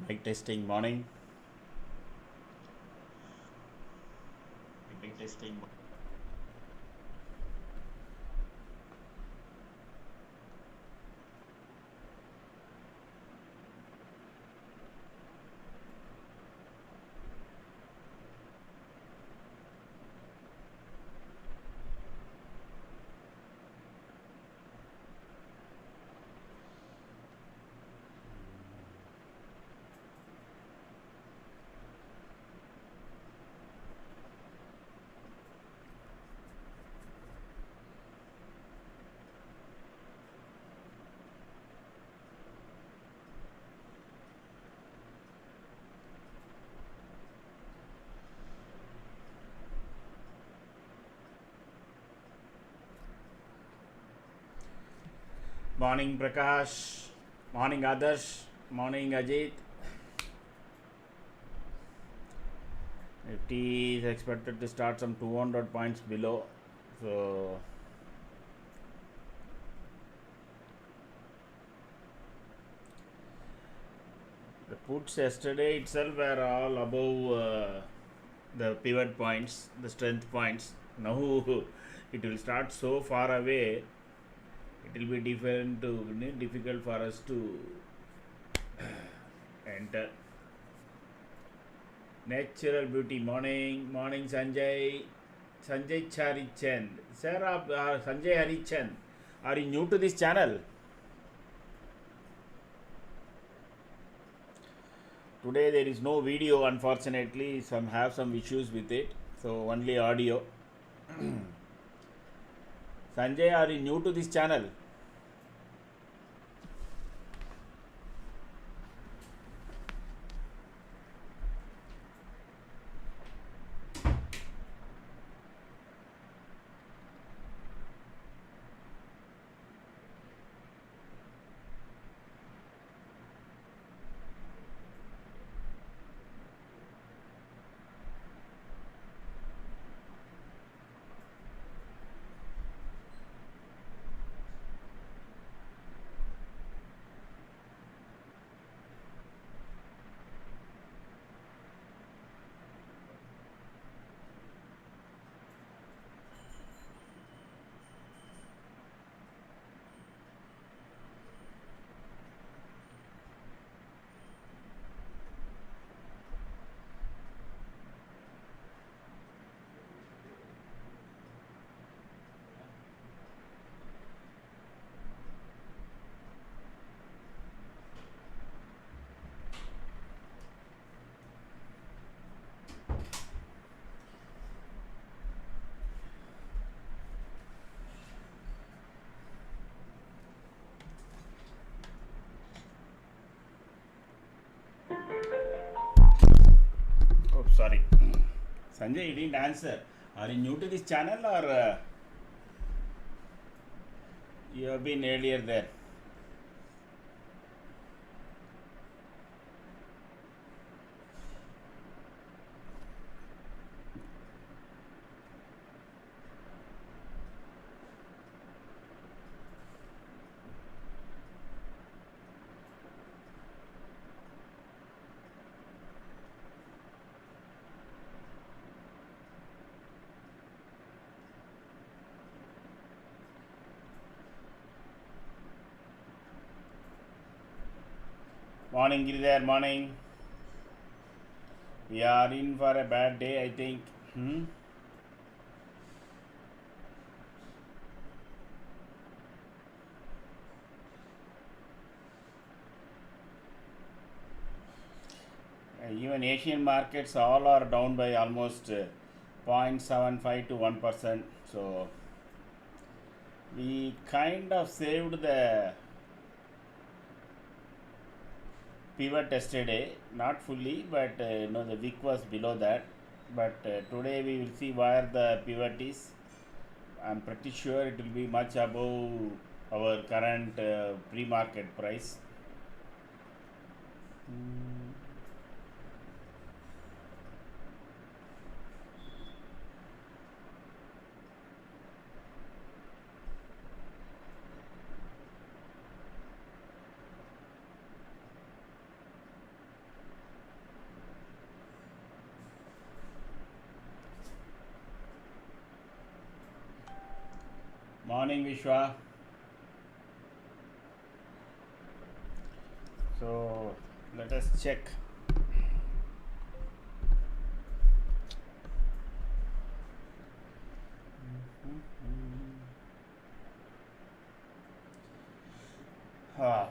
Mic testing morning. Mic testing. Morning Prakash. Morning Adarsh. Morning Ajit. Nifty is expected to start some 200 points below. So the puts yesterday itself were all above the pivot points, the strength points. Now it will start so far away. It will be difficult for us to enter. Natural beauty. Morning Sanjay. Sanjay Charichand. Sir, Sanjay Harichand, are you new to this channel? Today there is no video, unfortunately. Have some issues with it, so only audio. Sanjay, are you new to this channel? Oh, sorry. Sanjay, you didn't answer. Are you new to this channel or you have been earlier there? Morning, Giridhar, morning. We are in for a bad day, I think. Even Asian markets all are down by almost 0.75 to 1%. So we kind of saved the pivot yesterday, not fully, but the wick was below that. But today we will see where the pivot is. I'm pretty sure it will be much above our current pre-market price. Morning, Vishwa. So let us check. Ah,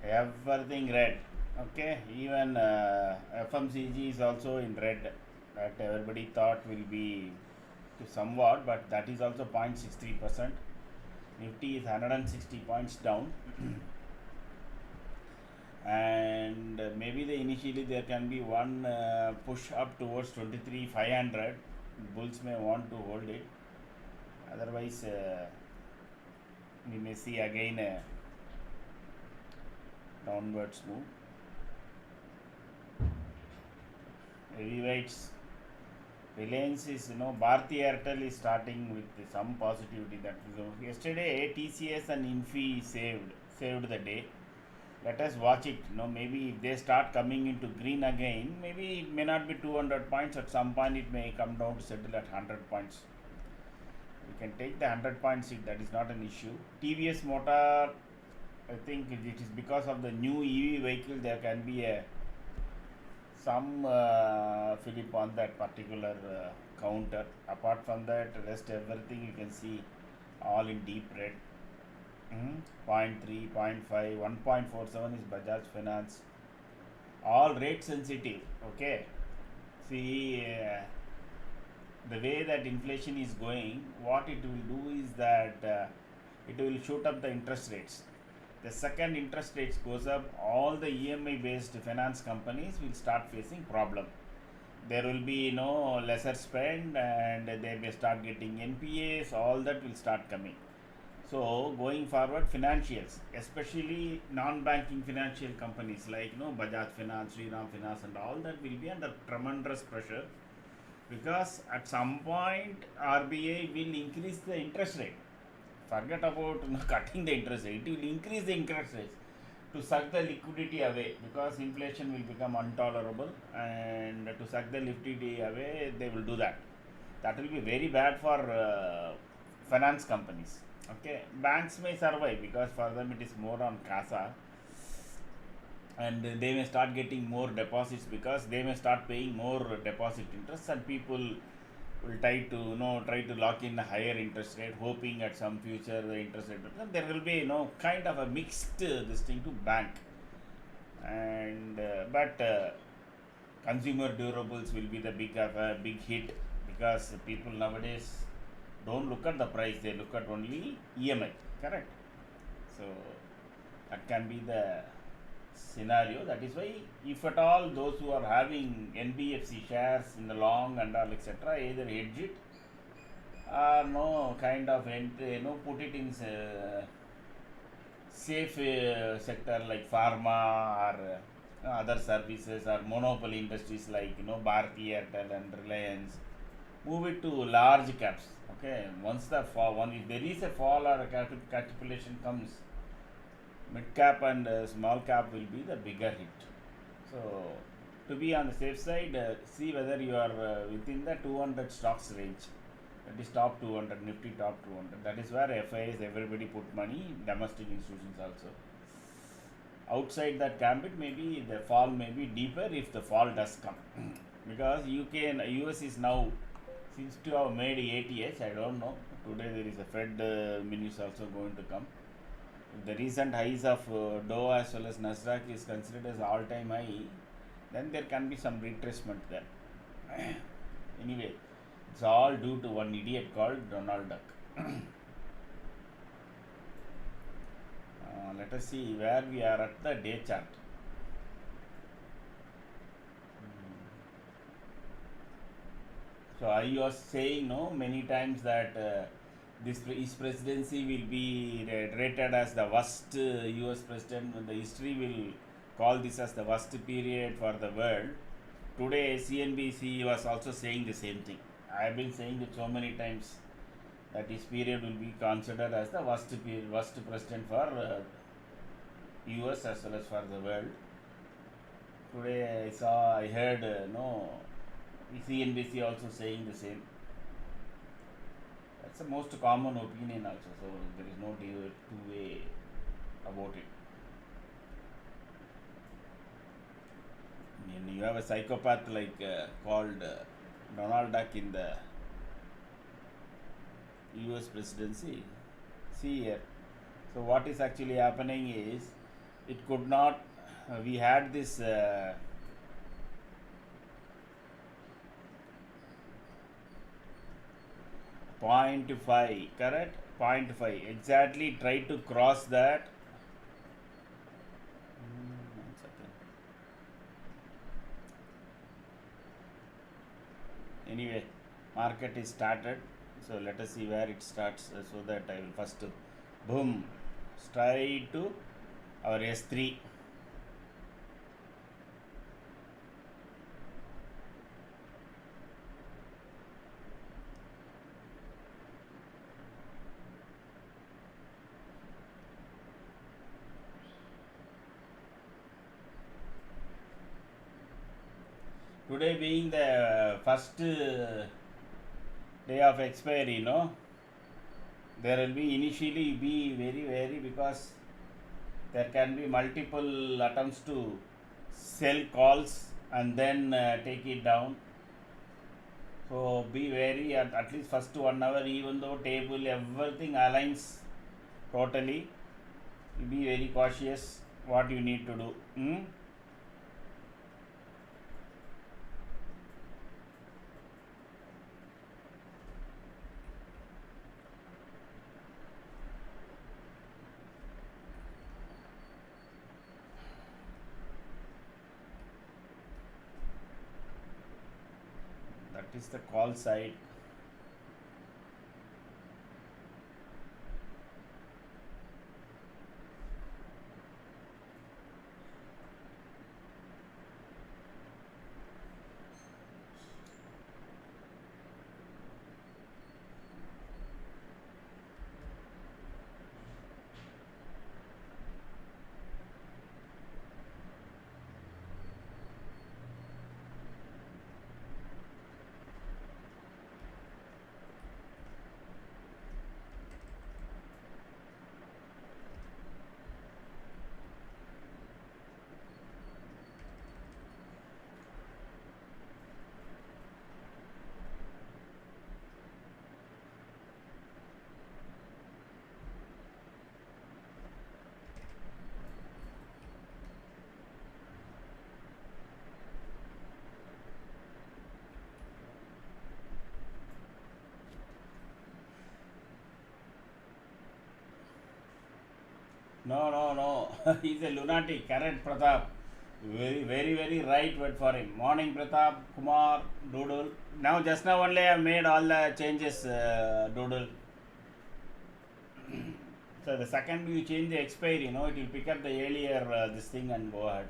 everything red. Okay, even FMCG is also in red. That everybody thought will be to somewhat, but that is also 0.63%. Nifty is 160 points down. And maybe initially there can be one push up towards 23,500. Bulls may want to hold it. Otherwise, we may see again a downwards move. Heavyweights, Reliance is, Bharti Airtel is starting with some positivity. That is, yesterday TCS and Infi saved the day. Let us watch it. Maybe if they start coming into green again, maybe it may not be 200 points. At some point, it may come down to settle at 100 points. We can take the 100 points if that is not an issue. TVS Motor, I think it is because of the new EV vehicle, there can be some flip on that particular counter. Apart from that, rest everything you can see all in deep red. 0.3, 0.5, 1.47 is Bajaj Finance. All rate sensitive. Okay. See, the way that inflation is going, what it will do is that it will shoot up the interest rates. The second interest rates goes up, all the EMI based finance companies will start facing problem. There will be lesser spend, and they may start getting NPAs. All that will start coming. So going forward, financials, especially non-banking financial companies like Bajaj Finance, Shriram Finance, and all that will be under tremendous pressure, because at some point RBI will increase the interest rate. Forget about cutting the interest rate. It will increase the interest rates to suck the liquidity away, because inflation will become intolerable, and to suck the liquidity away, they will do that. That will be very bad for finance companies. Okay, banks may survive because for them it is more on CASA, and they may start getting more deposits because they may start paying more deposit interest, and people will try to lock in a higher interest rate, hoping at some future the interest rate. There will be kind of a mixed this thing to bank, and but consumer durables will be the big hit, because people nowadays don't look at the price, they look at only EMI, correct? So that can be the scenario. That is why, if at all those who are having NBFC shares in the long and all etc., either hedge it or kind of put it in safe sector like pharma, or other services, or monopoly industries like Bharti Airtel and Reliance. Move it to large caps. Okay, once if there is a fall or a capitulation comes, mid cap and small cap will be the bigger hit. So to be on the safe side, see whether you are within the 200 stocks range. That is top 200, Nifty top 200. That is where FIs, everybody put money, domestic institutions also. Outside that gambit, maybe the fall may be deeper if the fall does come. Because UK and US is now seems to have made ATH. I don't know. Today there is a Fed minutes also going to come. If the recent highs of Dow as well as Nasdaq is considered as all-time high, then there can be some retracement there. Anyway, it's all due to one idiot called Donald Duck. Let us see where we are at the day chart. So I was saying many times that this presidency will be rated as the worst US president. The history will call this as the worst period for the world. Today CNBC was also saying the same thing. I have been saying it so many times that this period will be considered as the worst president for US as well as for the world. Today I heard CNBC also saying the same. That's the most common opinion also. So there is no two-way about it. And you have a psychopath like called Donald Duck in the US presidency. See here. So what is actually happening is it could not. We had this 0.5, correct? 0.5 exactly. Try to cross that. One second. Anyway, market is started. So let us see where it starts so that I will first boom straight to our S3. Today being the first day of expiry, there will be initially be very because there can be multiple attempts to sell calls and then take it down. So be wary at least first 1 hour, even though table everything aligns totally. Be very cautious what you need to do. That is the call side. No. He's a lunatic. Correct, Pratap. Very right word for him. Morning, Pratap, Kumar, Doodle. Now, just now only I made all the changes, Doodle. So the second you change the expiry, it will pick up the earlier this thing and go ahead.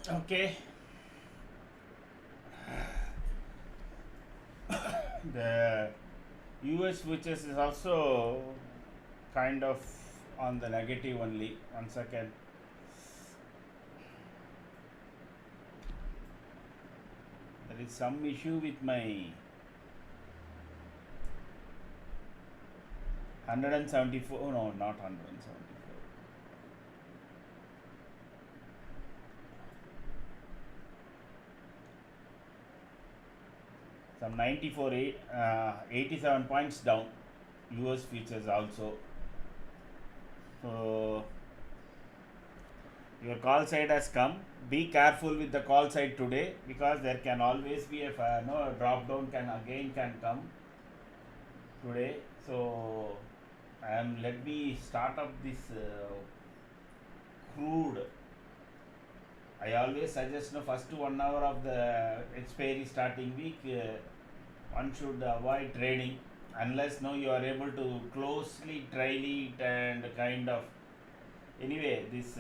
Okay, the US futures is also kind of on the negative only. One second. There is some issue with my 174. Oh, no, not 174. Some 94, 87 points down. US futures also. So your call side has come. Be careful with the call side today, because there can always be a drop down can come today. So let me start up this crude. I always suggest first 1 hour of the expiry starting week, one should avoid trading unless you are able to closely trail it and kind of. Anyway, this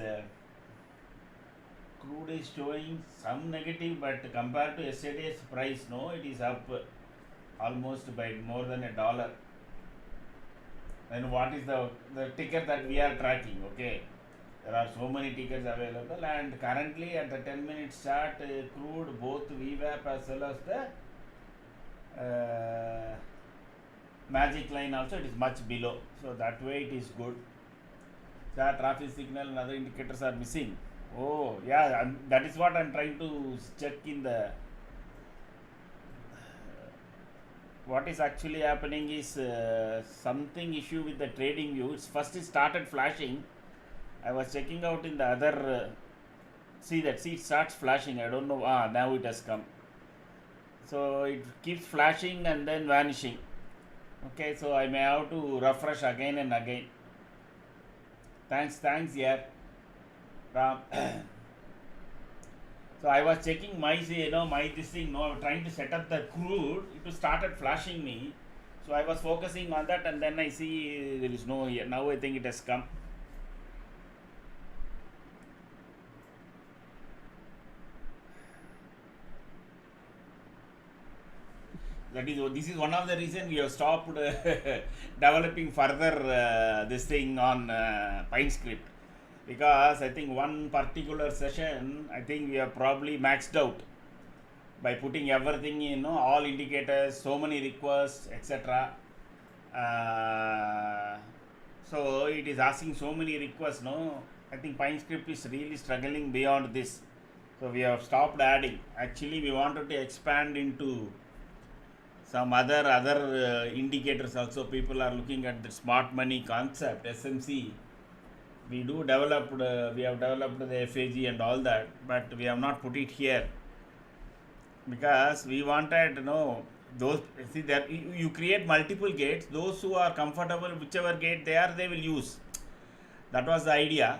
crude is showing some negative, but compared to yesterday's price, it is up almost by more than $1. Then what is the ticker that we are tracking? Okay, there are so many tickers available, and currently at the 10-minute chart, crude, both VWAP as well as the magic line also, it is much below. So that way it is good. So traffic signal and other indicators are missing. Oh yeah, that is what I'm trying to check in the. What is actually happening is something issue with the trading view. First it started flashing. I was checking out in the other. See it starts flashing. I don't know. Now it has come. So it keeps flashing and then vanishing. Okay, so I may have to refresh again and again. Thanks, yeah. Ram. So I was checking my this thing. I was trying to set up the crude. It started flashing me. So I was focusing on that, and then I see there is no here. Now I think it has come. This is one of the reasons we have stopped developing further this thing on PineScript, because I think one particular session, I think we have probably maxed out by putting everything in, all indicators, so many requests, etc. So it is asking so many requests. I think PineScript is really struggling beyond this. So we have stopped adding. Actually, we wanted to expand into some other indicators also. People are looking at the smart money concept, SMC. We have developed the FAG and all that, but we have not put it here, because we wanted those. See, that you create multiple gates. Those who are comfortable, whichever gate they will use. That was the idea.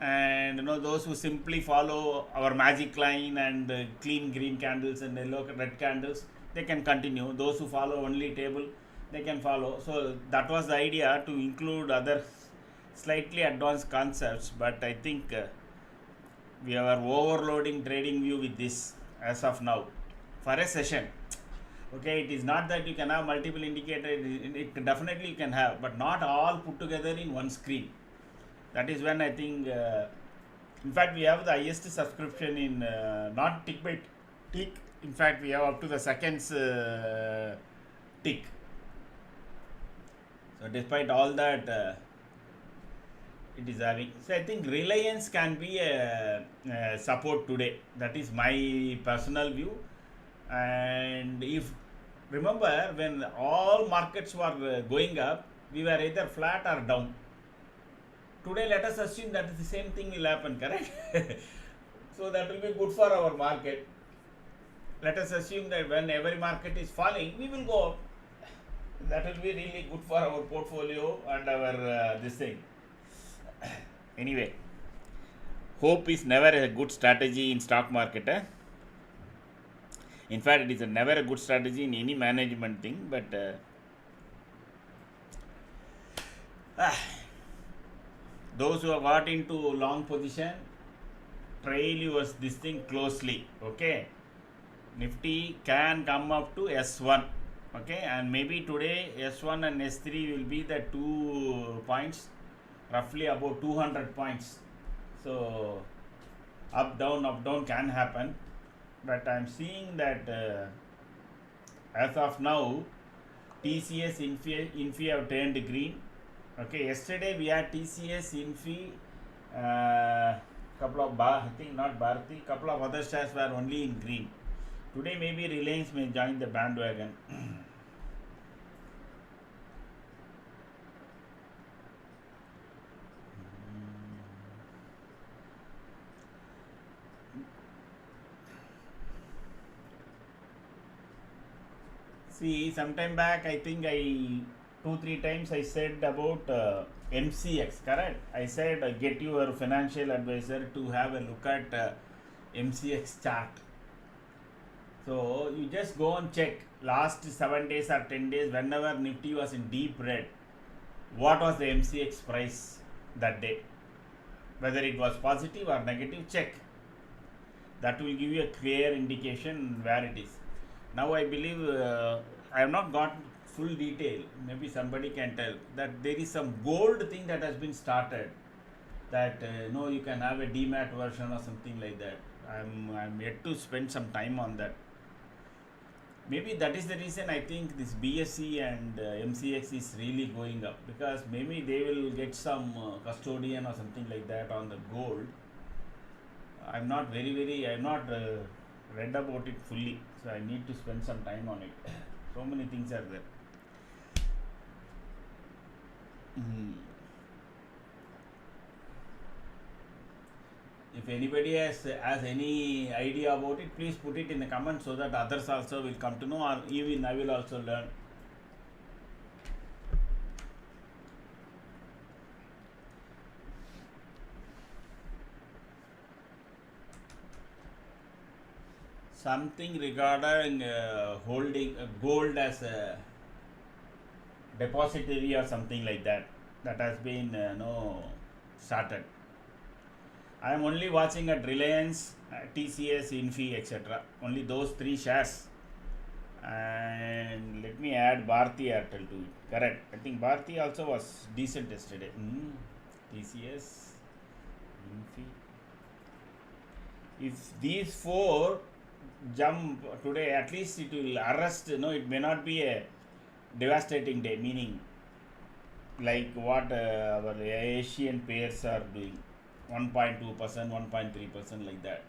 And those who simply follow our magic line and clean green candles and yellow red candles, they can continue. Those who follow only table, they can follow. So that was the idea, to include other slightly advanced concepts, but I think we are overloading trading view with this as of now for a session. Okay, it is not that you can have multiple indicators. It definitely you can have, but not all put together in one screen. That is when I think, in fact, we have the highest subscription in not tick by tick. In fact, we have up to the seconds tick. So despite all that, it is having. So I think Reliance can be a support today. That is my personal view. And if remember, when all markets were going up, we were either flat or down. Today, let us assume that the same thing will happen, correct? So that will be good for our market. Let us assume that when every market is falling, we will go up. That will be really good for our portfolio and our this thing. Anyway, hope is never a good strategy in stock market. In fact, it is never a good strategy in any management thing. But those who have got into long position, trail yours this thing closely. Okay, Nifty can come up to S1. Okay, and maybe today S1 and S3 will be the 2 points, roughly about 200 points. So up down can happen, but I'm seeing that as of now TCS Infi have turned green. Okay, yesterday we had TCS Infi, couple of I think not Bharati, couple of other shares were only in green. Today maybe Reliance may join the bandwagon. See, sometime back, I think 2-3 times I said about MCX, correct? I said get your financial advisor to have a look at MCX chart. So you just go and check last 7 days or 10 days, whenever Nifty was in deep red, what was the MCX price that day? Whether it was positive or negative, check. That will give you a clear indication where it is. Now I believe I have not got full detail. Maybe somebody can tell that there is some gold thing that has been started. That no, you can have a demat version or something like that. I'm yet to spend some time on that. Maybe that is the reason I think this BSE and MCX is really going up, because maybe they will get some custodian or something like that on the gold. I'm not I've not read about it fully, so I need to spend some time on it. So many things are there. If anybody has any idea about it, please put it in the comments so that others also will come to know, or even I will also learn. Something regarding holding gold as a depository or something like that, that has been started. I am only watching at Reliance, TCS, Infi, etc. Only those 3 shares. And let me add Bharti Airtel to it. Correct. I think Bharti also was decent yesterday. TCS, Infi. If these 4 jump today, at least it will arrest. It may not be a devastating day, meaning like what our Asian pairs are doing, 1.2%, 1.3%, like that.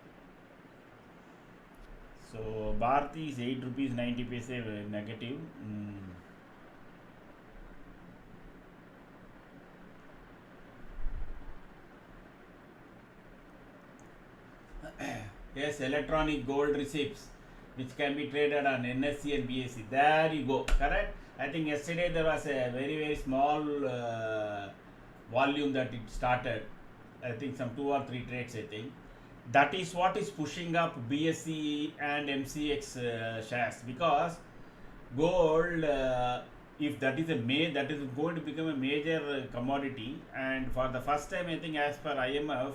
So Bharti is 8 rupees 90 paise negative. Yes, electronic gold receipts, which can be traded on NSE and BSE. There you go, correct? I think yesterday there was a very small volume that it started. I think some 2 or 3 trades, I think. That is what is pushing up BSE and MCX shares, because gold, if that is that is going to become a major commodity, and for the first time, I think as per IMF,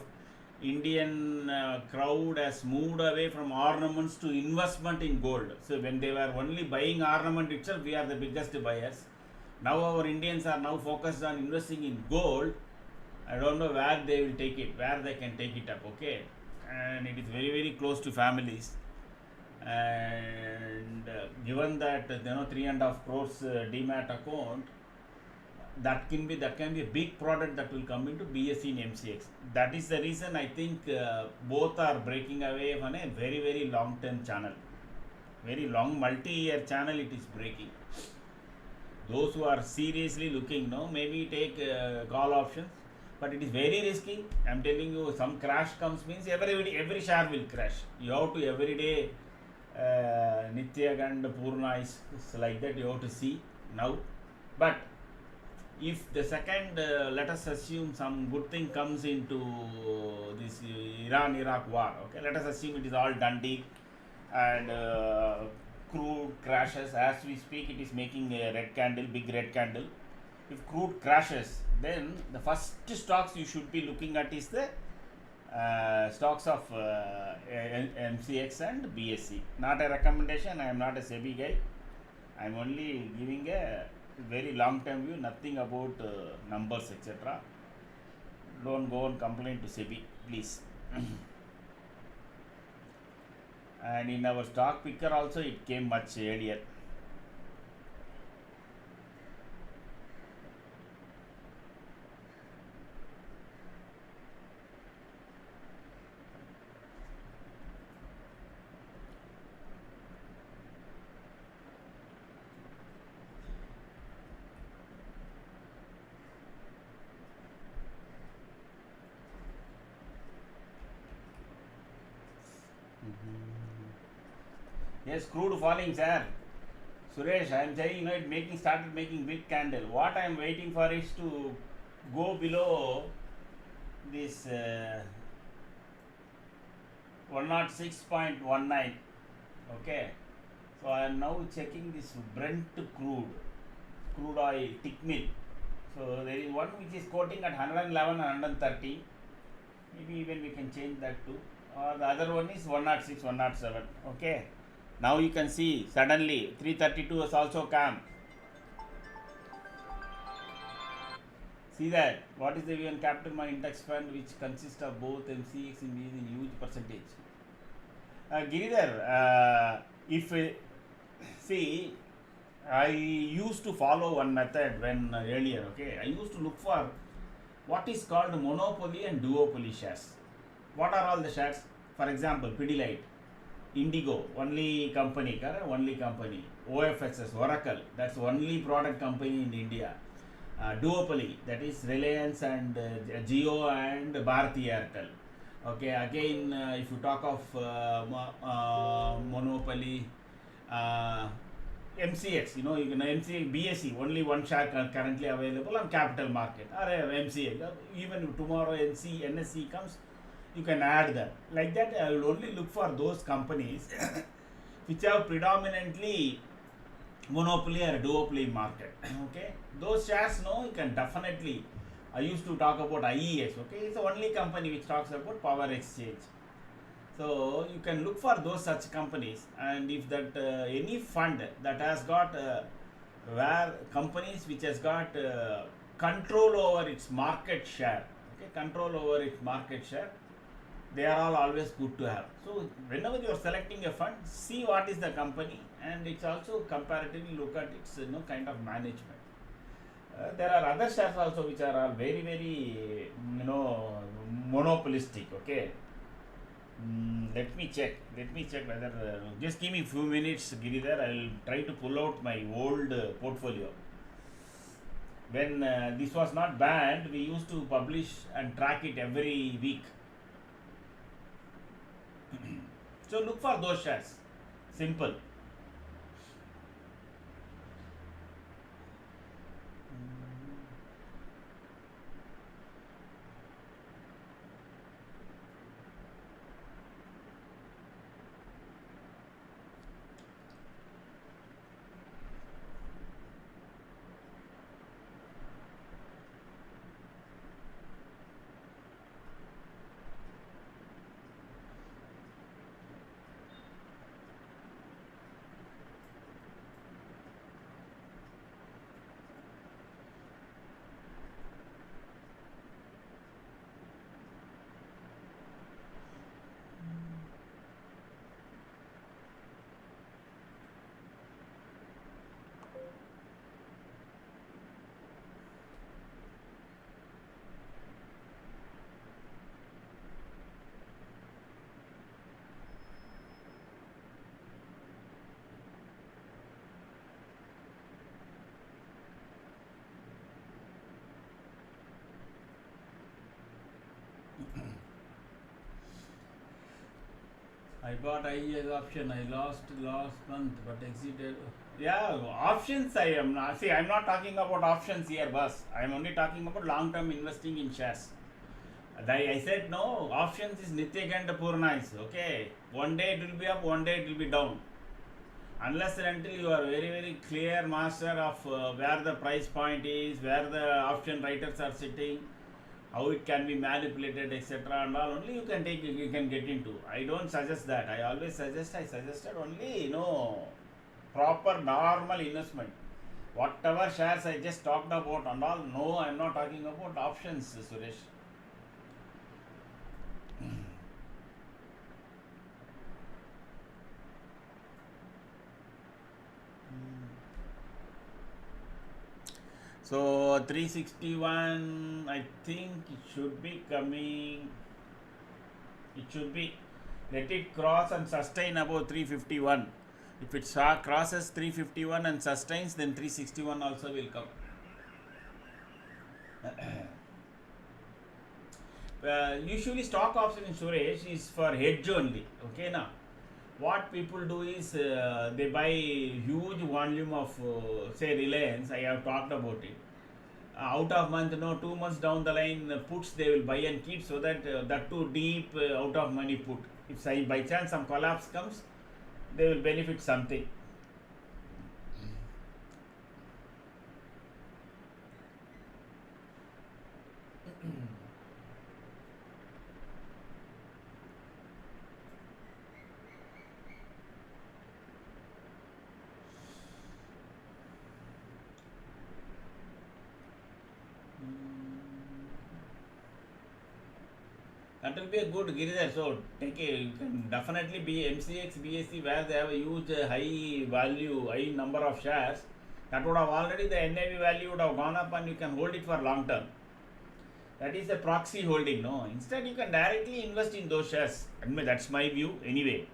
Indian crowd has moved away from ornaments to investment in gold. So when they were only buying ornament itself, we are the biggest buyers. Now our Indians are now focused on investing in gold. I don't know where they will take it, where they can take it up, okay? And it is very close to families. And given that 3.5 crores demat account, that can be a big product that will come into BSE and MCX. That is the reason I think both are breaking away on a very long-term channel. Very long multi-year channel it is breaking. Those who are seriously looking, maybe take call options, but it is very risky. I am telling you, some crash comes means every share will crash. You have to every day Nitya and Purna is like that, you have to see now. But if the second, let us assume some good thing comes into this Iran-Iraq war, okay, let us assume it is all done deal, and crude crashes. As we speak, it is making a red candle, big red candle. If crude crashes, then the first stocks you should be looking at is the stocks of MCX and BSC. Not a recommendation. I am not a SEBI guy. I am only giving a very long term view. Nothing about numbers, etc. Don't go and complain to SEBI, please. And in our stock picker also it came much earlier. Yes, crude falling, sir. Suresh, I am saying, it started making big candle. What I am waiting for is to go below this 106.19. Okay. So I am now checking this Brent crude oil tick mill. So there is one which is quoting at 111 and 130. Maybe even we can change that too. Or the other one is 106, 107. Okay. Now you can see suddenly 332 has also come. See that? What is the UN Capital Money Index Fund, which consists of both MCX and BSC in huge percentage? Giridhar, see, I used to follow one method when earlier, okay? I used to look for what is called monopoly and duopoly shares. What are all the shares? For example, Pidilite, Indigo, only company, correct? Only company. OFXS, Oracle, that's only product company in India. Duopoly, that is Reliance and Jio and Bharti Airtel. Okay, again, if you talk of monopoly, MCX, you can MCX, BSE, only one share currently available on capital market, or MCX. Even tomorrow NSE comes, you can add them. Like that, I will only look for those companies which have predominantly monopoly or duopoly market. Okay, those shares, you can definitely. I used to talk about IES. Okay, it's the only company which talks about power exchange. So you can look for those such companies, and if that any fund that has got where companies which has got control over its market share, okay, control over its market share, they are all always good to have. So whenever you are selecting a fund, see what is the company, and it's also comparatively look at its kind of management. There are other shares also which are all very very monopolistic. Okay. Let me check whether just give me few minutes, Giridhar. I will try to pull out my old portfolio. When this was not banned, we used to publish and track it every week. So look for those shares. Simple. I bought IES option. I lost last month, but exited. Yeah, options. I am not. See, I am not talking about options here, boss. I am only talking about long-term investing in shares. I said no. Options is Nitya and Purnais. Okay, one day it will be up, one day it will be down. Unless and until you are very very clear master of where the price point is, where the option writers are sitting, how it can be manipulated, etc. and all only you can get into. I don't suggest that. I suggested only proper normal investment. Whatever shares I just talked about and all, no, I'm not talking about options, Suresh. So 361, I think it should be coming. It should be, let it cross and sustain above 351. If it crosses 351 and sustains, then 361 also will come. Usually stock option in Suresh is for hedge only. Okay, now what people do is they buy huge volume of say Reliance. I have talked about it. Out of month, 2 months down the line, puts they will buy and keep, so that that too deep out of money put. If by chance some collapse comes, they will benefit something. That will be a good Giridhar. So you can definitely be MCX, BSC where they have a huge high value, high number of shares. That would have already the NAV value would have gone up and you can hold it for long term. That is a proxy holding, no. Instead, you can directly invest in those shares. I mean, that's my view anyway.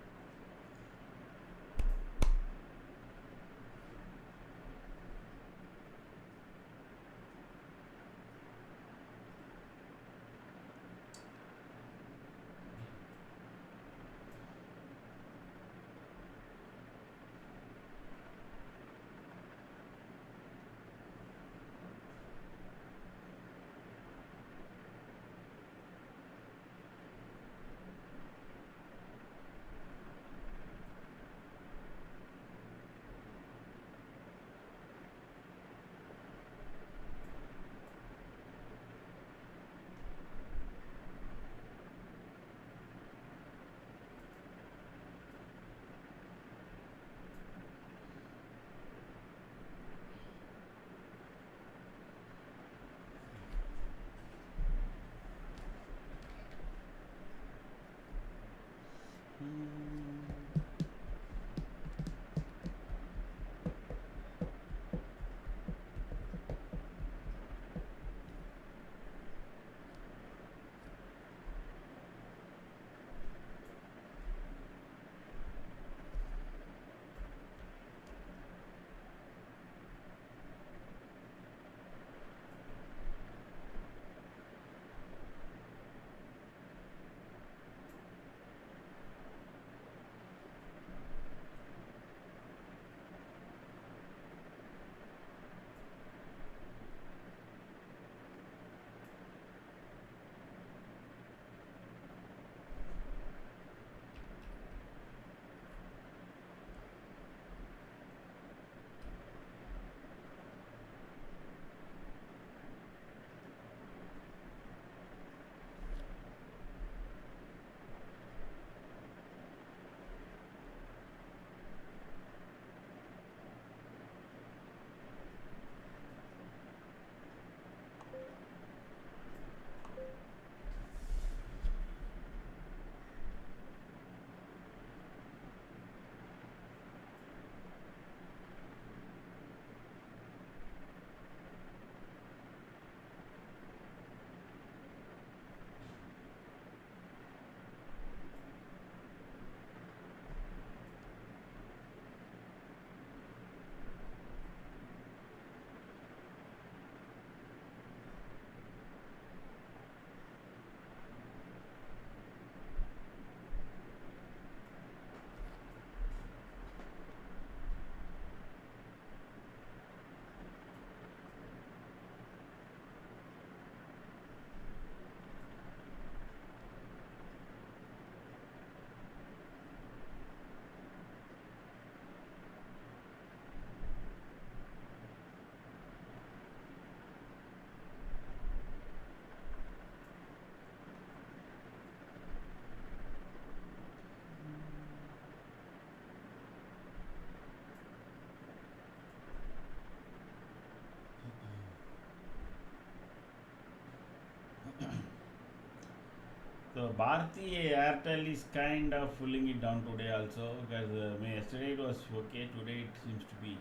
Bharti Airtel is kind of pulling it down today also because yesterday it was okay, today it seems to be.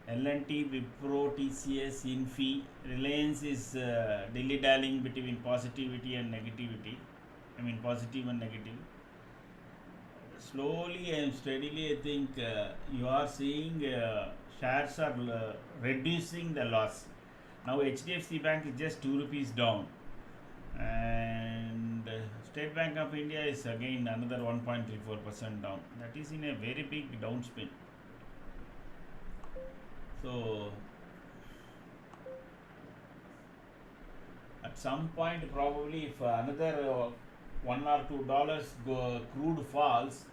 L&T, Wipro, TCS, Infi, Reliance is dilly-dallying between positivity and negativity. I mean positive and negative. Slowly and steadily I think you are seeing shares are reducing the loss. Now HDFC Bank is just 2 rupees down, and State Bank of India is again another 1.34% down. That is in a very big downspin. So at some point probably if another $1 or $2 crude falls,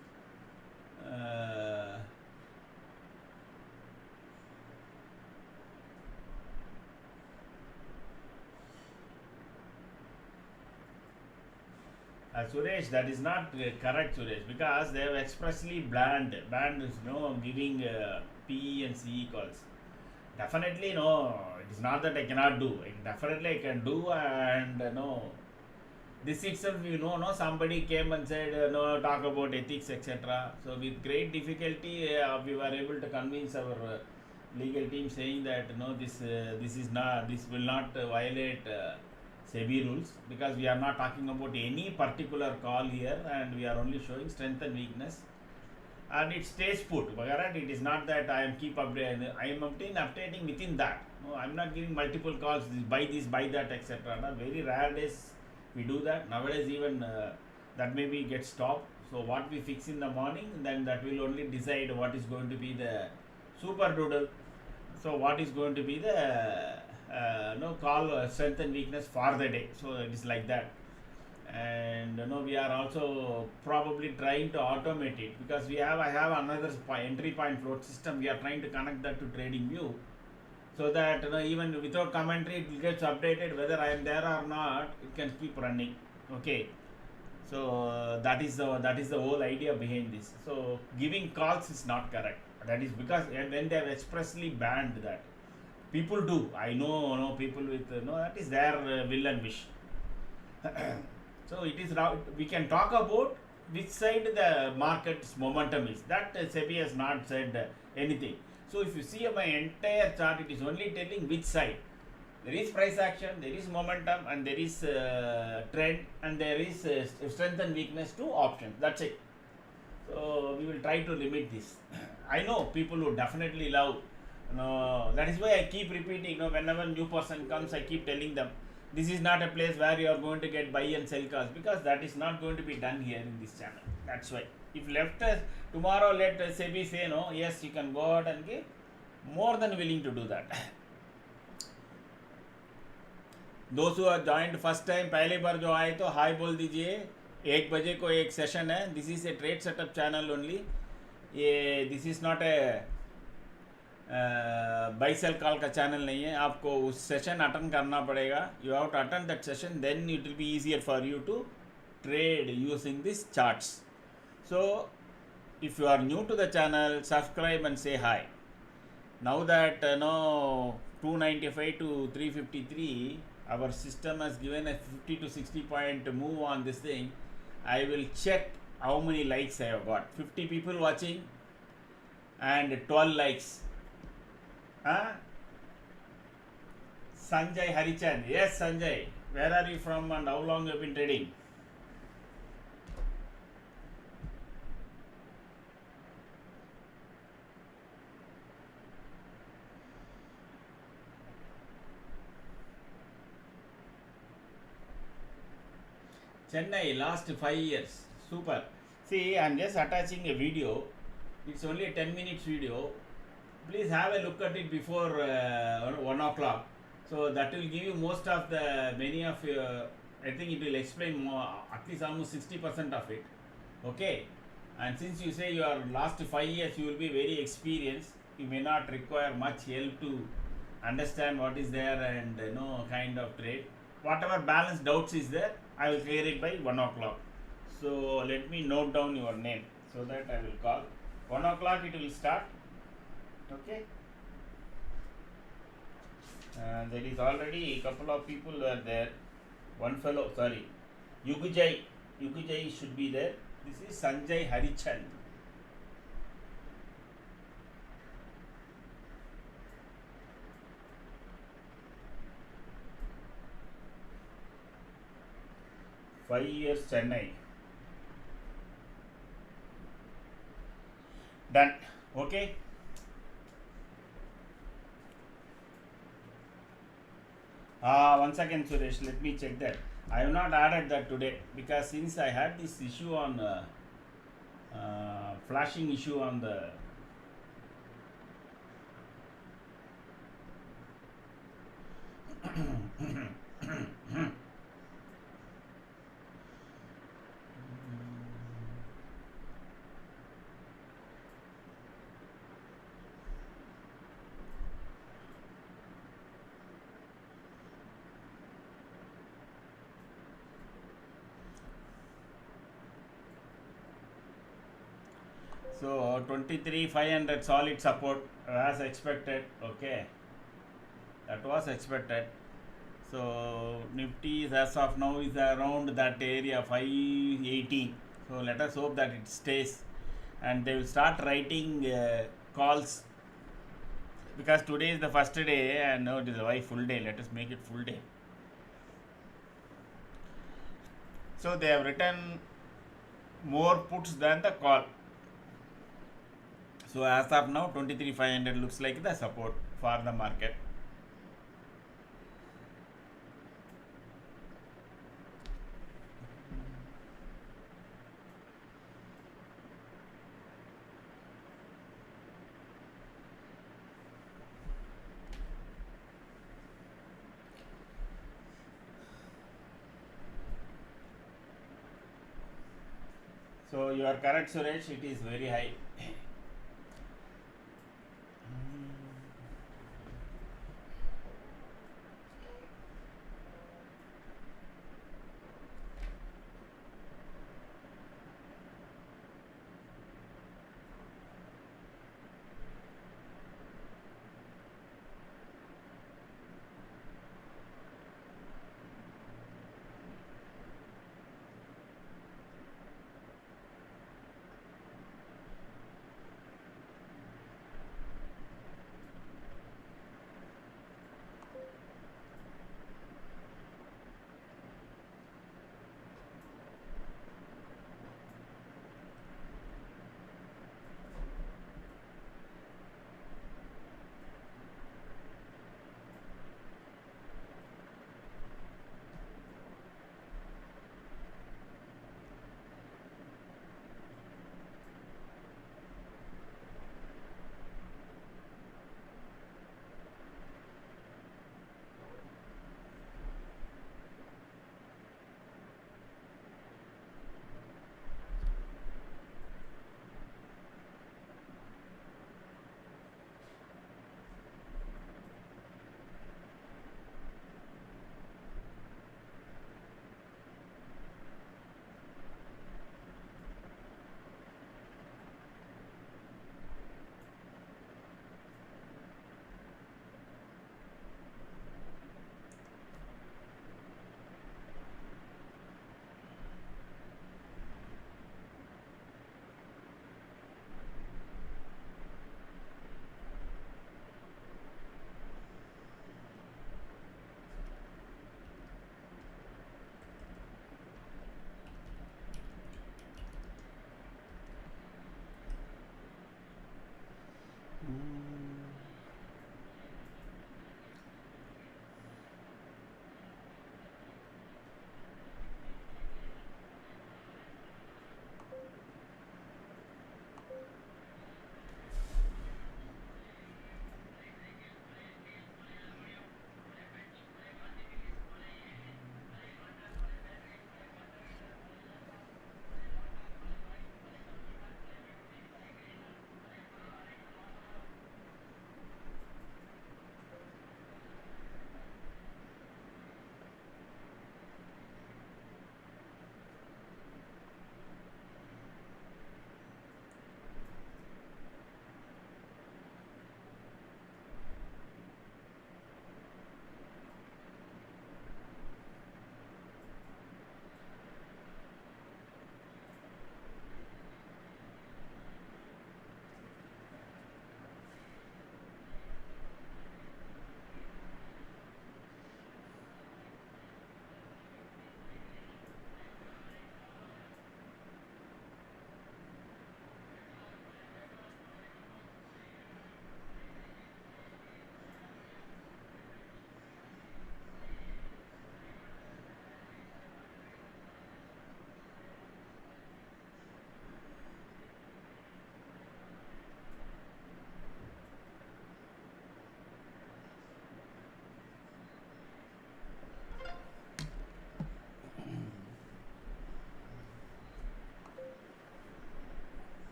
Suresh, that is not correct, Suresh, because they have expressly banned is giving PE and CE calls. Definitely, no, it is not that I cannot do. Definitely I can do, and no. This itself, no, somebody came and said, no, talk about ethics, etc. So with great difficulty, we were able to convince our legal team saying that no, this will not violate SEBI rules, because we are not talking about any particular call here, and we are only showing strength and weakness, and it stays put. Correct? It is not that I am keep updating. I am updating within that. No, I am not giving multiple calls. Buy this, buy that, etc. No, very rare days we do that. Nowadays even that maybe gets stopped. So what we fix in the morning, then that will only decide what is going to be the super doodle. So what is going to be the call strength and weakness for the day. So it is like that. And we are also probably trying to automate it, because I have another entry point float system. We are trying to connect that to TradingView, so that even without commentary it gets updated whether I am there or not. It can keep running. Okay. So that is the whole idea behind this. So giving calls is not correct. That is because when they have expressly banned that, people do. I know people with that is their will and wish. So it is now we can talk about which side the market's momentum is. That SEBI has not said anything. So if you see my entire chart, it is only telling which side. There is price action, there is momentum, and there is trend, and there is strength and weakness to options. That's it. So we will try to limit this. I know people who definitely love. That is why I keep repeating. Whenever new person comes, I keep telling them, this is not a place where you are going to get buy and sell calls, because that is not going to be done here in this channel. That's why. If left tomorrow, let SEBI say no, yes, you can go out and give, more than willing to do that. Those who are joined first time, पहले बार जो आए तो हाय बोल दीजिए. 1 बजे को एक session है. This is a trade setup channel only. ये this is not a buy sell call का चैनल नहीं है. आपको उस सेशन अटेंड करना पड़ेगा. You have to attend that session, then it will be easier for you to trade using this charts. So if you are new to the channel, subscribe and say hi. Now that 295 to 353, our system has given a 50 to 60 point move on this thing. I will check how many likes I have got. 50 people watching and 12 likes. Sanjay Harichan. Yes, Sanjay. Where are you from and how long you have been trading? Chennai, last 5 years. Super. See, I am just attaching a video. It's only a 10 minutes video. Please have a look at it before 1 o'clock. So that will give you many of your, I think it will explain more, at least almost 60% of it. Okay. And since you say you are last 5 years, you will be very experienced. You may not require much help to understand what is there and kind of trade. Whatever balance doubts is there, I will clear it by 1 o'clock. So let me note down your name so that I will call. 1 o'clock it will start. Okay. There is already a couple of people who are there. One fellow, sorry, Yugujai. Yukijai should be there. This is Sanjay Harichand. Five years Chennai. Done. Okay. One second, Suresh. Let me check that. I have not added that today because since I had this issue on flashing issue on the so 23,500 solid support as expected. Okay, that was expected. So Nifty is as of now is around that area 518. So let us hope that it stays, and they will start writing calls because today is the first day and no, it is why full day. Let us make it full day. So they have written more puts than the call. So as of now 23,500 looks like the support for the market. So you are correct, Suresh, it is very high.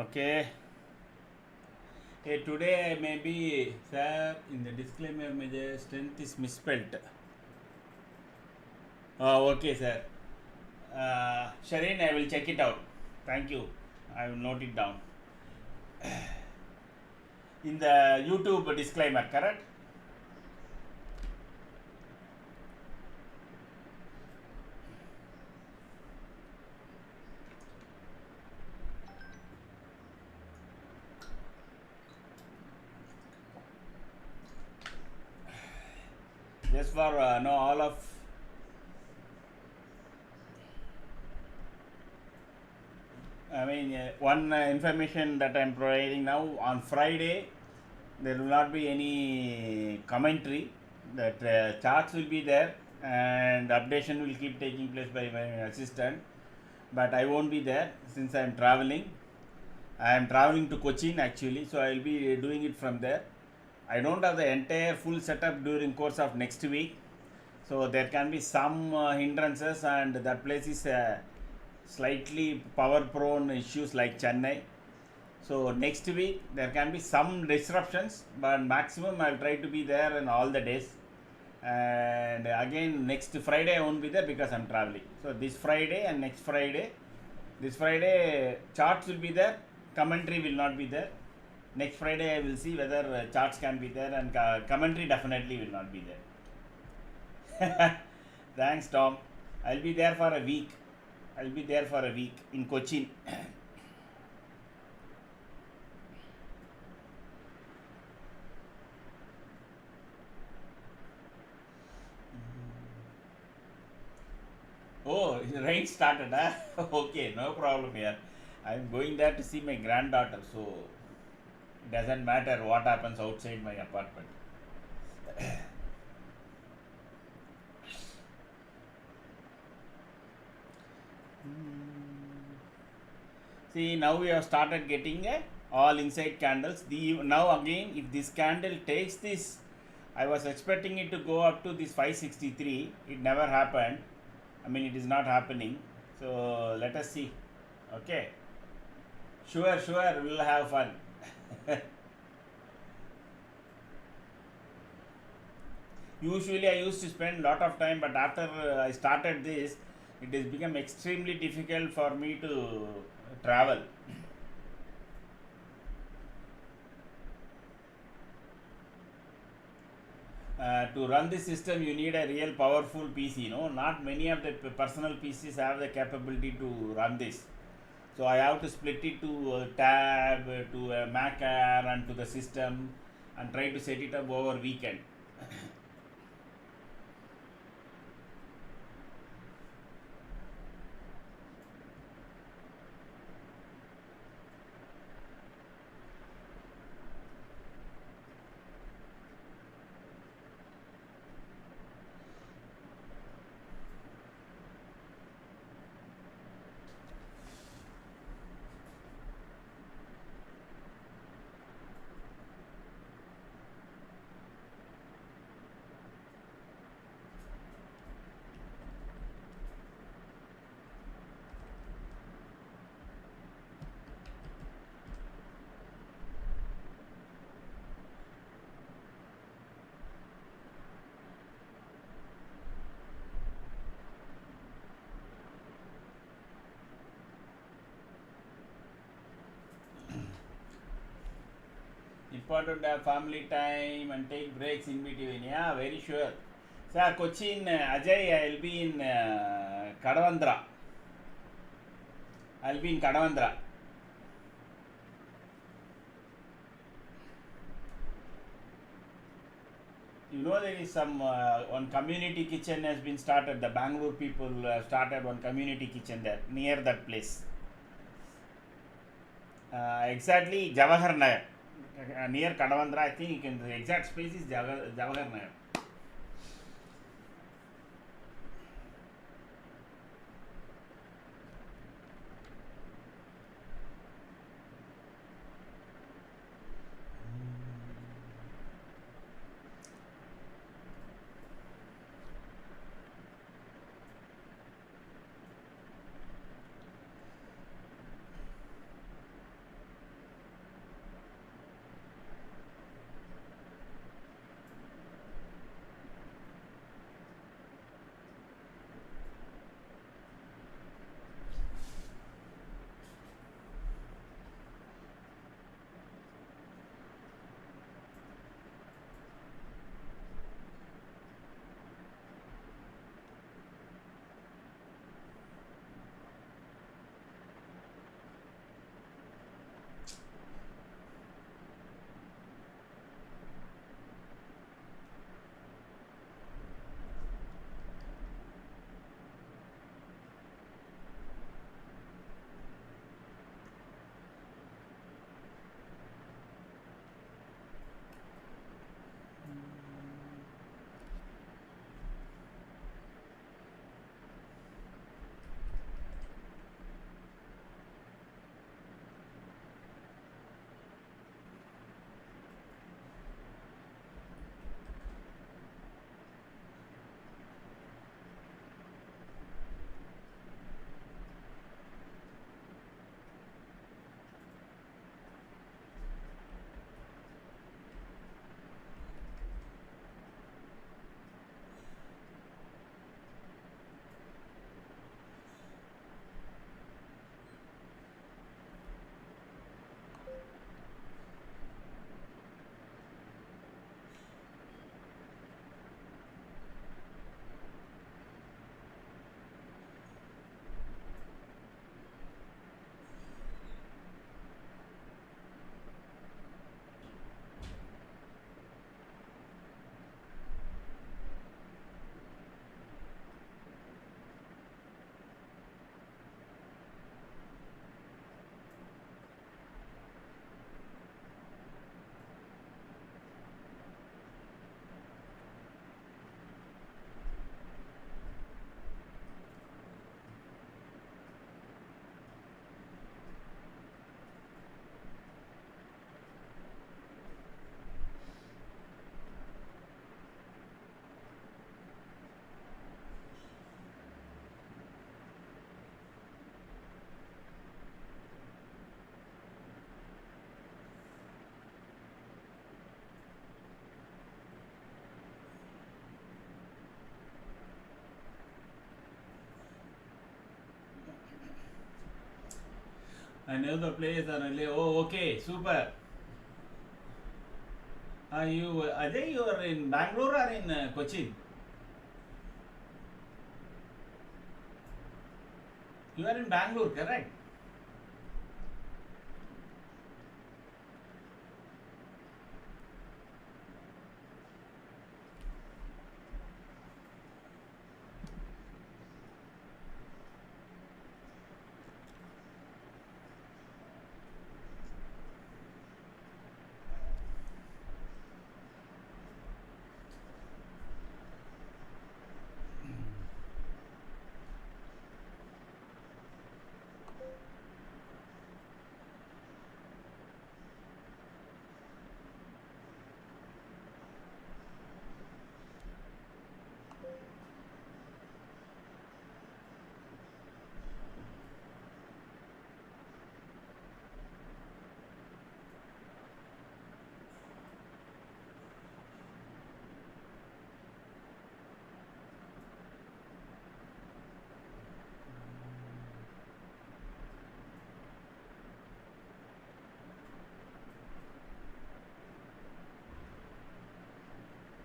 Okay. Hey, today maybe, sir, in the disclaimer, major strength is misspelled. Oh, okay, sir. Shireen, I will check it out. Thank you. I will note it down. In the YouTube disclaimer, correct? Just for no all of. I mean, one information that I'm providing now on Friday, there will not be any commentary. That charts will be there, and updation will keep taking place by my assistant. But I won't be there since I am traveling. I am traveling to Cochin actually, so I will be doing it from there. I don't have the entire full setup during course of next week, so there can be some hindrances, and that place is slightly power prone issues like Chennai. So next week there can be some disruptions, but maximum I'll try to be there in all the days. And again next Friday I won't be there because I'm traveling. So this Friday and next Friday, this Friday charts will be there, commentary will not be there. Next Friday I will see whether charts can be there, and commentary definitely will not be there. Thanks, Tom. I'll be there for a week. I'll be there for a week in Cochin. Oh, rain started, huh? Okay, no problem here. I'm going there to see my granddaughter, so it doesn't matter what happens outside my apartment. See, now we have started getting all inside candles. Now again, if this candle takes this, I was expecting it to go up to this 563. It never happened. I mean, it is not happening. So let us see. Okay. Sure, we'll have fun. Usually, I used to spend a lot of time, but after I started this, it has become extremely difficult for me to travel. To run this system, you need a real powerful PC. Not many of the personal PCs have the capability to run this. So I have to split it to a tab, to a Mac Air, and to the system, and try to set it up over weekend. Important to have family time and take breaks in between. Yeah, very sure. Sir, Cochin, Ajay, I'll be in Kadavandra. I'll be in Kadavandra. There is some one community kitchen has been started. The Bangalore people started one community kitchen there near that place. Exactly Jawahar Nagar. Near Kadavandra, I think the exact space is Jawahar Nagar. I know the place and I oh, okay, super. Ajay, you are in Bangalore or in Cochin? You are in Bangalore, correct?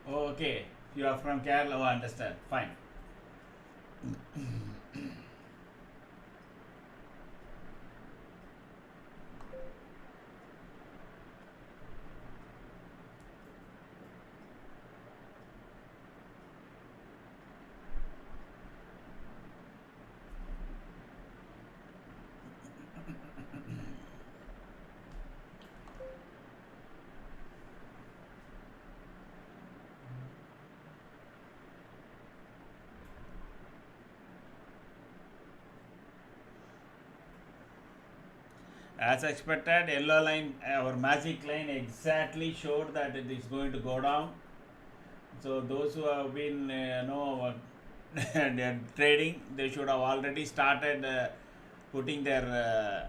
Oh, okay. You are from Kerala, oh, I understand. Fine. As expected, yellow line, our magic line exactly showed that it is going to go down. So those who have been, trading, they should have already started putting their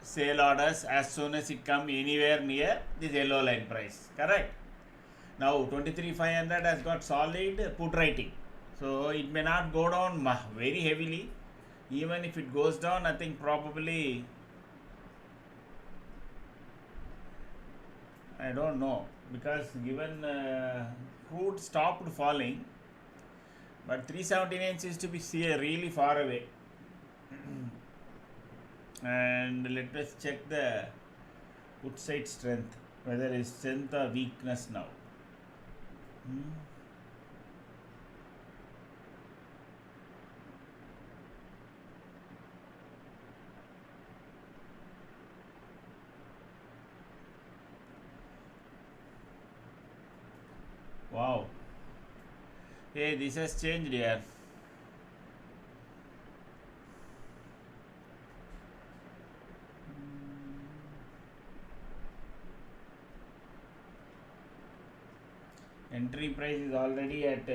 sale orders as soon as it come anywhere near this yellow line price. Correct. Now 23,500 has got solid put writing, so it may not go down very heavily. Even if it goes down, I think probably, I don't know, because given crude stopped falling, but 379 seems to be really far away. And let us check the put side strength, whether it's strength or weakness now. Wow. Hey, this has changed here. Entry price is already at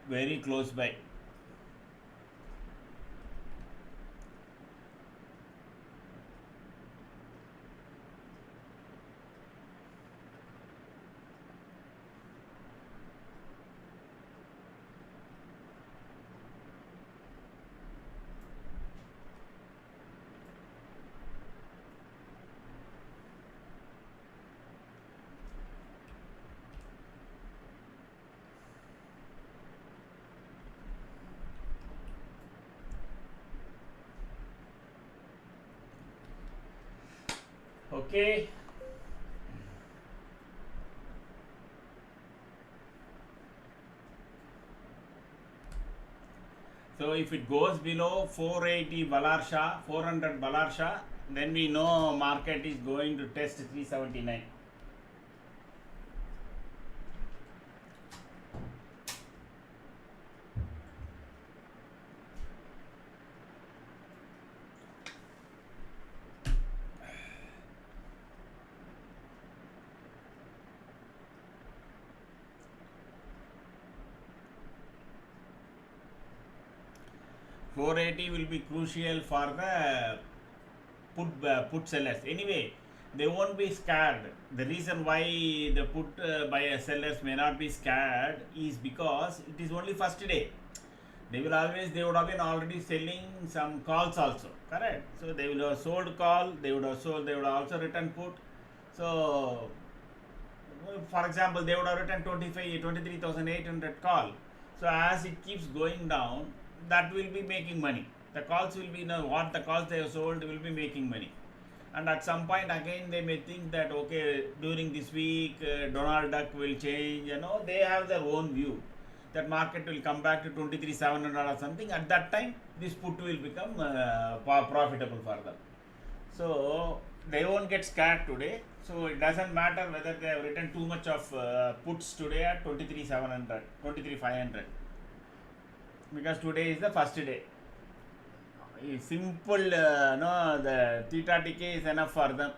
very close by. Okay. So if it goes below 480 Balarsha, 400 Balarsha, then we know market is going to test 379. Will be crucial for the put sellers. Anyway, they won't be scared. The reason why the put buyer sellers may not be scared is because it is only first day. They would have been already selling some calls also, correct? So they will have sold call, they would have also written put. So for example, they would have written 23,800 call. So as it keeps going down, that will be making money. The calls will be, what the calls they have sold will be making money. And at some point again they may think that, okay, during this week Donald Duck will change. They have their own view that market will come back to 23,700 or something. At that time this put will become profitable for them. So they won't get scared today. So it doesn't matter whether they have written too much of puts today at 23,700, 23,500, because today is the first day. Simple, no, the theta decay is enough for them.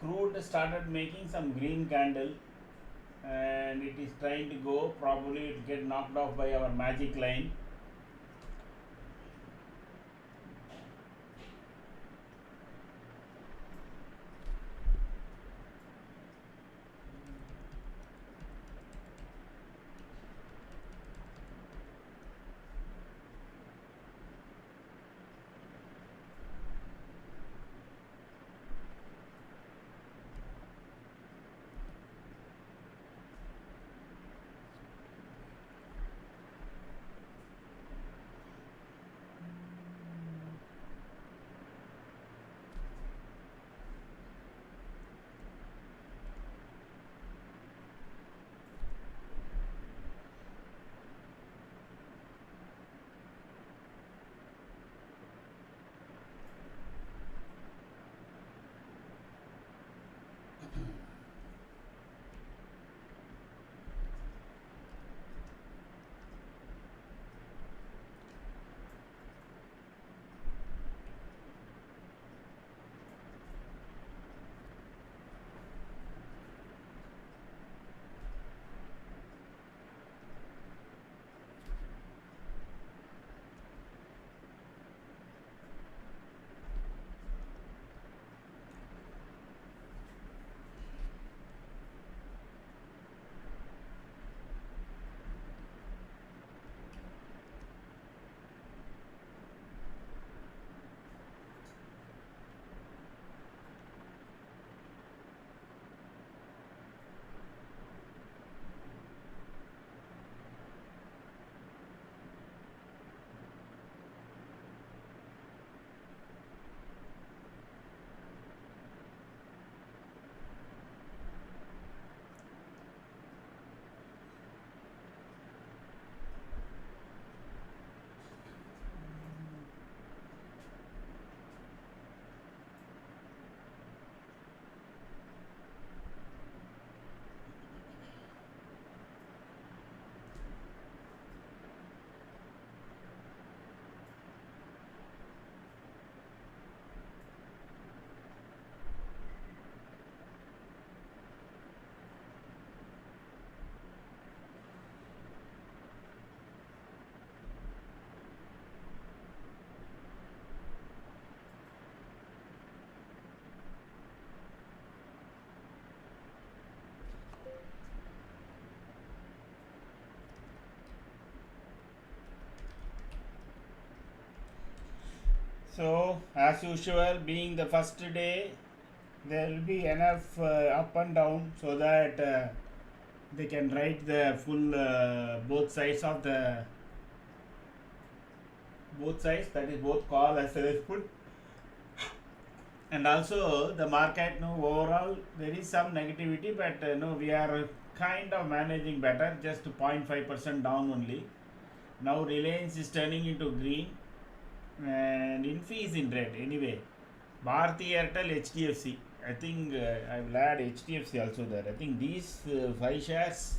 Crude started making some green candle, and it is trying to go. Probably it get knocked off by our magic line. So as usual, being the first day, there will be enough up and down so that they can write the full both sides, that is both call as well as put. And also the market, no, overall there is some negativity, but no, we are kind of managing better, just 0.5% down only. Now Reliance is turning into green and Infi is in red. Anyway, Bharti Airtel, HDFC, I think I will add HDFC also there. I think these 5 shares,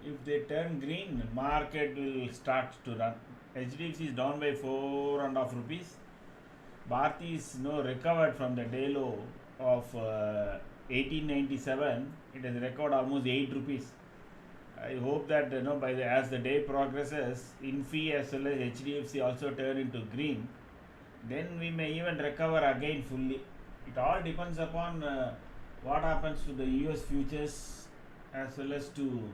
if they turn green, market will start to run. HDFC is down by 4.5 rupees. Bharti is recovered from the day low of 1897. It has recovered almost 8 rupees. I hope that as the day progresses, Infi as well as HDFC also turn into green. Then we may even recover again fully. It all depends upon what happens to the US futures as well as to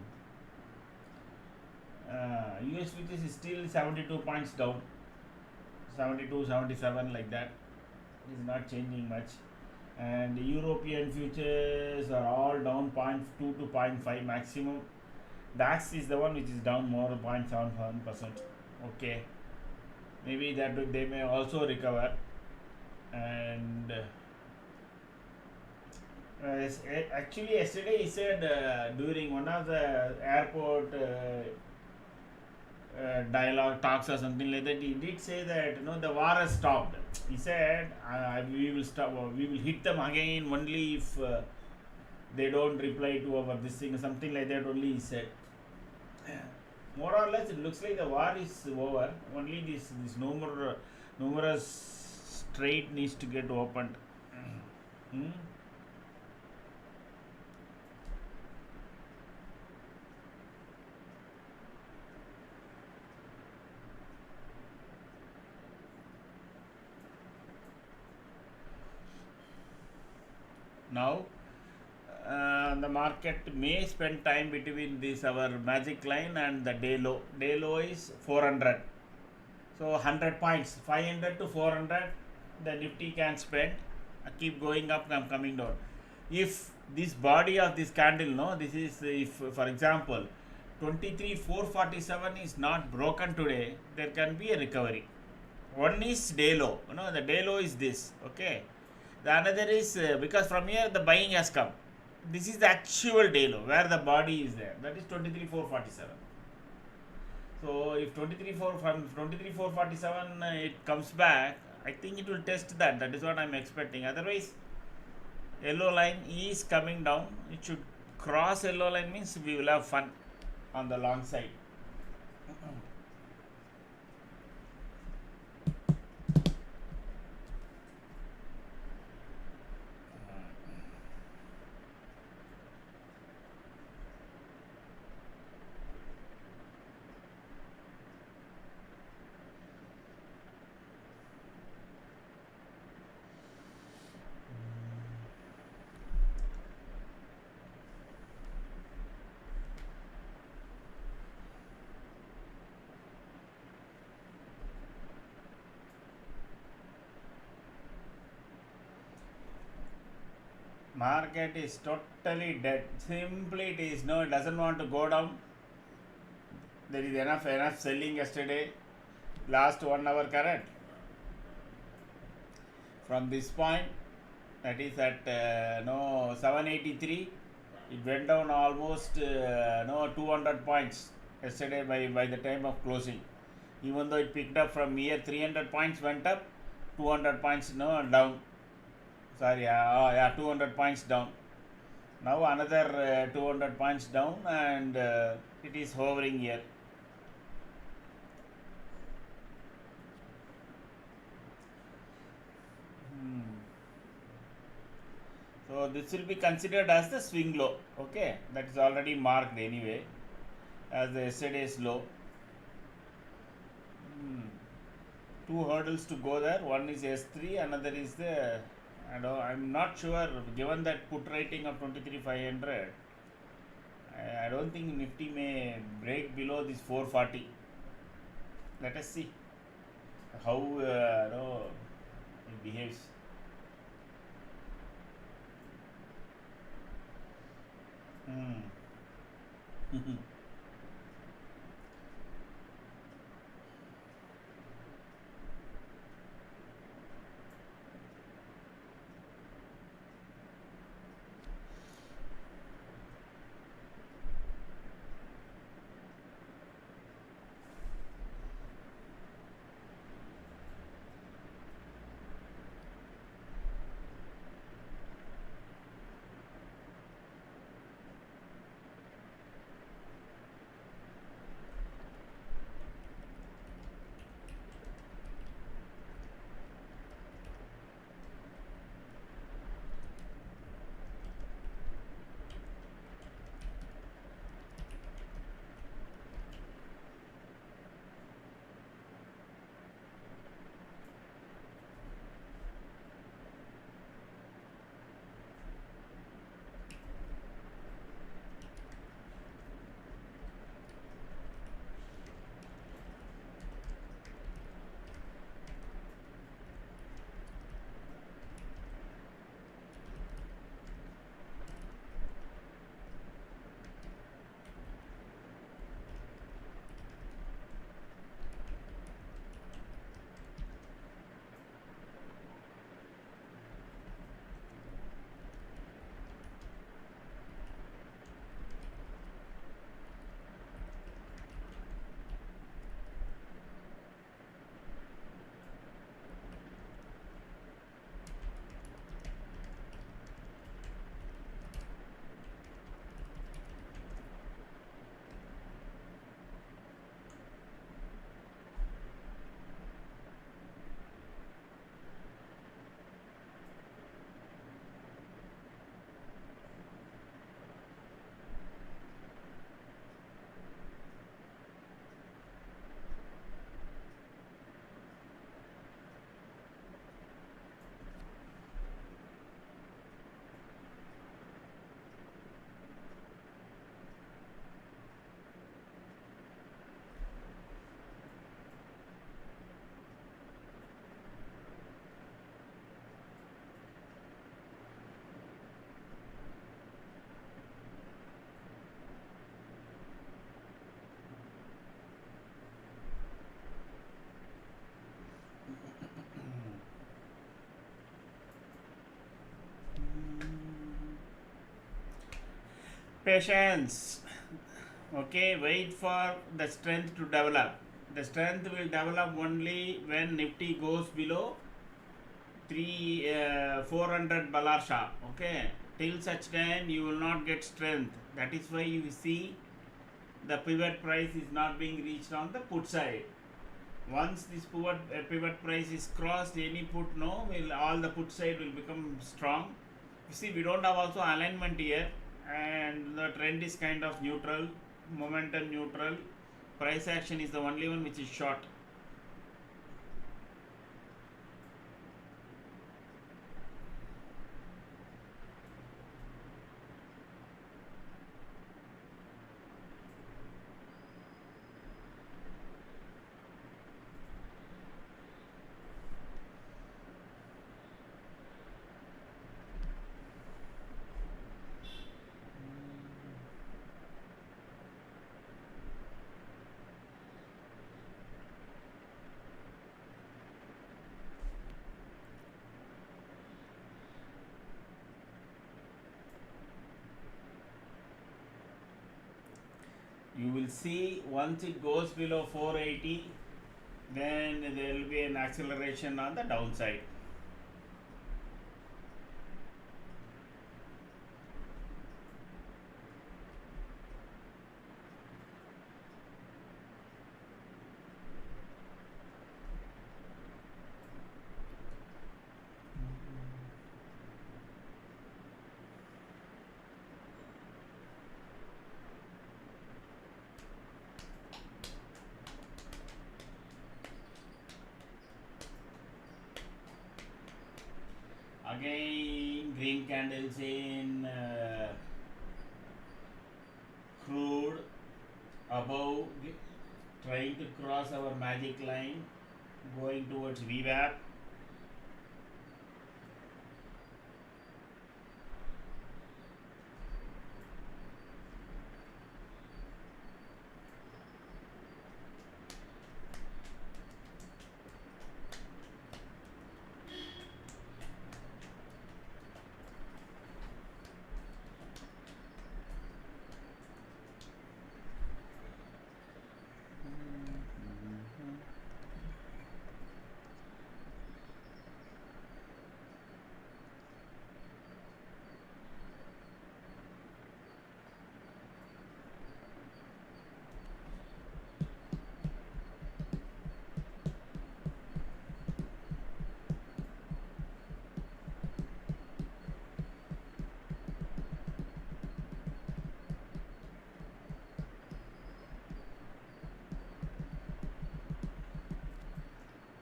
US futures is still 72 points down, 72, 77 like that. It is not changing much. And the European futures are all down 0.2 to 0.5 maximum. DAX is the one which is down more, 0.77%. Okay, maybe that they may also recover. And actually yesterday he said during one of the airport dialogue talks or something like that, he did say that the war has stopped. He said we will stop, we will hit them again only if they don't reply to our this thing, something like that only he said. More or less it looks like the war is over, only this numerous strait needs to get opened. Now the market may spend time between this our magic line and the day low. Day low is 400. So 100 points, 500 to 400, the Nifty can spend. Keep going up and coming down. If this body of this candle, this is, if for example 23,447 is not broken today, there can be a recovery. One is day low, the day low is this, okay. The another is because from here the buying has come. This is the actual day low where the body is there. That is 23,447. So if 23,447 it comes back, I think it will test that. That is what I am expecting. Otherwise, yellow line is coming down. It should cross yellow line, means we will have fun on the long side. Market is totally dead. Simply it is it doesn't want to go down. There is enough selling yesterday. Last 1 hour current. From this point, that is at 783. It went down almost 200 points yesterday by the time of closing. Even though it picked up from here, 300 points went up, 200 points down. 200 points down. Now another 200 points down, and it is hovering here. So this will be considered as the swing low. Okay, that is already marked anyway as the yesterday's low. 2 hurdles to go there. One is S3, another is the I'm not sure, given that put rating of 23,500, I don't think Nifty may break below this 440. Let us see. how no, it behaves. Hmm. Patience. Okay, wait for the strength to develop. The strength will develop only when Nifty goes below 400 Balarsha. Okay, till such time you will not get strength. That is why you see the pivot price is not being reached on the put side. Once this pivot price is crossed, any put no will all the put side will become strong. You see, we don't have also alignment here, and the trend is kind of neutral, momentum neutral. Price action is the only one which is short. You will see once it goes below 480, then there will be an acceleration on the downside. Again, green candles in crude above, trying to cross our magic line. going towards VWAP.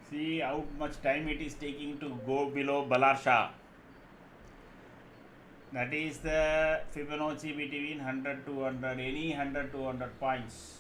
See how much time it is taking to go below Balarsha. That is the Fibonacci between 100 to 100, any 100 to 100 points.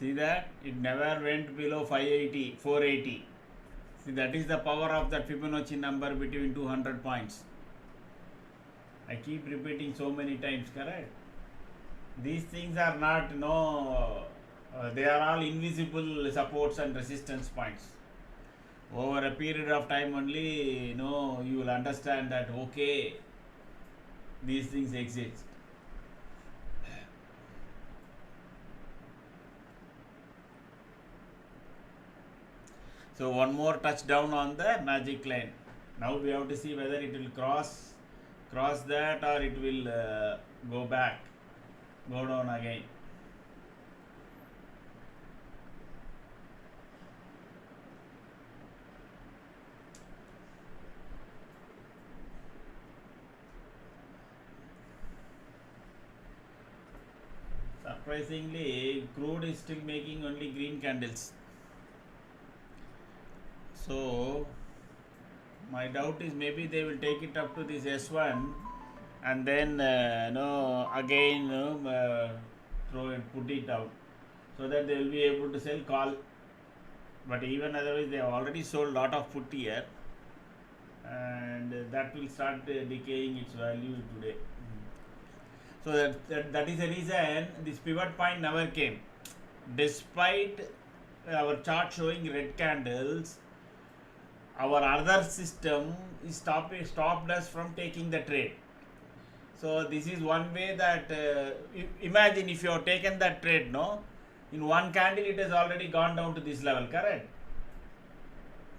See that? It never went below 580, 480. See, that is the power of that Fibonacci number between 200 points. I keep repeating so many times, correct? These things are not, they are all invisible supports and resistance points. Over a period of time only, you will understand that, okay, these things exist. So one more touchdown on the magic line. Now we have to see whether it will cross that or it will go back. go down again. Surprisingly, crude is still making only green candles. So my doubt is maybe they will take it up to this S1 and then again throw and put it out so that they will be able to sell call. But even otherwise, they have already sold lot of put here, and that will start decaying its value today. So that is the reason this pivot point never came, despite our chart showing red candles. Our other system is stopped us from taking the trade. So this is one way that imagine if you have taken that trade, no, in one candle it has already gone down to this level, correct?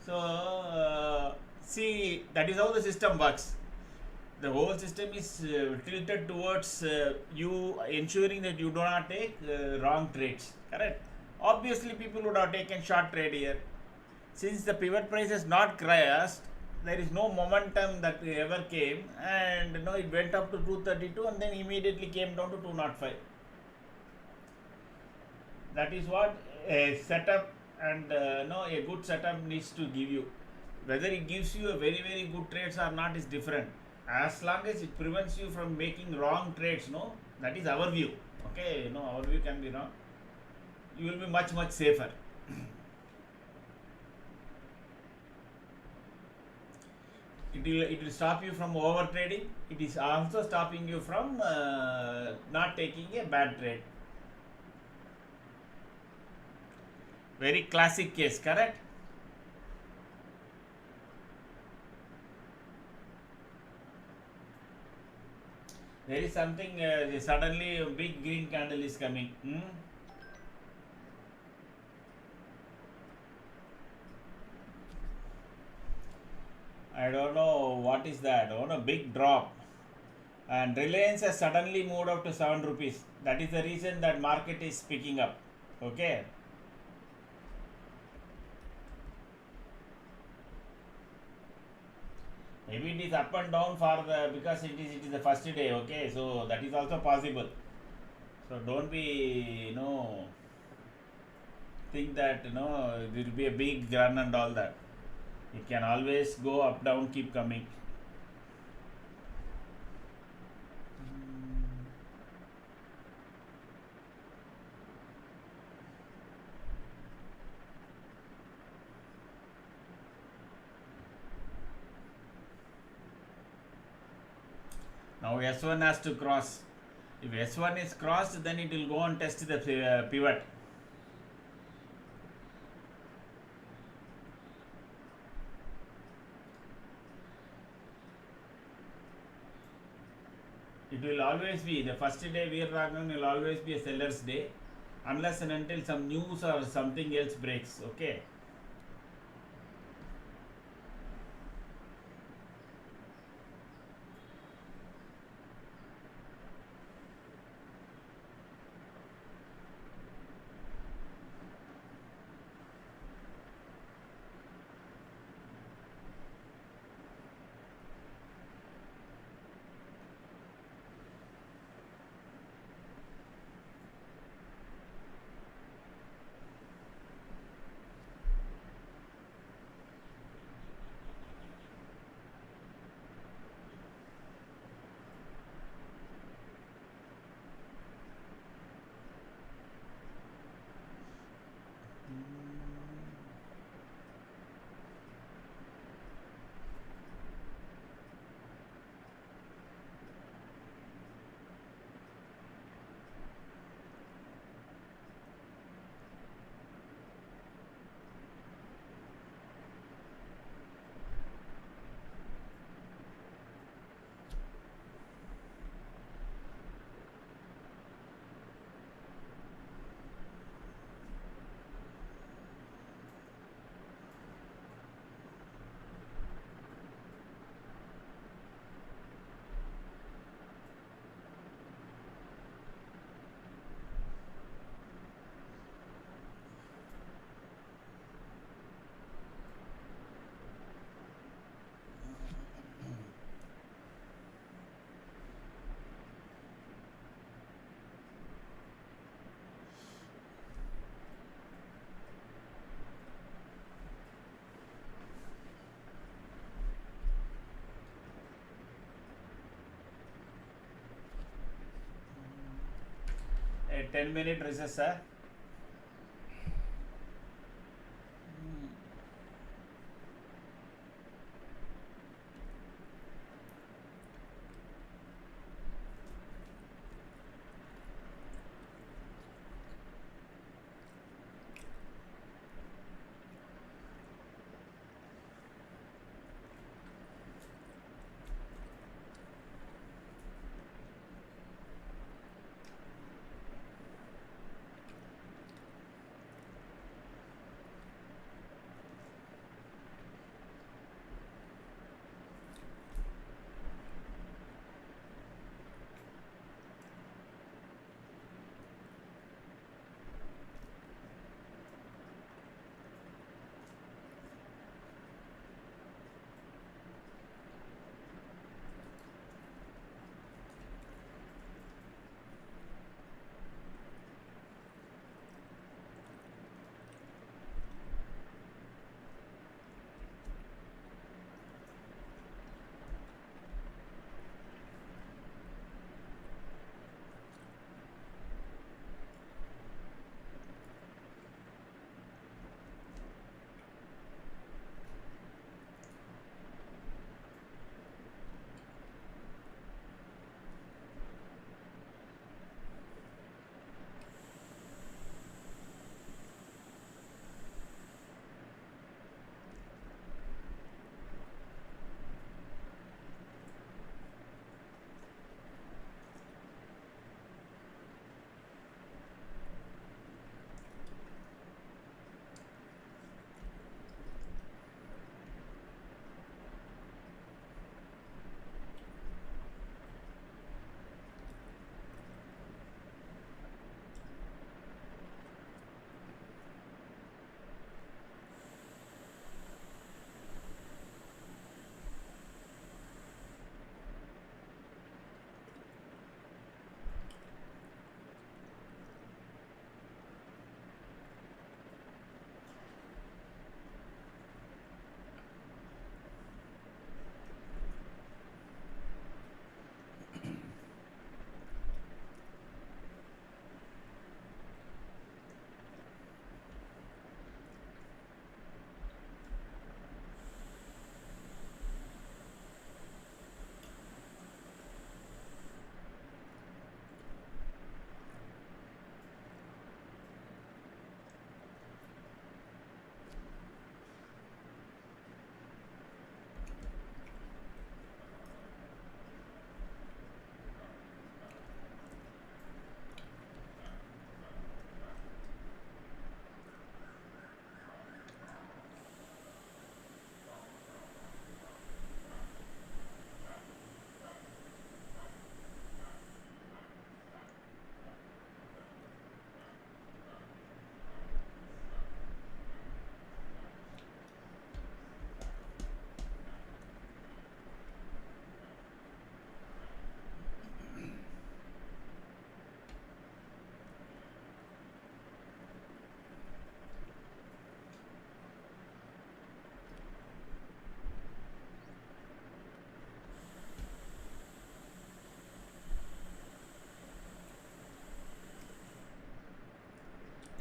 So see, that is how the system works. The whole system is tilted towards you ensuring that you do not take wrong trades, correct? Obviously people would have taken short trade here. Since the pivot price has not crashed, there is no momentum that ever came, and it went up to 232 and then immediately came down to 205. That is what a setup and a good setup needs to give you. Whether it gives you a very very good trades or not is different. As long as it prevents you from making wrong trades, that is our view. Okay, our view can be wrong. You will be much safer. It will stop you from over trading. It is also stopping you from not taking a bad trade. Very classic case, correct? There is something suddenly a big green candle is coming. I don't know what is that. Oh no, big drop. And Reliance has suddenly moved up to 7 rupees. That is the reason that market is picking up. Okay. Maybe it is up and down for because it is the first day. Okay, so that is also possible. So don't be think that there will be a big run and all that. It can always go up down, keep coming. Now S1 has to cross. If S1 is crossed, then it will go and test the pivot. It will always be the first day. Veer will always be a seller's day, unless and until some news or something else breaks. Okay. a 10-minute recess, sir.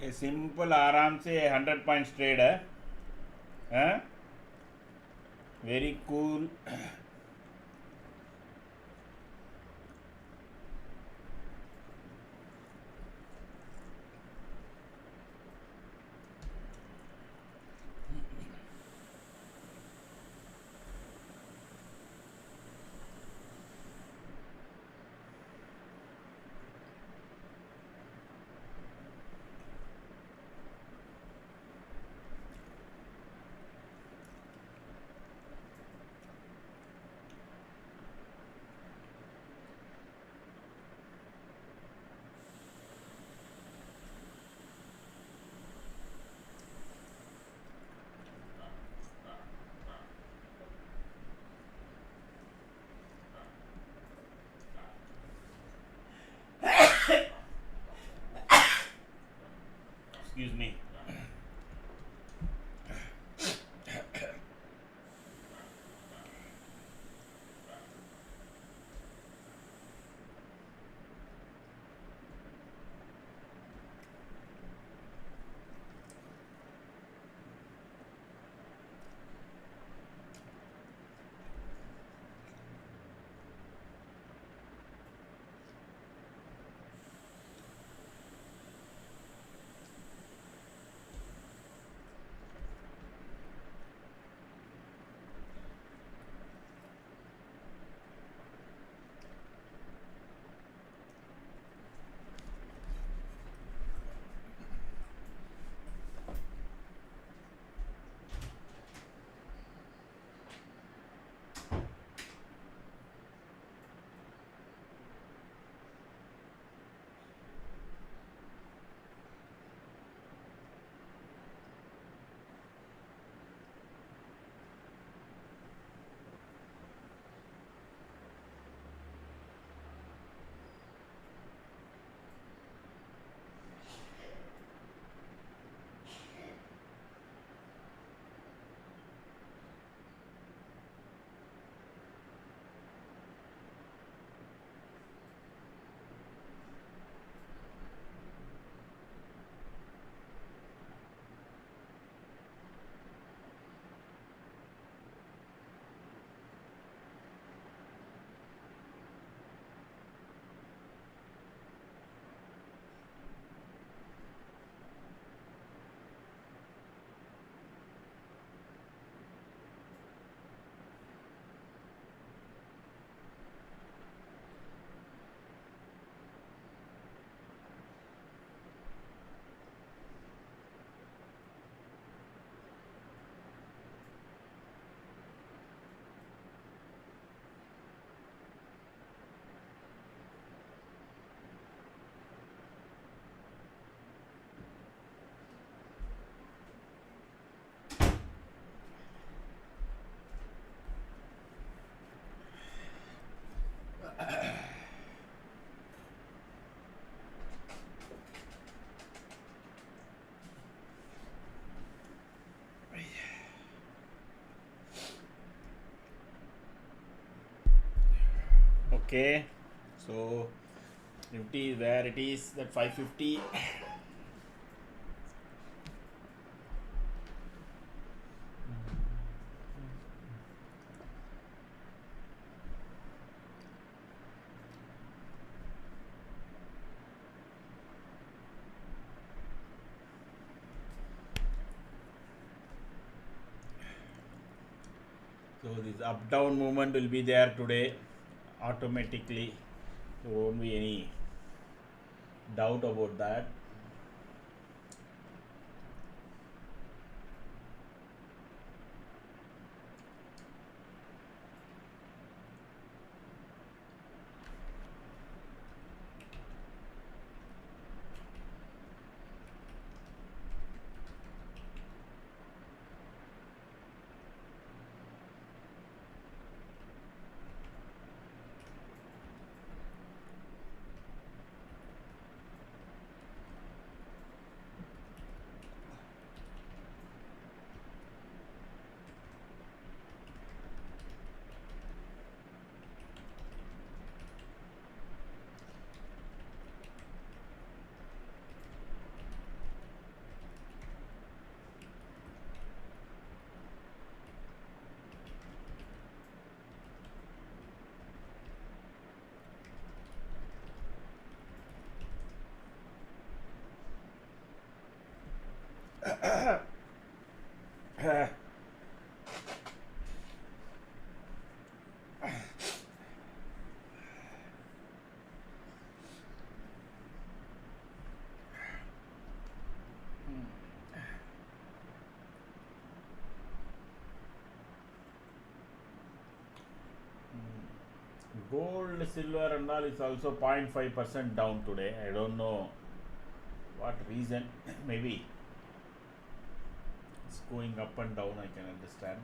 A simple आराम से 100 points trade है, very cool. Okay, so Nifty is where it is, that 550. So this up down movement will be there today automatically. There won't be any doubt about that. Gold, silver, and all is also 0.5% down today. I don't know what reason. Maybe it's going up and down. I can understand.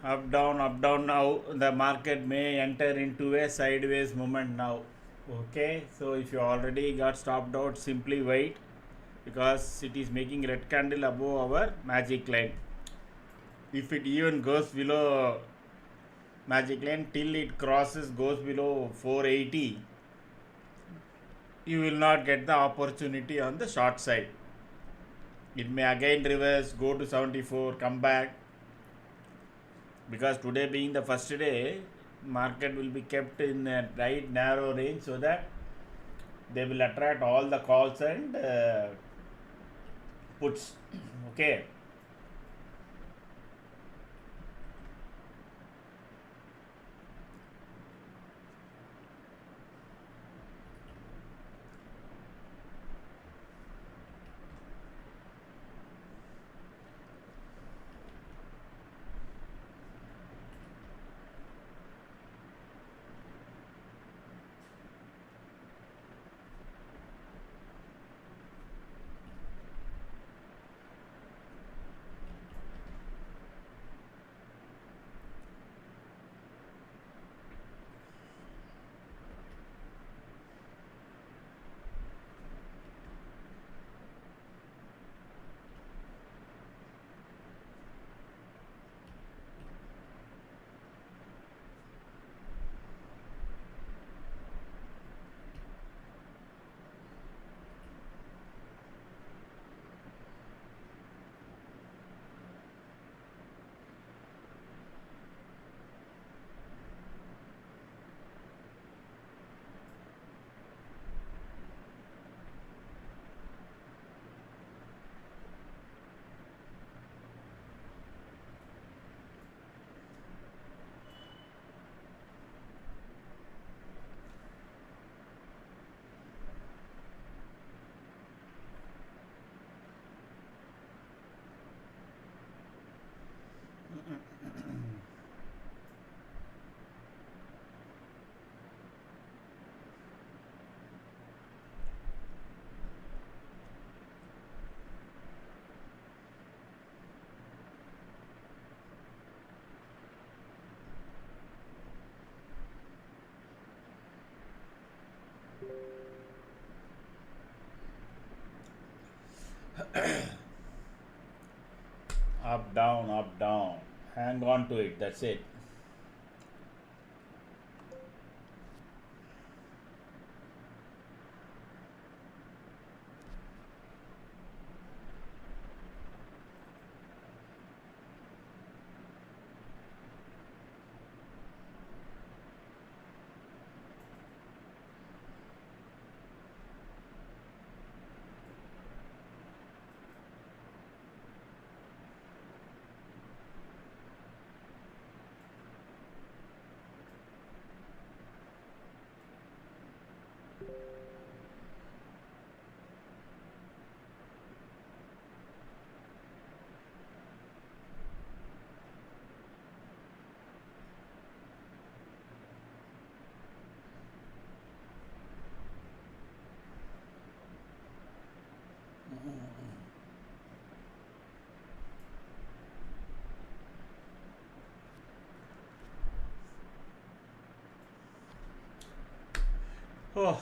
Up down. Now the market may enter into a sideways movement now. Okay, so if you already got stopped out, simply wait, because it is making red candle above our magic line. If it even goes below magic line till it crosses, goes below 480, you will not get the opportunity on the short side. It may again reverse, go to 74, come back, because today being the first day, market will be kept in a right narrow range, so that they will attract all the calls and puts. Okay. Up, down, up, down. Hang on to it. That's it. Oh,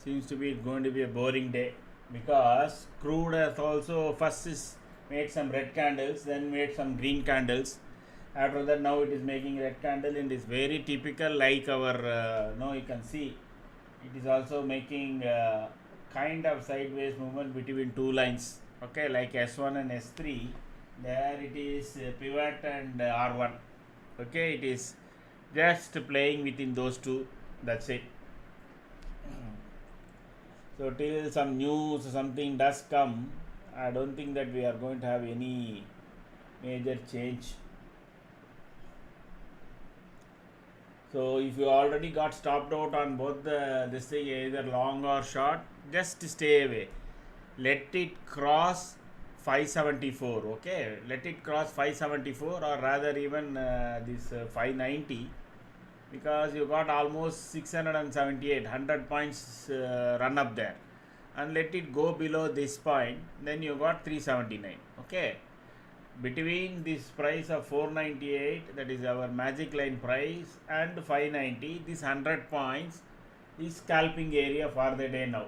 seems to be going to be a boring day because crude has also first is made some red candles, then made some green candles. After that, now it is making red candle and is very typical like our. No, you can see it is also making kind of sideways movement between two lines. Okay, like S1 and S3. There it is pivot and R1. Okay, it is just playing within those two. That's it. So till some news something does come, I don't think that we are going to have any major change. So if you already got stopped out on both the this thing either long or short, just stay away. Let it cross 574. Okay, let it cross 574 or rather even this 590, because you got almost 678 100 points run up there, and let it go below this point, then you got 379. Okay, between this price of 498, that is our magic line price, and 590, this 100 points is scalping area for the day now.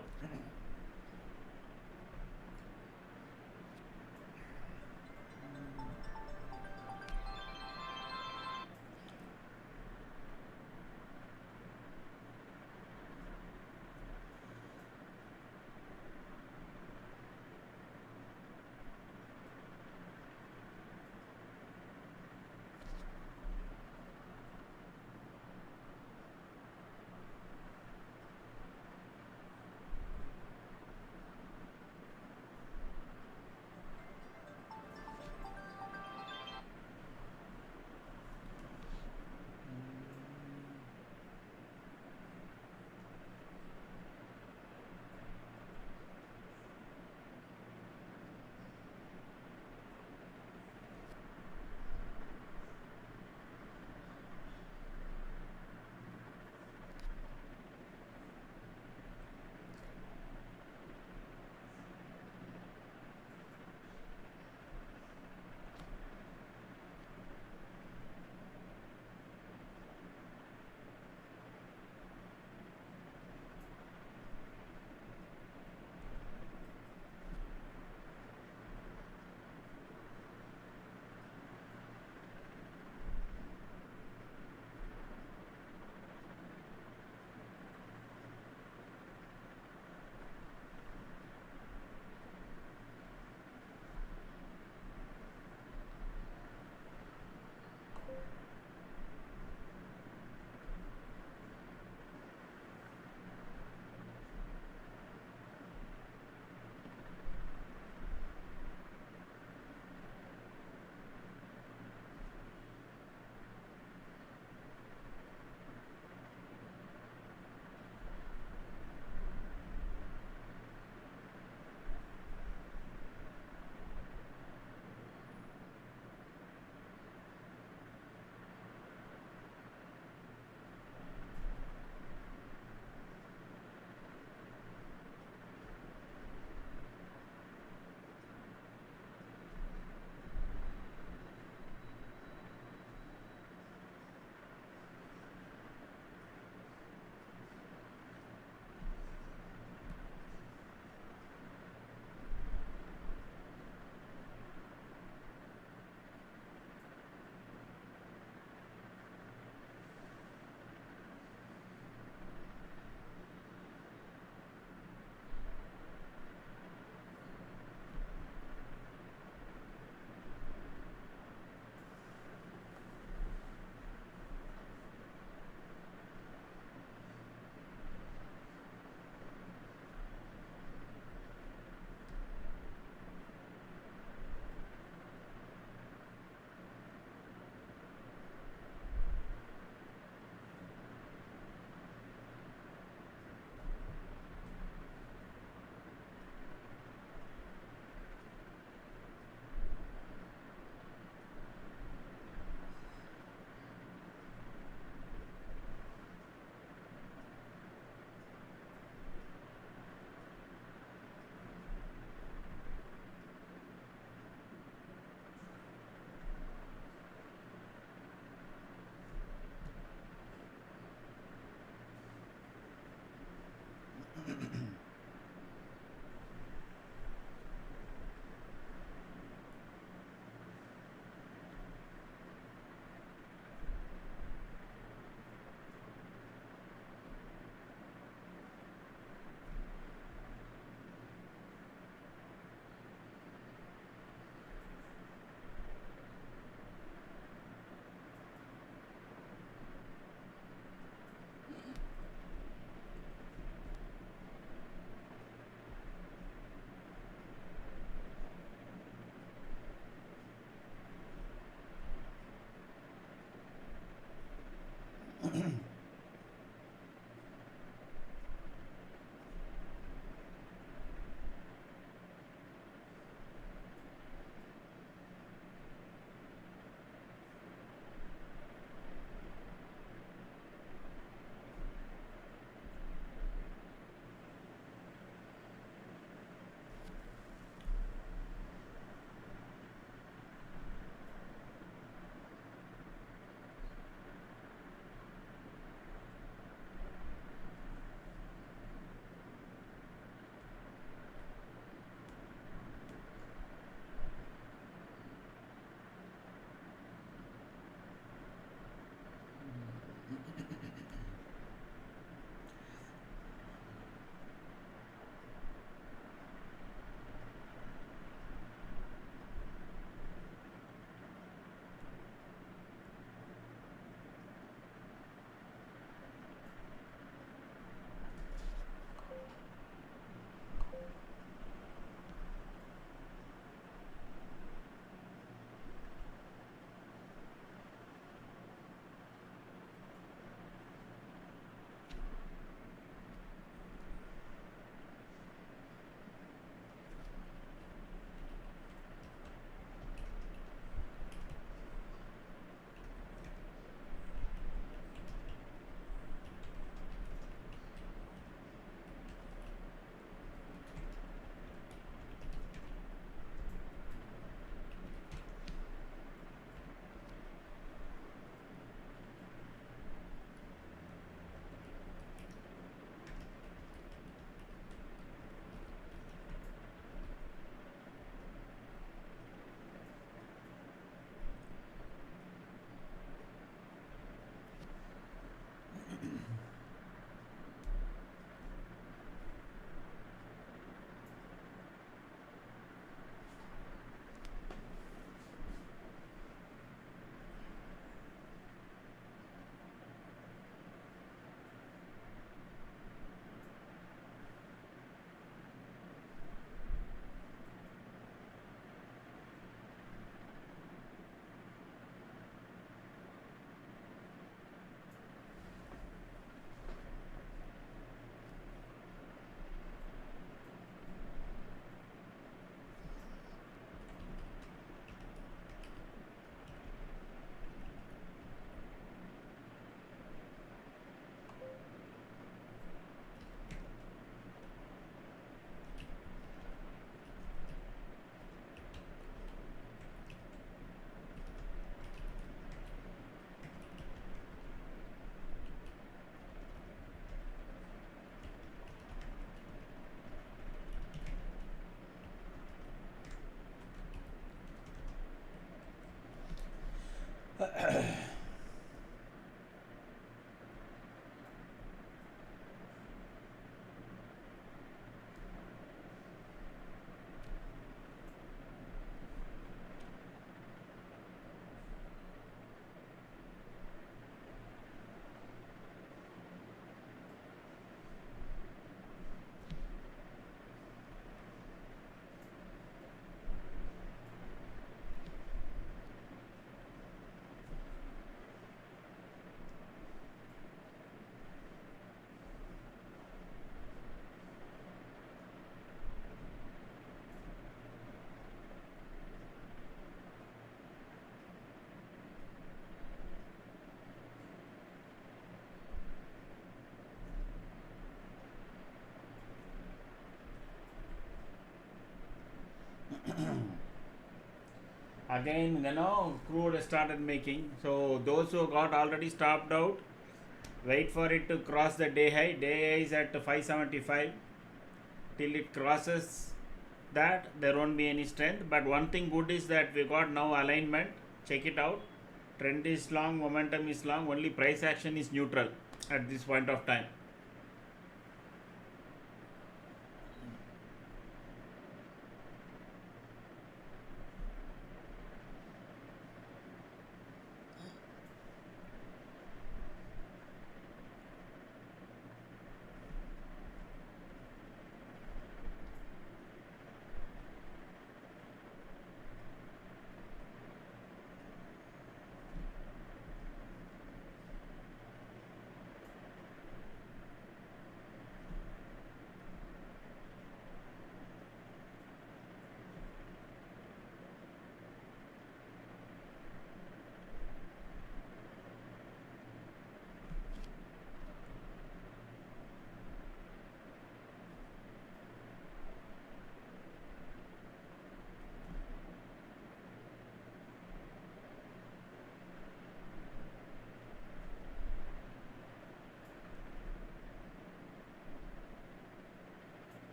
Again, crude started making. So those who got already stopped out, wait for it to cross the day high. Day high is at 575. Till it crosses that, there won't be any strength. But one thing good is that we got now alignment. Check it out. Trend is long, momentum is long. Only price action is neutral at this point of time.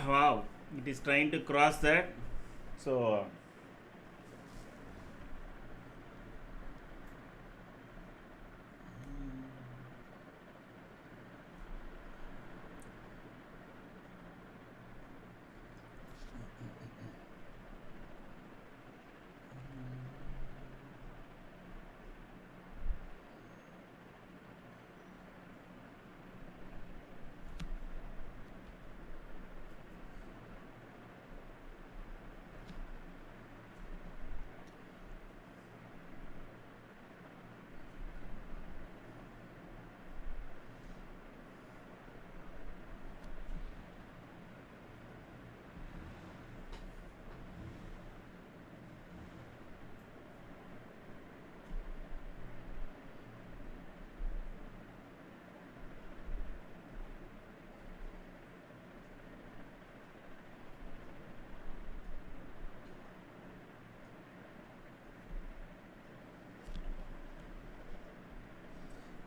Wow, it is trying to cross that. So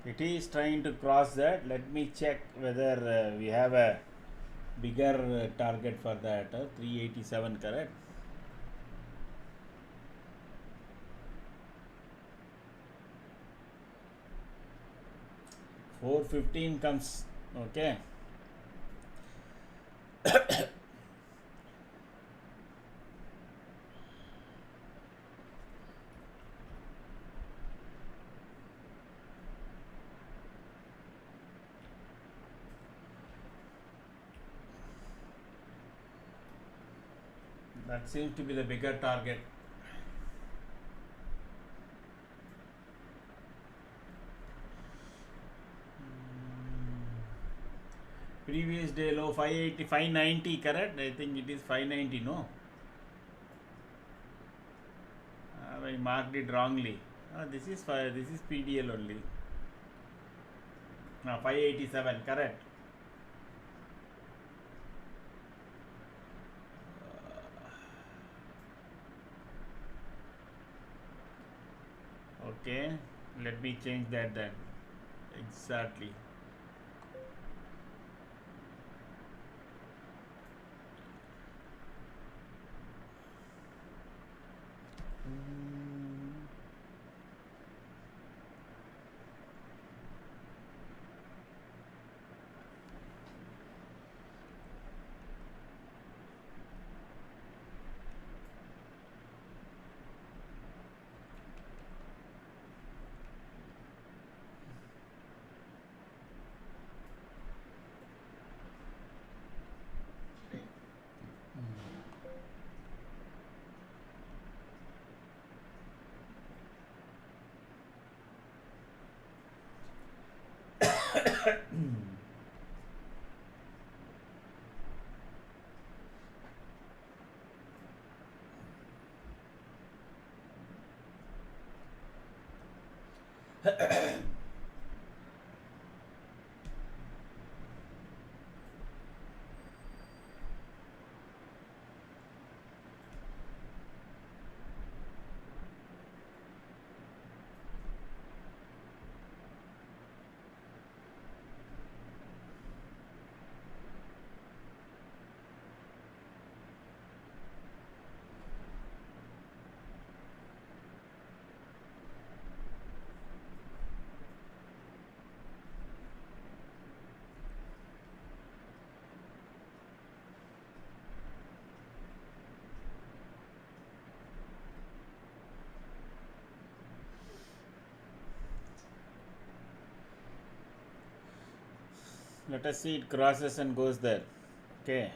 It is trying to cross that. Let me check whether we have a bigger target for that. 387, correct? $4.15 comes. Okay. That seems to be the bigger target. Previous day low 580, 590, correct? I think it is 590, no? I marked it wrongly. This is PDL only. 587, correct? Okay, let me change that then. Exactly. Let us see it crosses and goes there. Okay.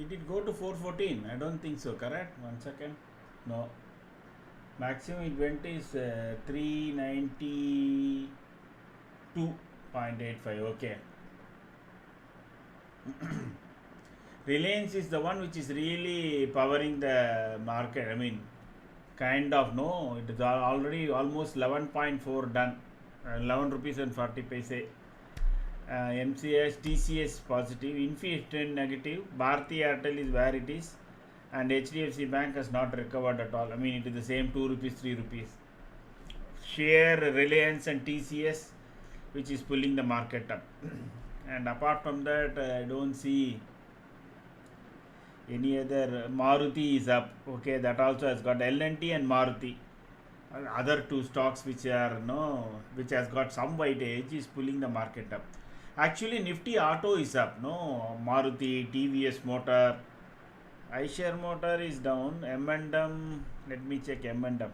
Did it go to 414? I don't think so. Correct? 1 second. No. Maximum it went is 392.85. Okay. Reliance is the one which is really powering the market. I mean, kind of, no, it is already almost 11.4 done. 11 rupees and 40 paise. MCS, TCS positive, Infi trend negative, Bharti Airtel is where it is, and HDFC Bank has not recovered at all. I mean, it is the same 2 rupees, 3 rupees. Share Reliance and TCS, which is pulling the market up. And apart from that, I don't see any other. Maruti is up. Okay, that also has got L&T and Maruti. Other two stocks which are which has got some weightage is pulling the market up. Actually, Nifty Auto is up. No, Maruti, TVS Motor, iShare Motor is down. M&M. Let me check M&M.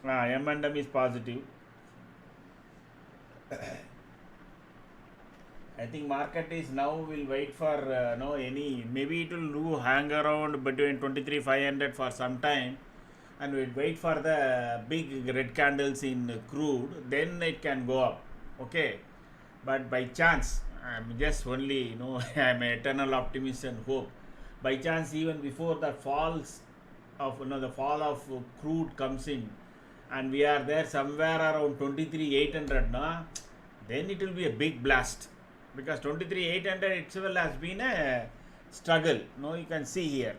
M&M is positive. I think market is now will wait for any, maybe it will do hang around between 23,500 for some time, and we'll wait for the big red candles in crude, then it can go up. Okay, but by chance, I'm just only I'm an eternal optimist and hope. By chance, even before the falls of the fall of crude comes in, and we are there somewhere around 23,800, then it will be a big blast, because 23,800 itself has been a struggle. You can see here.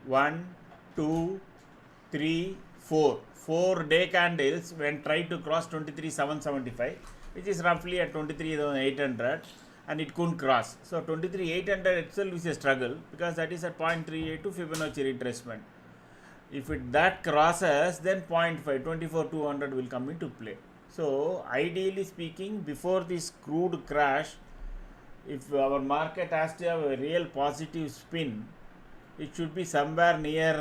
One, two, three, 4 day candles when tried to cross 23,775, which is roughly at 23,800, and it couldn't cross. So 23,800 itself is a struggle, because that is at 0.38 to Fibonacci retracement. If that crosses, then 0.5, 24,200 will come into play. So ideally speaking, before this crude crash, if our market has to have a real positive spin, it should be somewhere near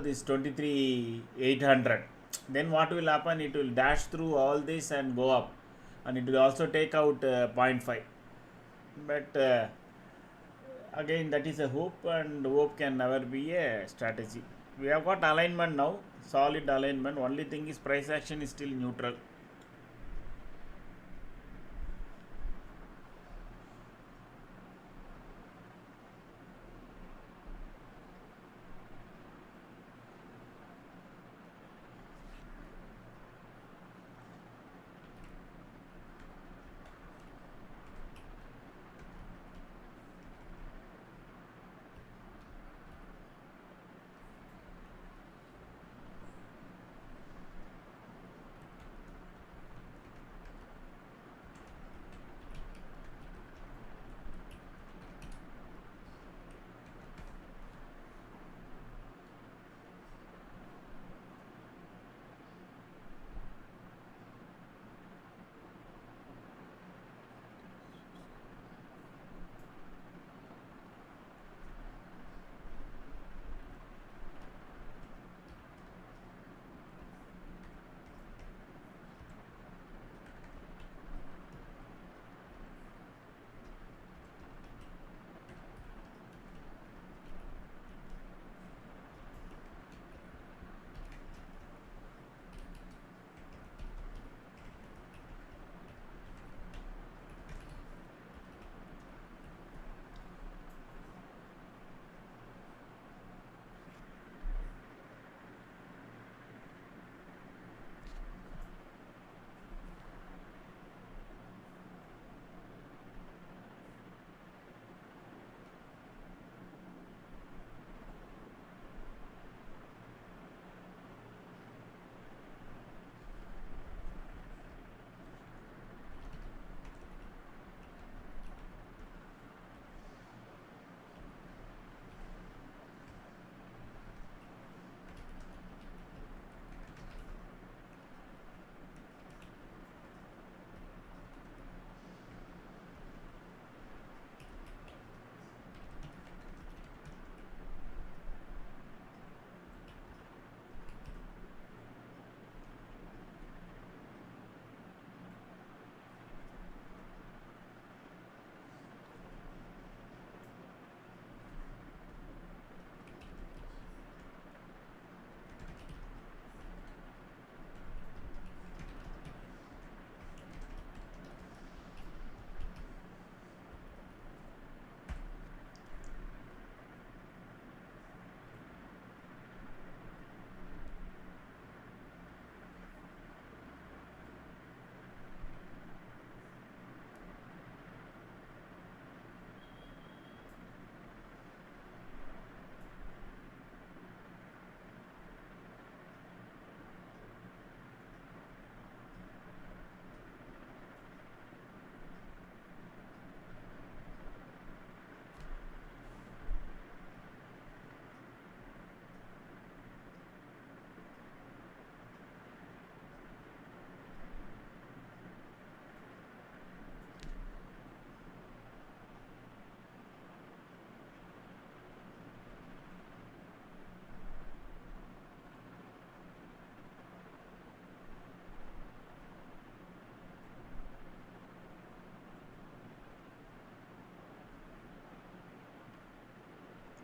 this 23,800. Then what will happen? It will dash through all this and go up, and it will also take out 0.5. But again, that is a hope, and hope can never be a strategy. We have got alignment now, solid alignment. Only thing is price action is still neutral.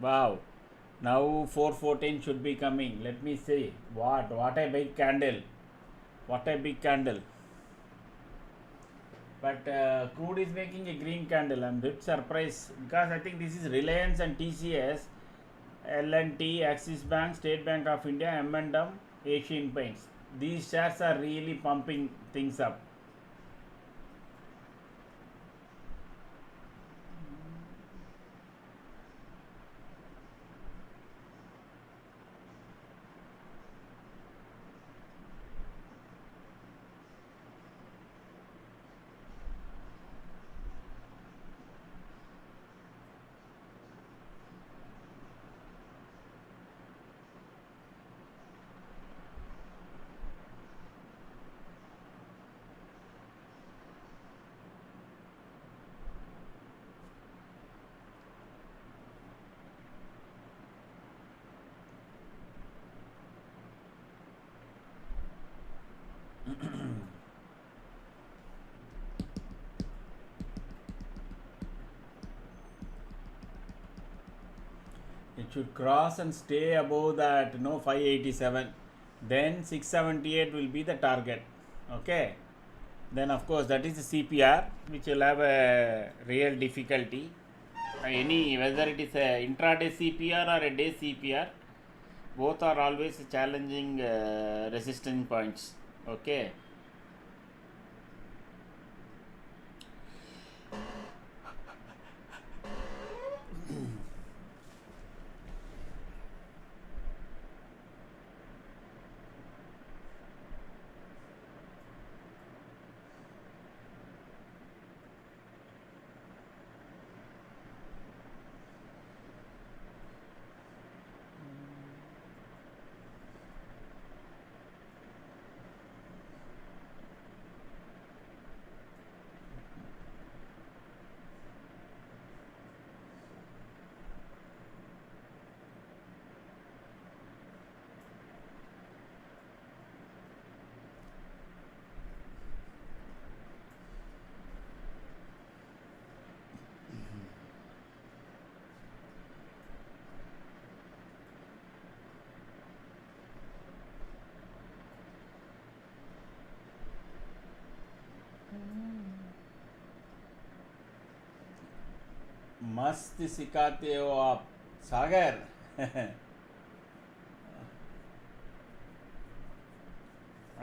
Wow. Now 414 should be coming. Let me see. What a big candle. What a big candle. But crude is making a green candle. I'm a bit surprised because I think this is Reliance and TCS, L&T, Axis Bank, State Bank of India, M&M, Asian Paints. These shares are really pumping things up. It should cross and stay above that 587. Then 678 will be the target. Okay. Then of course that is the CPR which will have a real difficulty. Any whether it is a intraday CPR or a day CPR, both are always challenging resistance points. Okay. मस्त सिखाते हो आप सागर.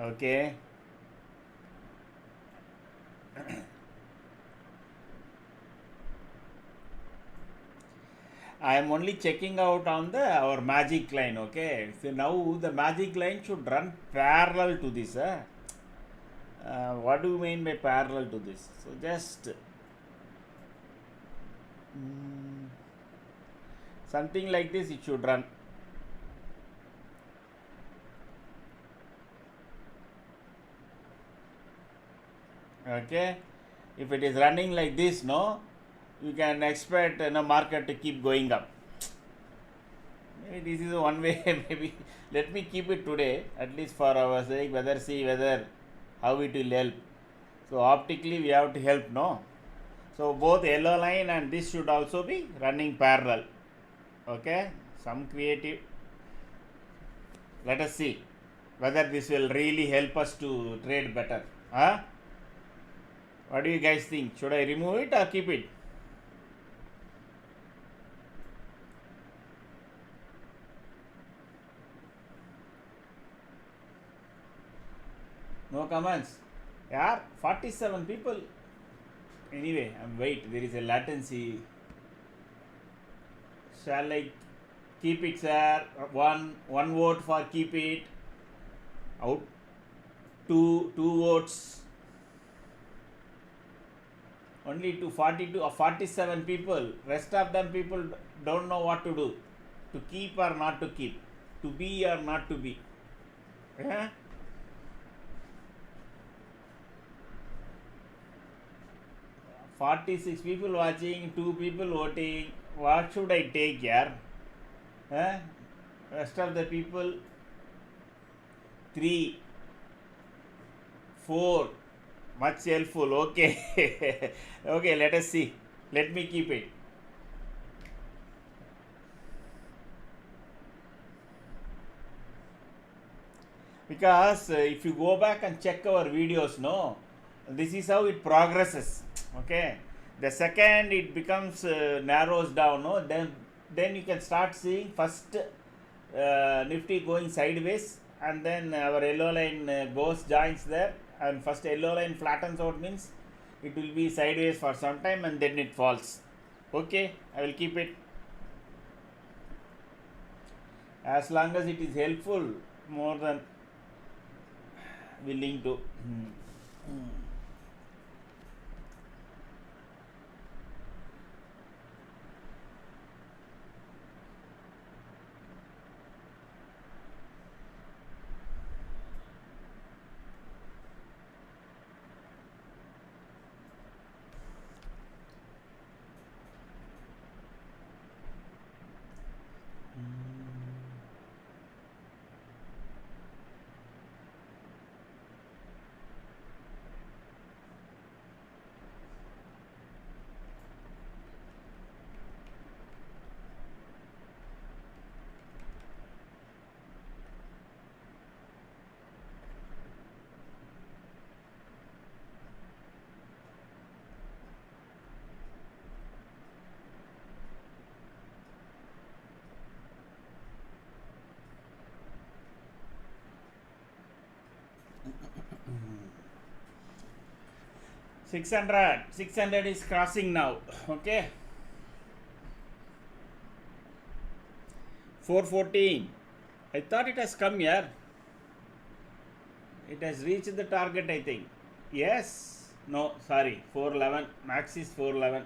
Okay. I am only checking out on the our magic line. Okay, so now the magic line should run parallel to this. What do you mean by parallel to this? So just something like this it should run. Okay, if it is running like this, no, you can expect market to keep going up. Maybe this is one way. Maybe let me keep it today at least for our sake. Whether how it will help. So optically we have to help, no. So both yellow line and this should also be running parallel. Okay, some creative. Let us see whether this will really help us to trade better. Huh? What do you guys think? Should I remove it or keep it? No comments. Yeah, 47 people. Anyway, wait, there is a latency. Shall I keep it, sir? One vote for keep it. Out. Two votes. Only to 42 or 47 people. Rest of them people don't know what to do. To keep or not to keep. To be or not to be. Yeah? 46 people watching, 2 people voting. What should I take here? Rest of the people 3, 4. Much helpful. Okay. Okay, let us see. Let me keep it. because if you go back and check our videos, no, this is how it progresses. Okay, the second it becomes narrows down, no, then you can start seeing first Nifty going sideways, and then our yellow line goes joins there, and first yellow line flattens out means it will be sideways for some time and then it falls. Okay, I will keep it as long as it is helpful, more than willing to. Hmm. 600 is crossing now. Okay, 414. I thought it has come here. It has reached the target, I think. Yes. No, sorry. 411. Max is 411.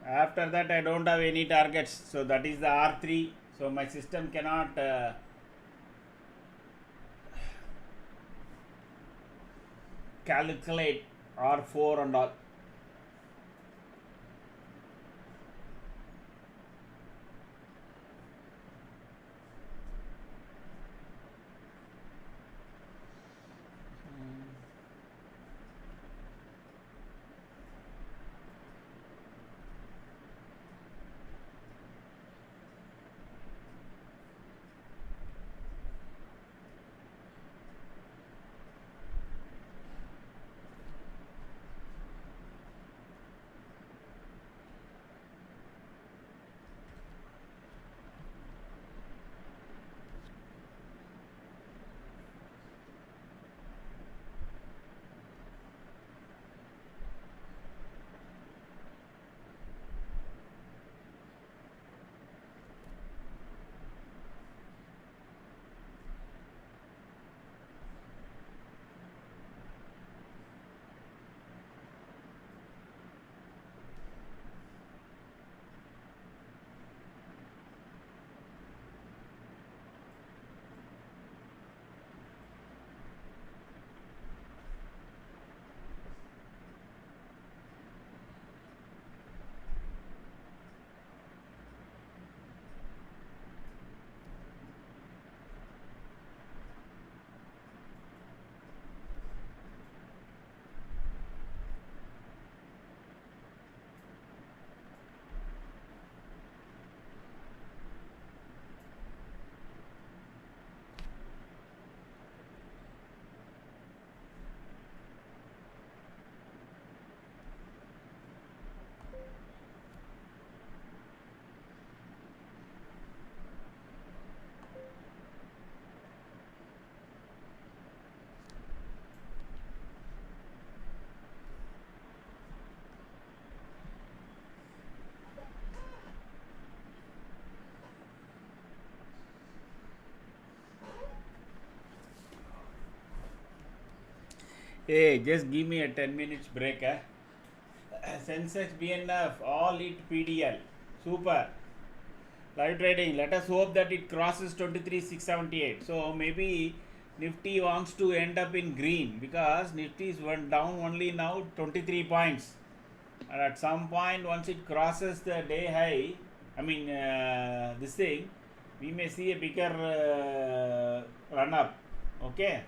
After that, I don't have any targets. So that is the R3. So my system cannot calculate R4 and all. Hey, just give me a 10 minutes break. Sensex BNF, all it PDL. Super. Live trading. Let us hope that it crosses 23,678. So maybe Nifty wants to end up in green because Nifty is went down only now 23 points. And at some point, once it crosses the day high, this thing, we may see a bigger run up. Okay.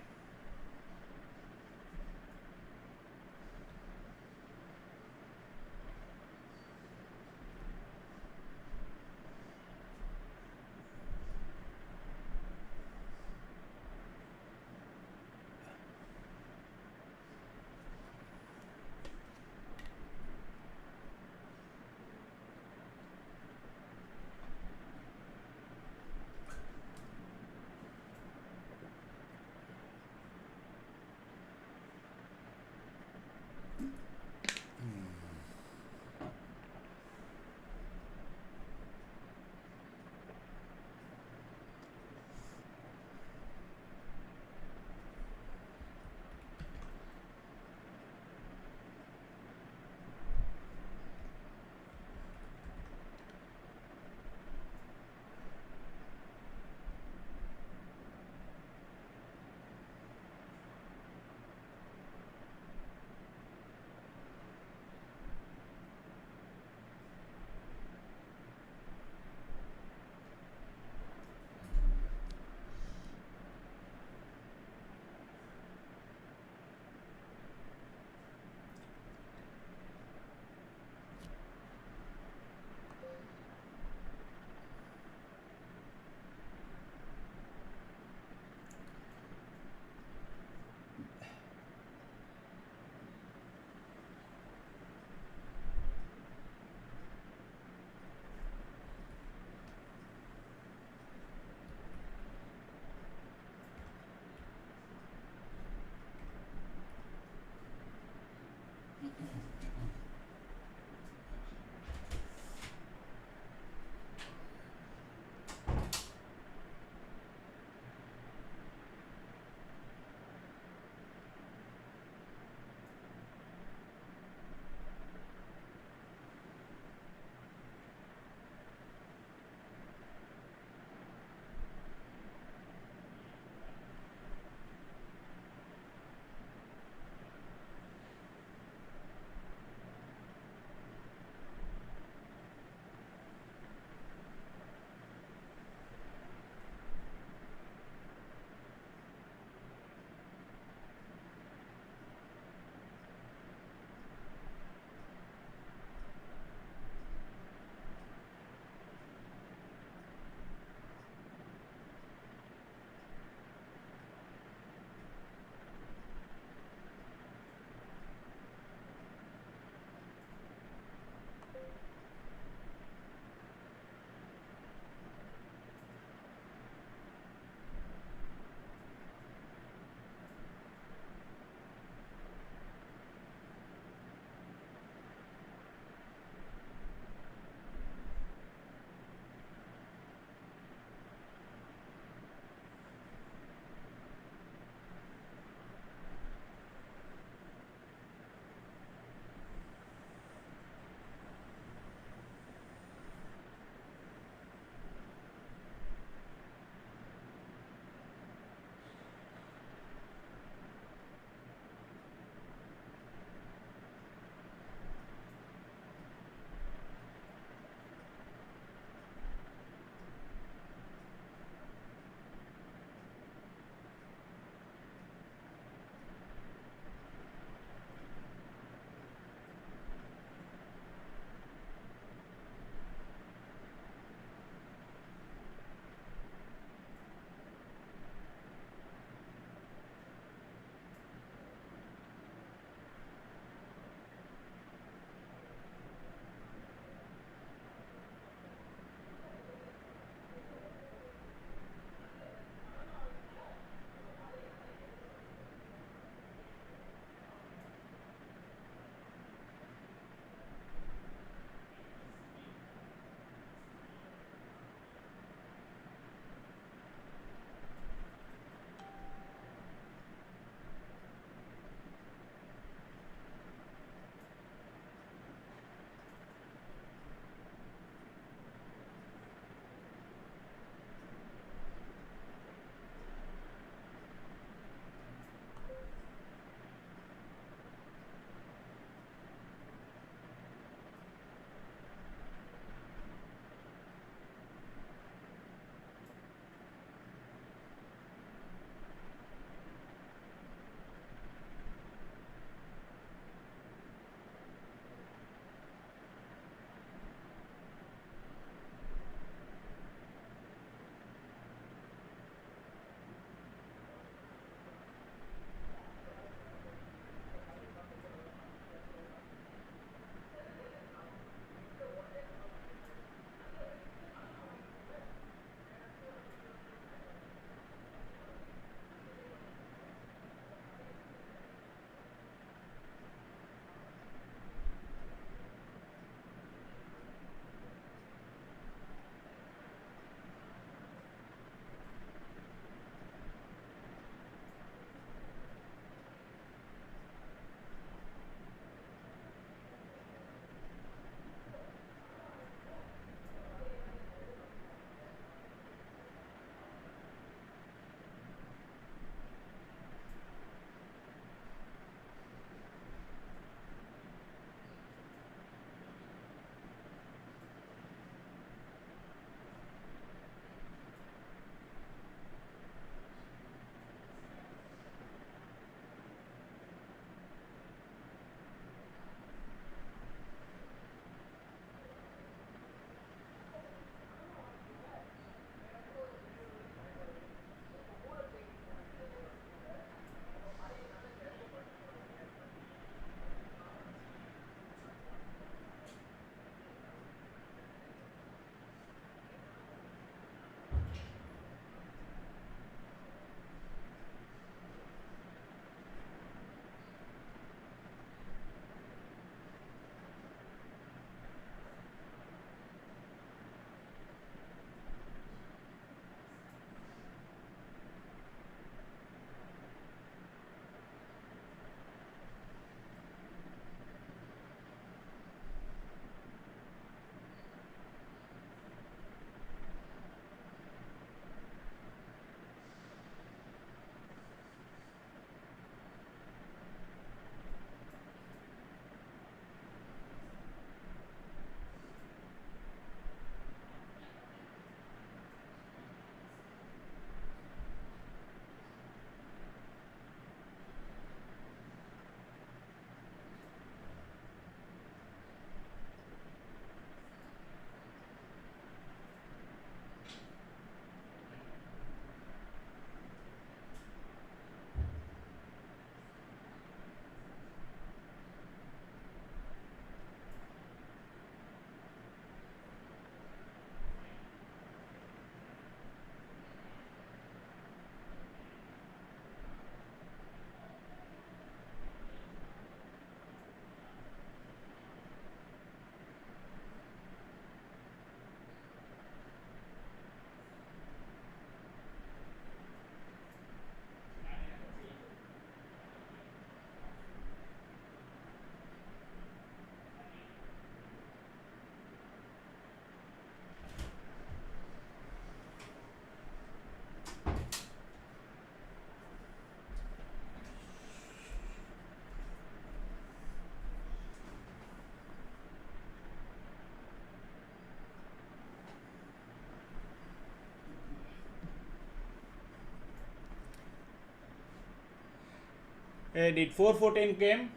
Did 414 came?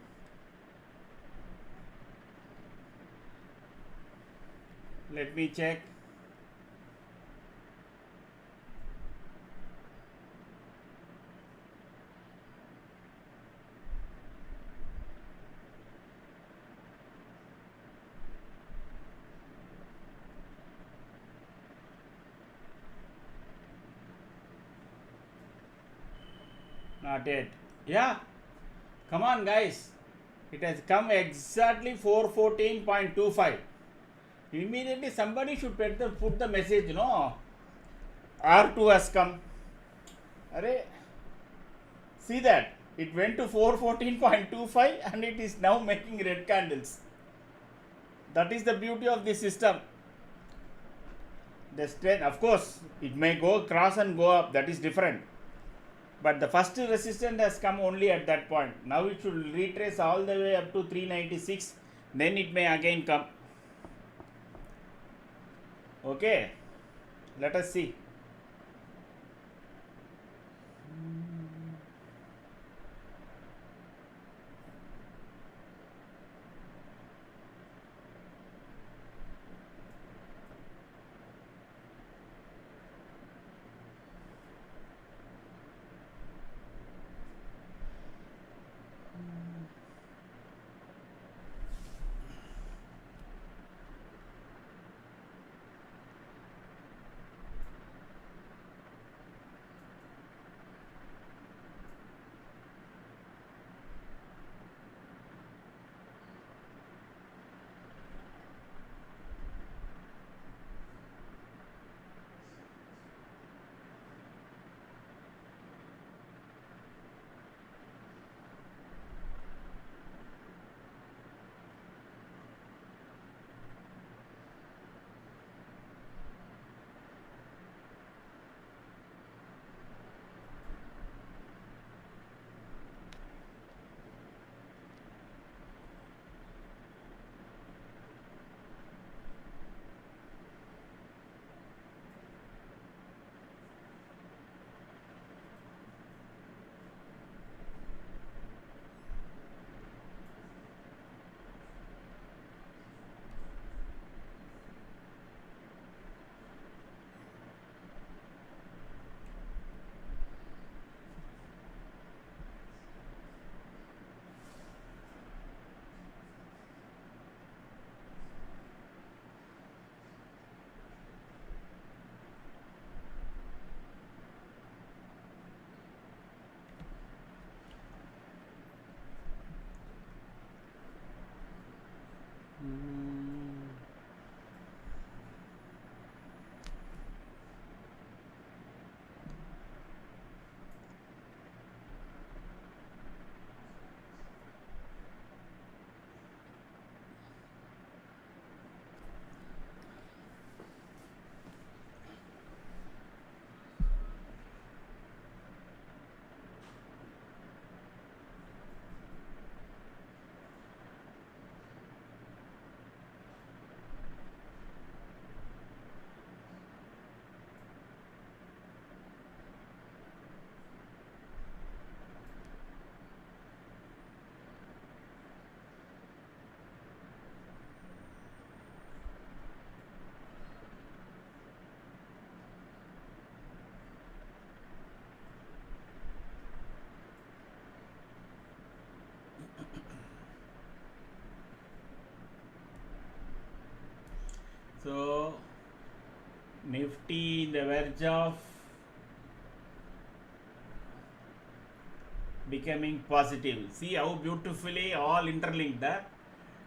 Let me check. Not yet. Yeah. Come on, guys. It has come exactly 414.25. Immediately somebody should put the message, no? R2 has come. Array, see that? It went to 414.25 and it is now making red candles. That is the beauty of this system. The strength, of course, it may go cross and go up, that is different. But the first resistance has come only at that point. Now it should retrace all the way up to 396, then it may again come. Okay, let us see. So Nifty in the verge of becoming positive. See how beautifully all interlinked that.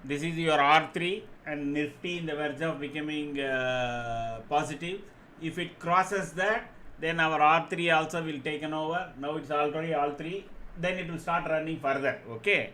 This is your R3 and Nifty in the verge of becoming positive. If it crosses that, then our R3 also will taken over. Now it's already R3. Then it will start running further. Okay.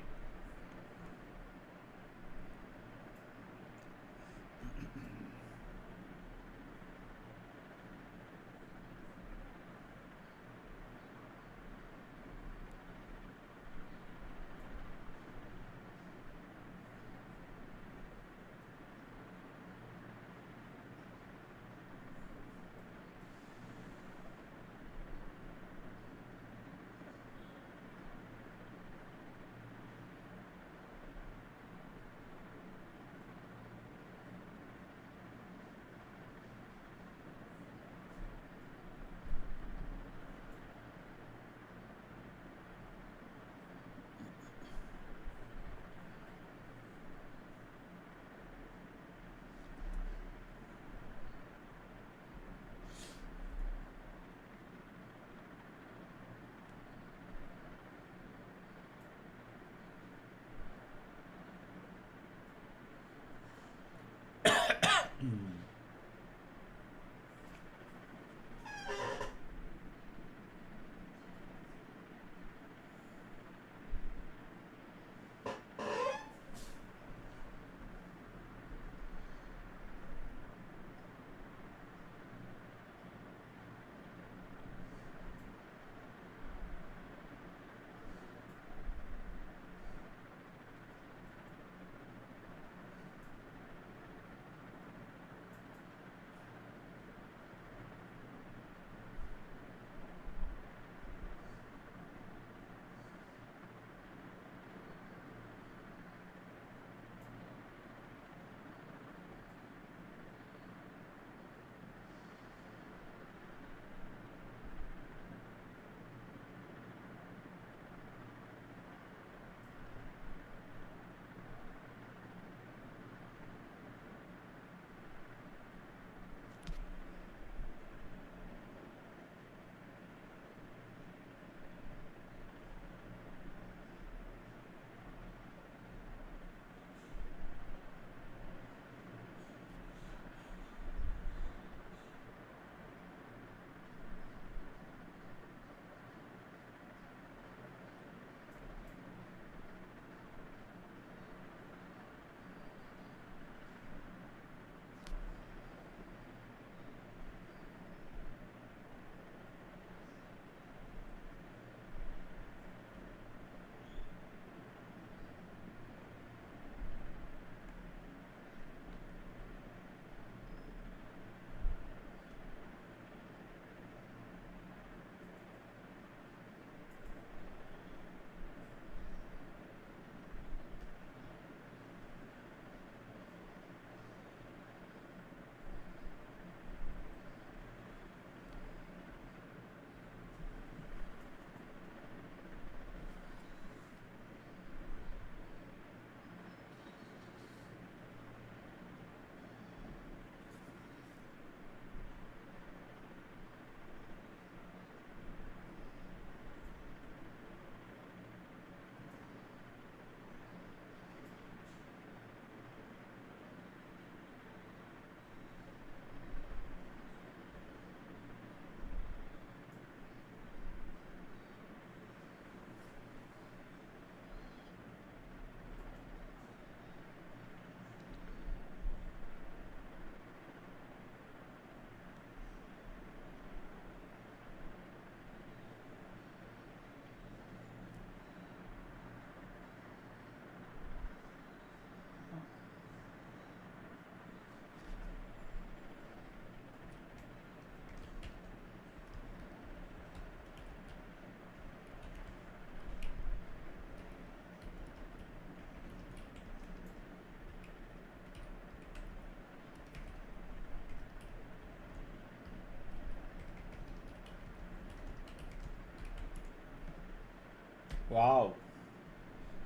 Wow,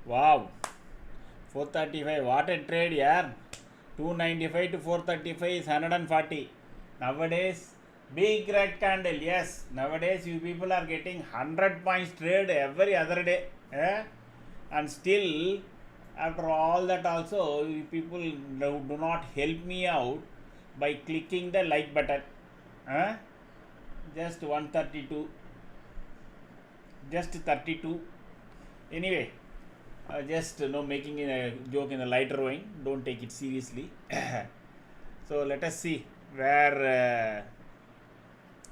wow, 435. What a trade, yeah. 295 to 435 is 140. Nowadays, big red candle. Yes, nowadays you people are getting 100 points trade every other day. Eh? And still, after all that, also, you people do not help me out by clicking the like button. Eh? Just 132, just 32. Anyway, just making a joke in a lighter vein. Don't take it seriously. So let us see where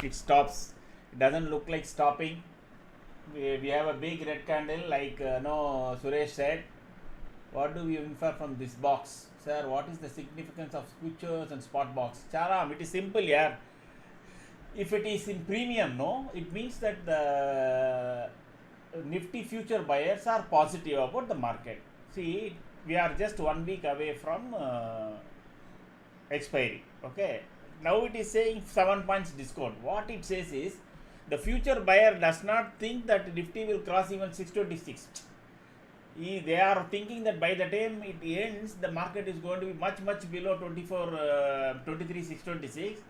it stops. It doesn't look like stopping. We have a big red candle, like no Suresh said. What do we infer from this box, sir? What is the significance of futures and spot box? Charam, it is simple, yeah. If it is in premium, no, it means that the Nifty future buyers are positive about the market. See, we are just 1 week away from expiry. Okay, now it is saying 7 points discount. What it says is the future buyer does not think that Nifty will cross even 626. They are thinking that by the time it ends, the market is going to be much below 23 626,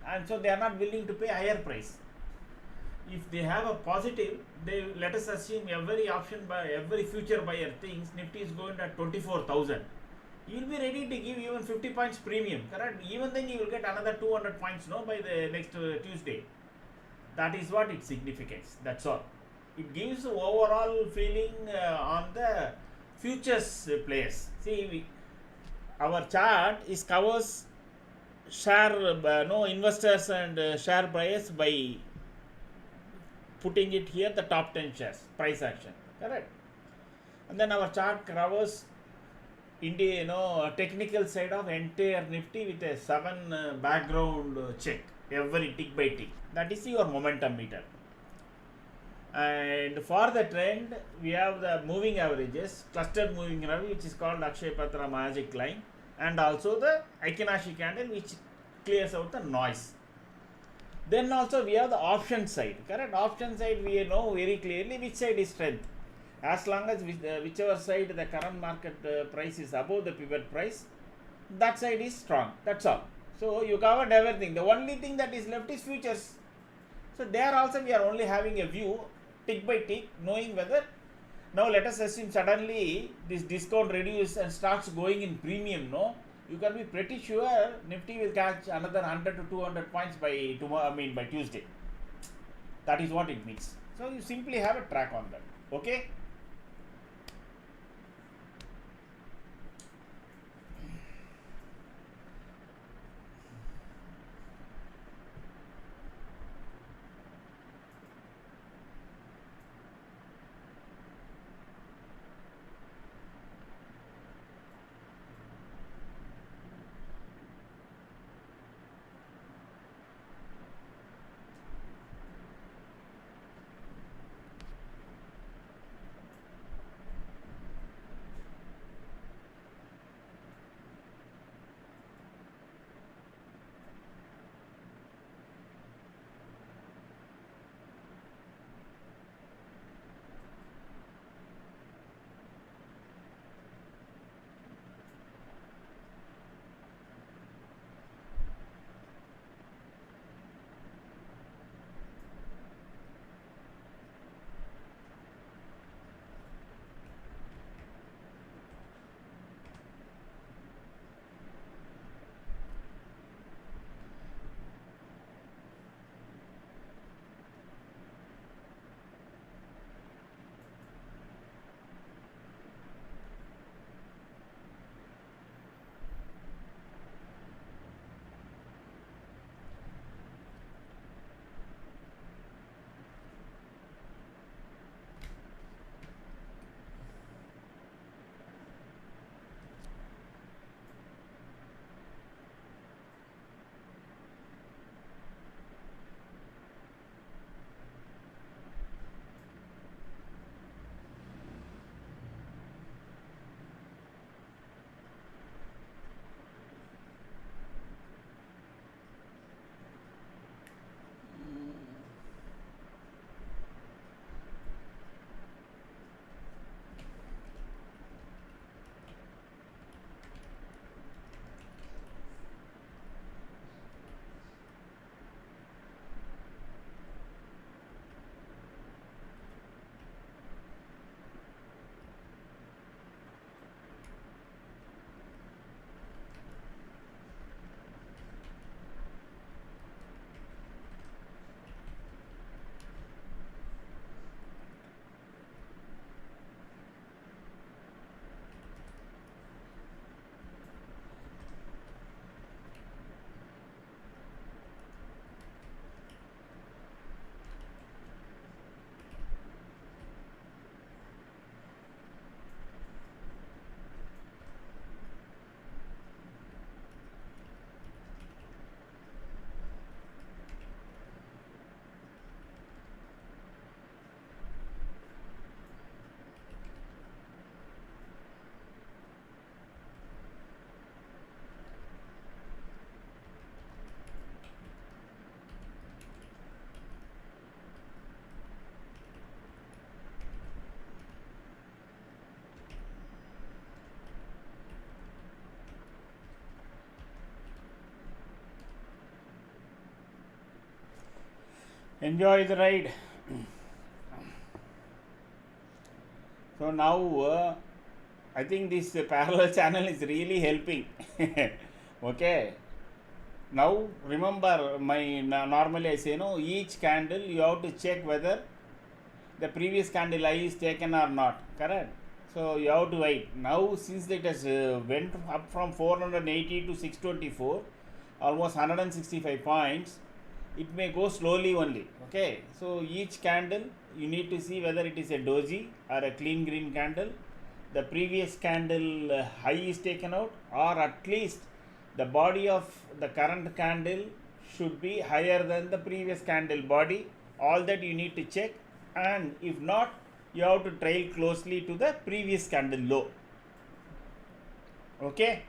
and so they are not willing to pay higher price. If they have a positive, they let us assume every option by every future buyer thinks Nifty is going at 24,000. You will be ready to give even 50 points premium, correct? Even then you will get another 200 points, no, by the next Tuesday. That is what its significance. That's all. It gives overall feeling on the futures players. See, our chart is covers share no investors and share buyers by putting it here the top 10 shares price action, correct? And then our chart covers India, technical side of entire Nifty with a 7 background check every tick by tick. That is your momentum meter. And for the trend, we have the moving averages, clustered moving average, which is called Akshay Patra magic line, and also the Aikinashi candle, which clears out the noise. Then also we have the option side, correct? Option side, we know very clearly which side is strength. As long as whichever side the current market price is above the pivot price, that side is strong. That's all. So you covered everything. The only thing that is left is futures. So there also we are only having a view tick by tick, knowing whether now let us assume suddenly this discount reduces and starts going in premium, no, you can be pretty sure Nifty will catch another 100 to 200 points by tomorrow, by Tuesday. That is what it means. So you simply have a track on that. Okay. Enjoy the ride. So now I think this parallel channel is really helping. Okay. Now remember normally I say no, each candle you have to check whether the previous candle high is taken or not, correct? So you have to wait. Now since it has went up from 480 to 624, almost 165 points, it may go slowly only. Okay, so each candle you need to see whether it is a doji or a clean green candle. The previous candle high is taken out, or at least the body of the current candle should be higher than the previous candle body. All that you need to check, and if not, you have to trail closely to the previous candle low. Okay.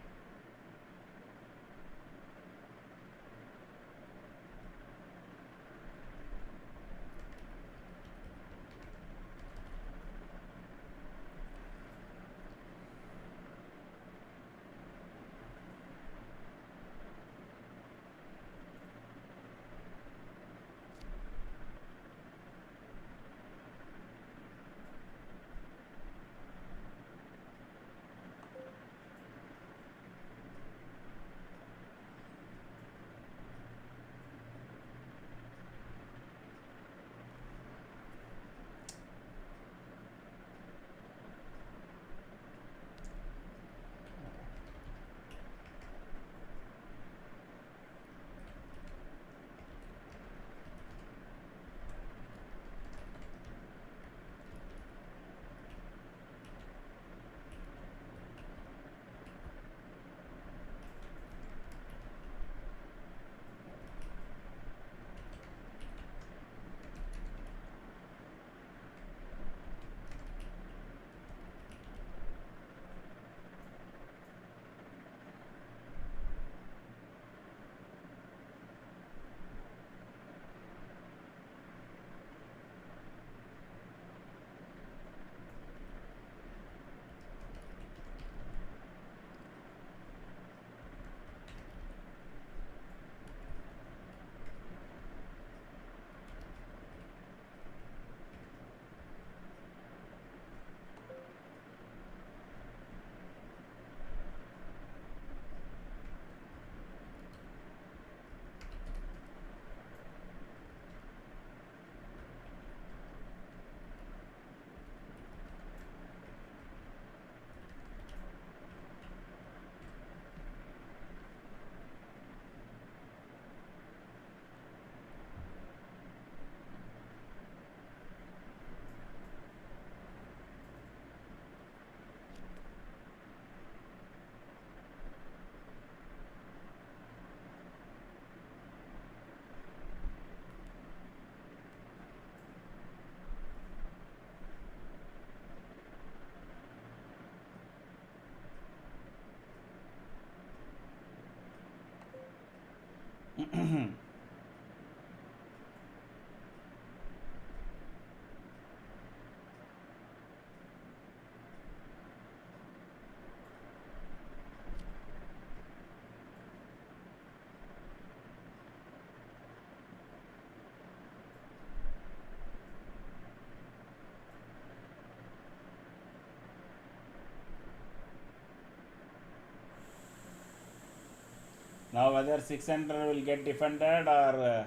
Now whether 600 will get defended or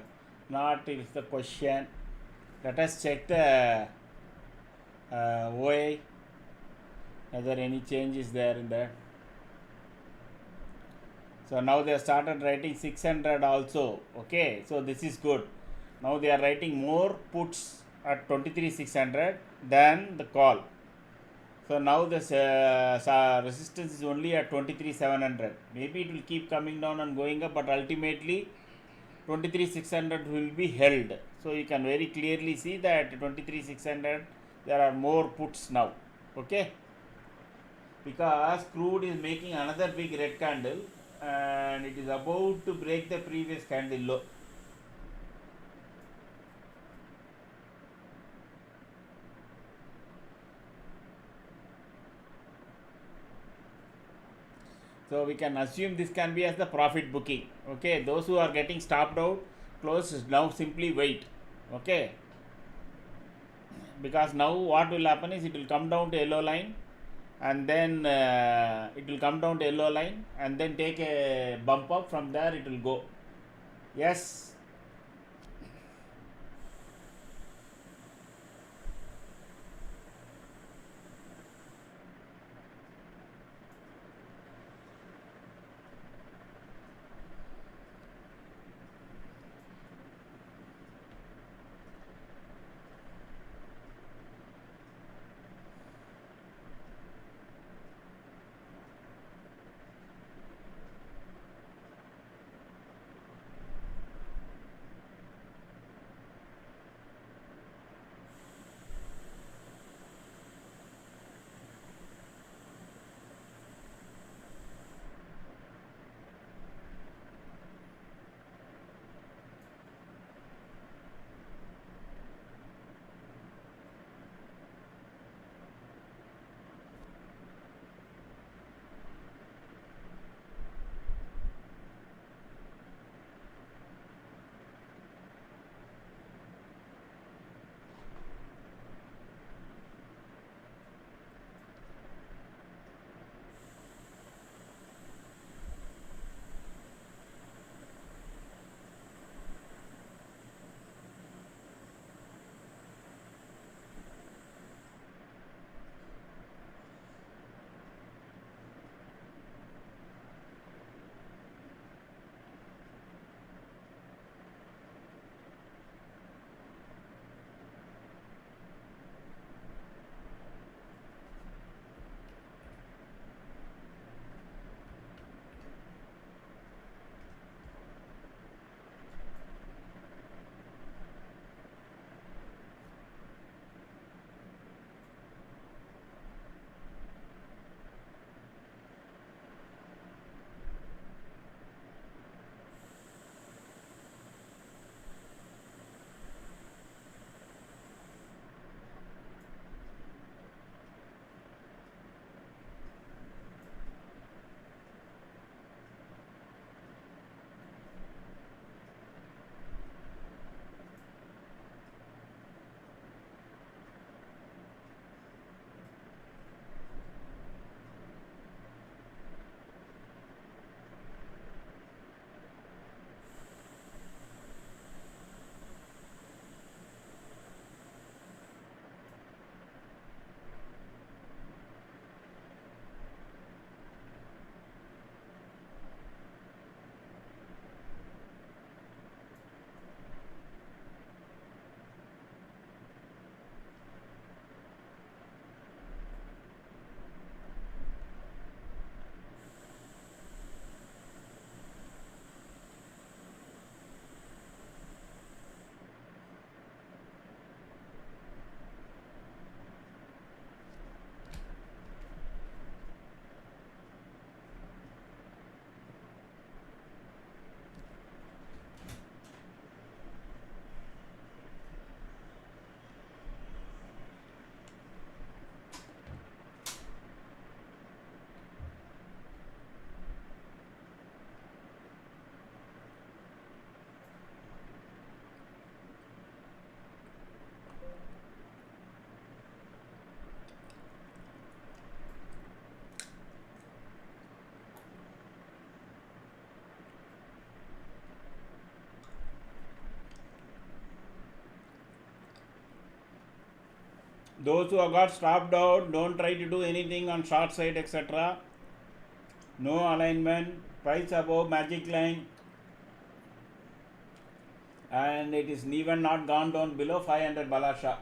not is the question. Let us check the OA, whether any change is there in that. So now they have started writing 600 also. Okay, so this is good. Now they are writing more puts at 23,600 than the call. So now this resistance is only at 23,700. Maybe it will keep coming down and going up, but ultimately 23,600 will be held. So you can very clearly see that 23,600 there are more puts now. Okay, because crude is making another big red candle and it is about to break the previous candle low. So we can assume this can be as the profit booking. Okay, those who are getting stopped out, close, now simply wait. Okay, because now what will happen is it will come down to yellow line, and then it will come down to yellow line and then take a bump up. From there it will go. Yes. Those who have got stopped out, don't try to do anything on short side, etc. No alignment, price above magic line, and it is even not gone down below 500 balasha.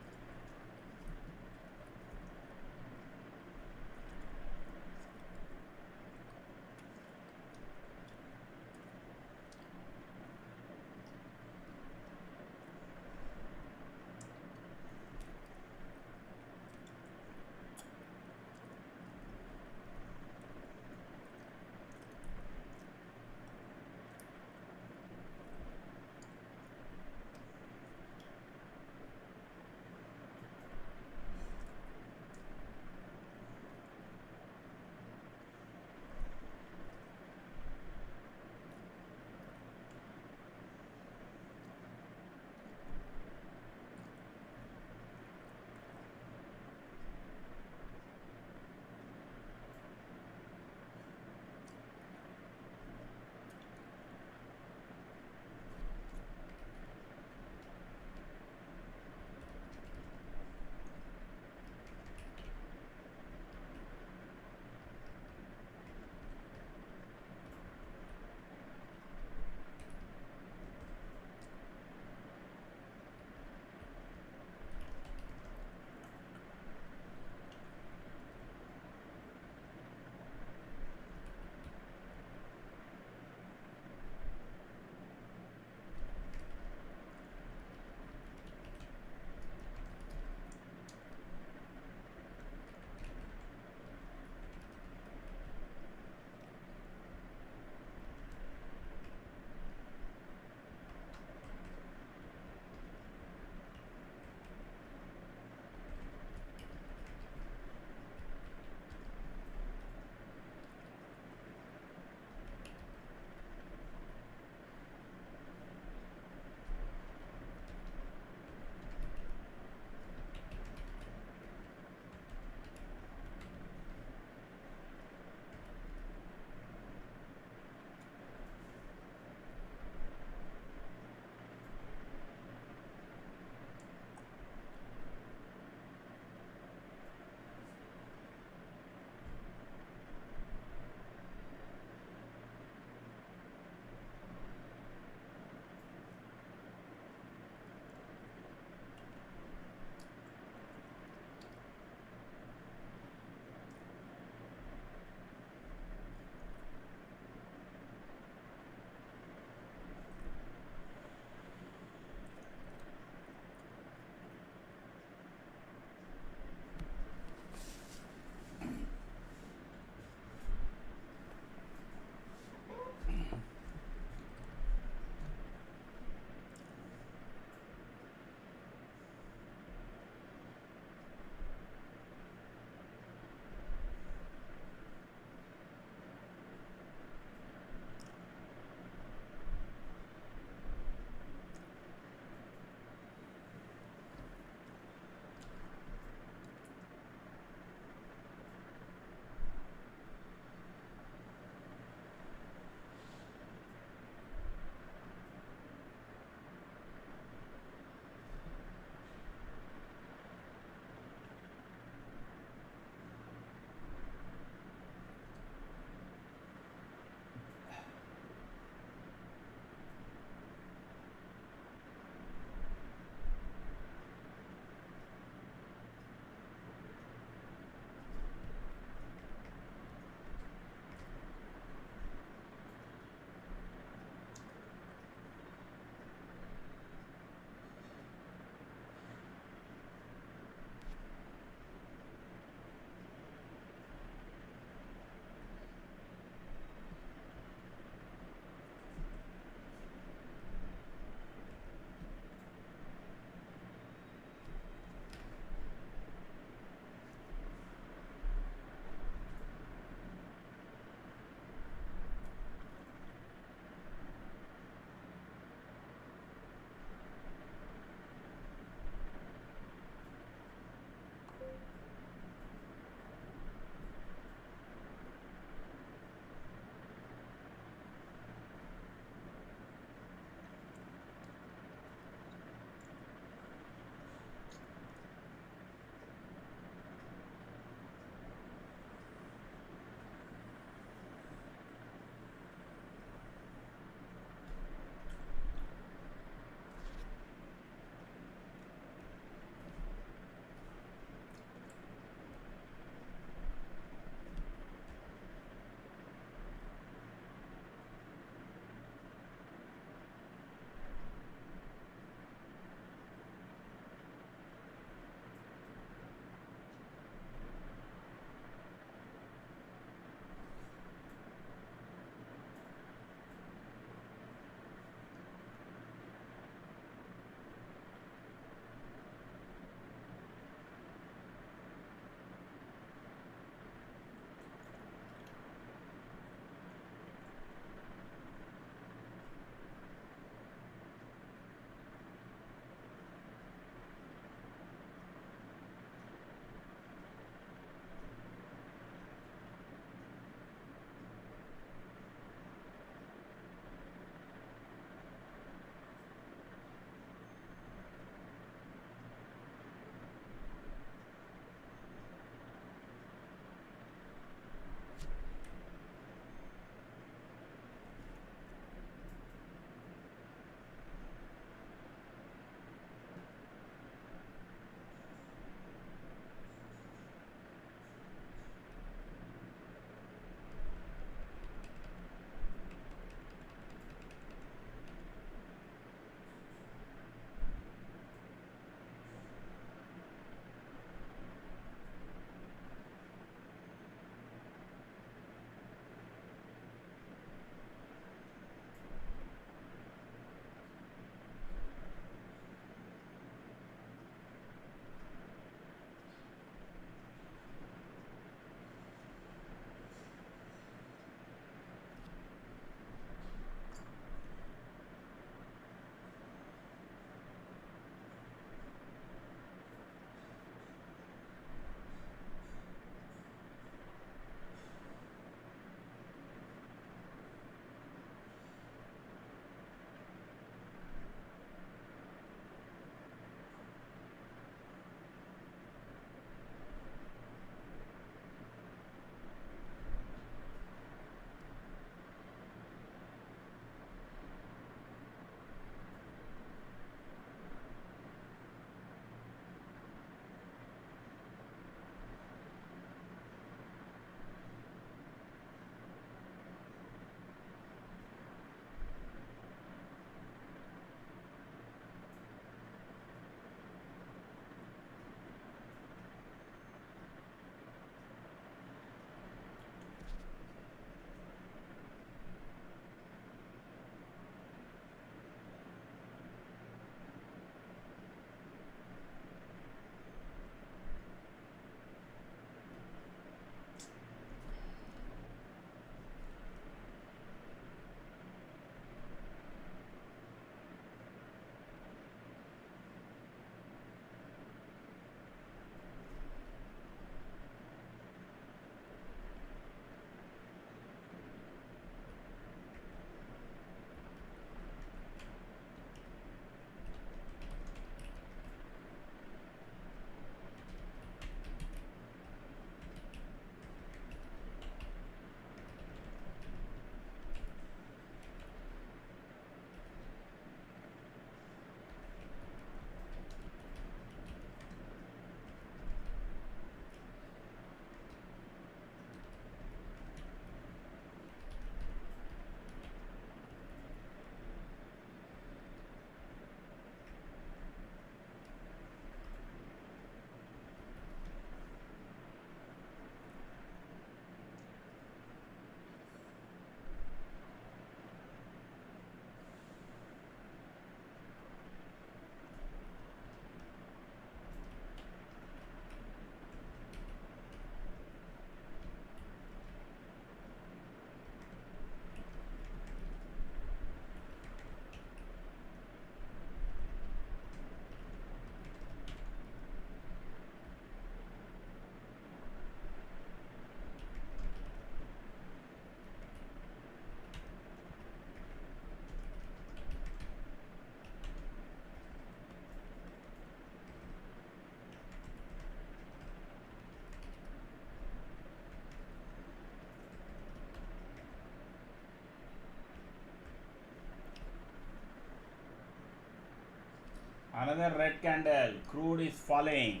Another red candle. Crude is falling.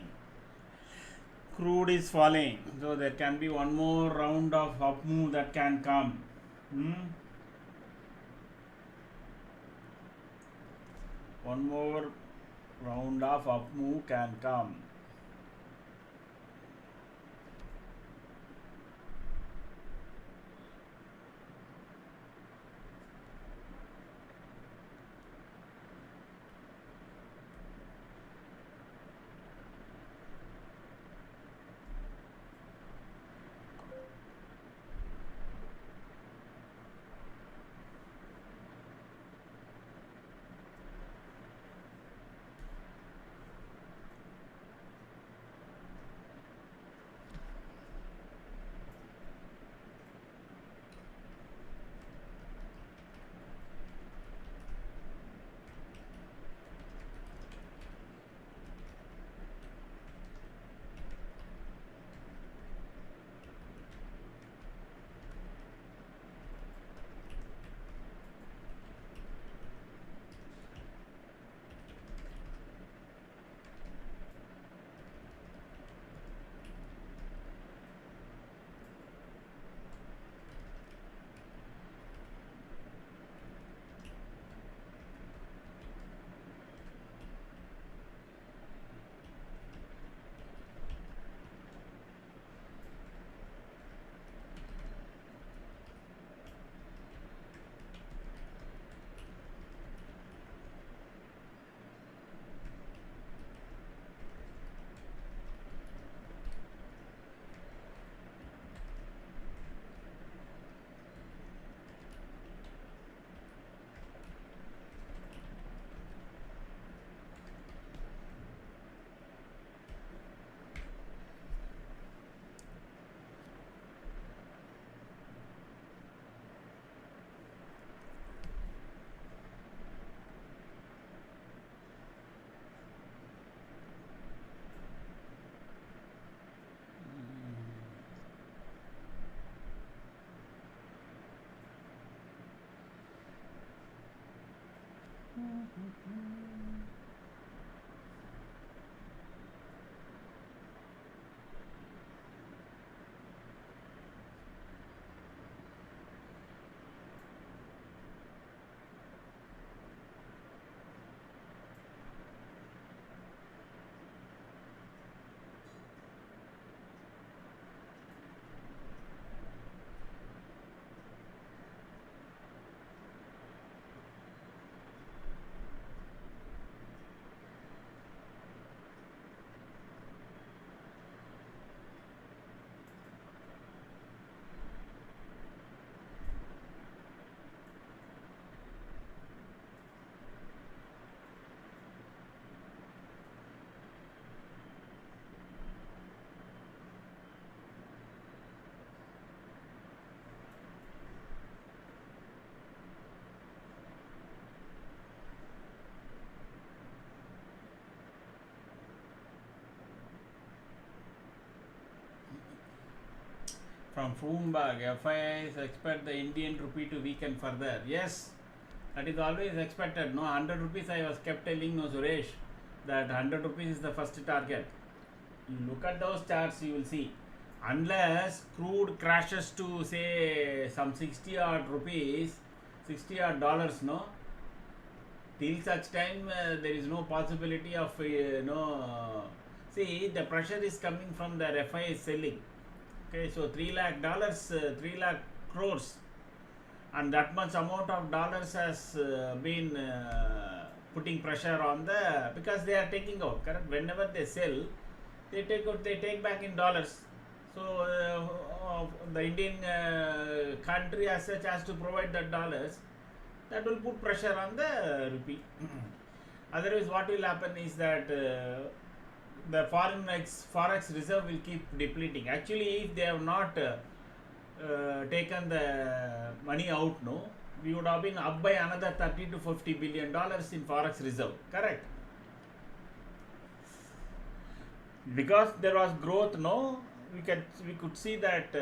Crude is falling. So there can be one more round of up move that can come. One more round of up move can come. From Bloomberg, FIIs expect the Indian rupee to weaken further. Yes, that is always expected. No, 100 rupees I was kept telling, no, Suresh, that 100 rupees is the first target. You look at those charts, you will see. Unless crude crashes to say some 60 odd rupees, 60 odd dollars, no, till such time there is no possibility of see, the pressure is coming from the FI selling. Okay, so $3 lakh, 3 lakh crores, and that much amount of dollars has been putting pressure on the, because they are taking out, correct? Whenever they sell, they take out, they take back in dollars. So the Indian country as such has to provide the dollars. That will put pressure on the rupee. Otherwise, what will happen is that the forex reserve will keep depleting. Actually, if they have not taken the money out, no, we would have been up by another $30 to $50 billion in forex reserve. Correct? Because there was growth, no, we could see that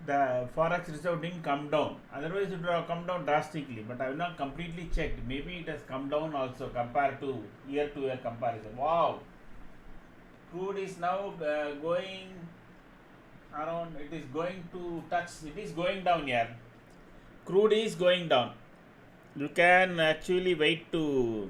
the forex reserve didn't come down. Otherwise, it would have come down drastically. But I have not completely checked. Maybe it has come down also compared to year comparison. Wow, crude is now going around. It is going to touch. It is going down here. Crude is going down. You can actually wait to.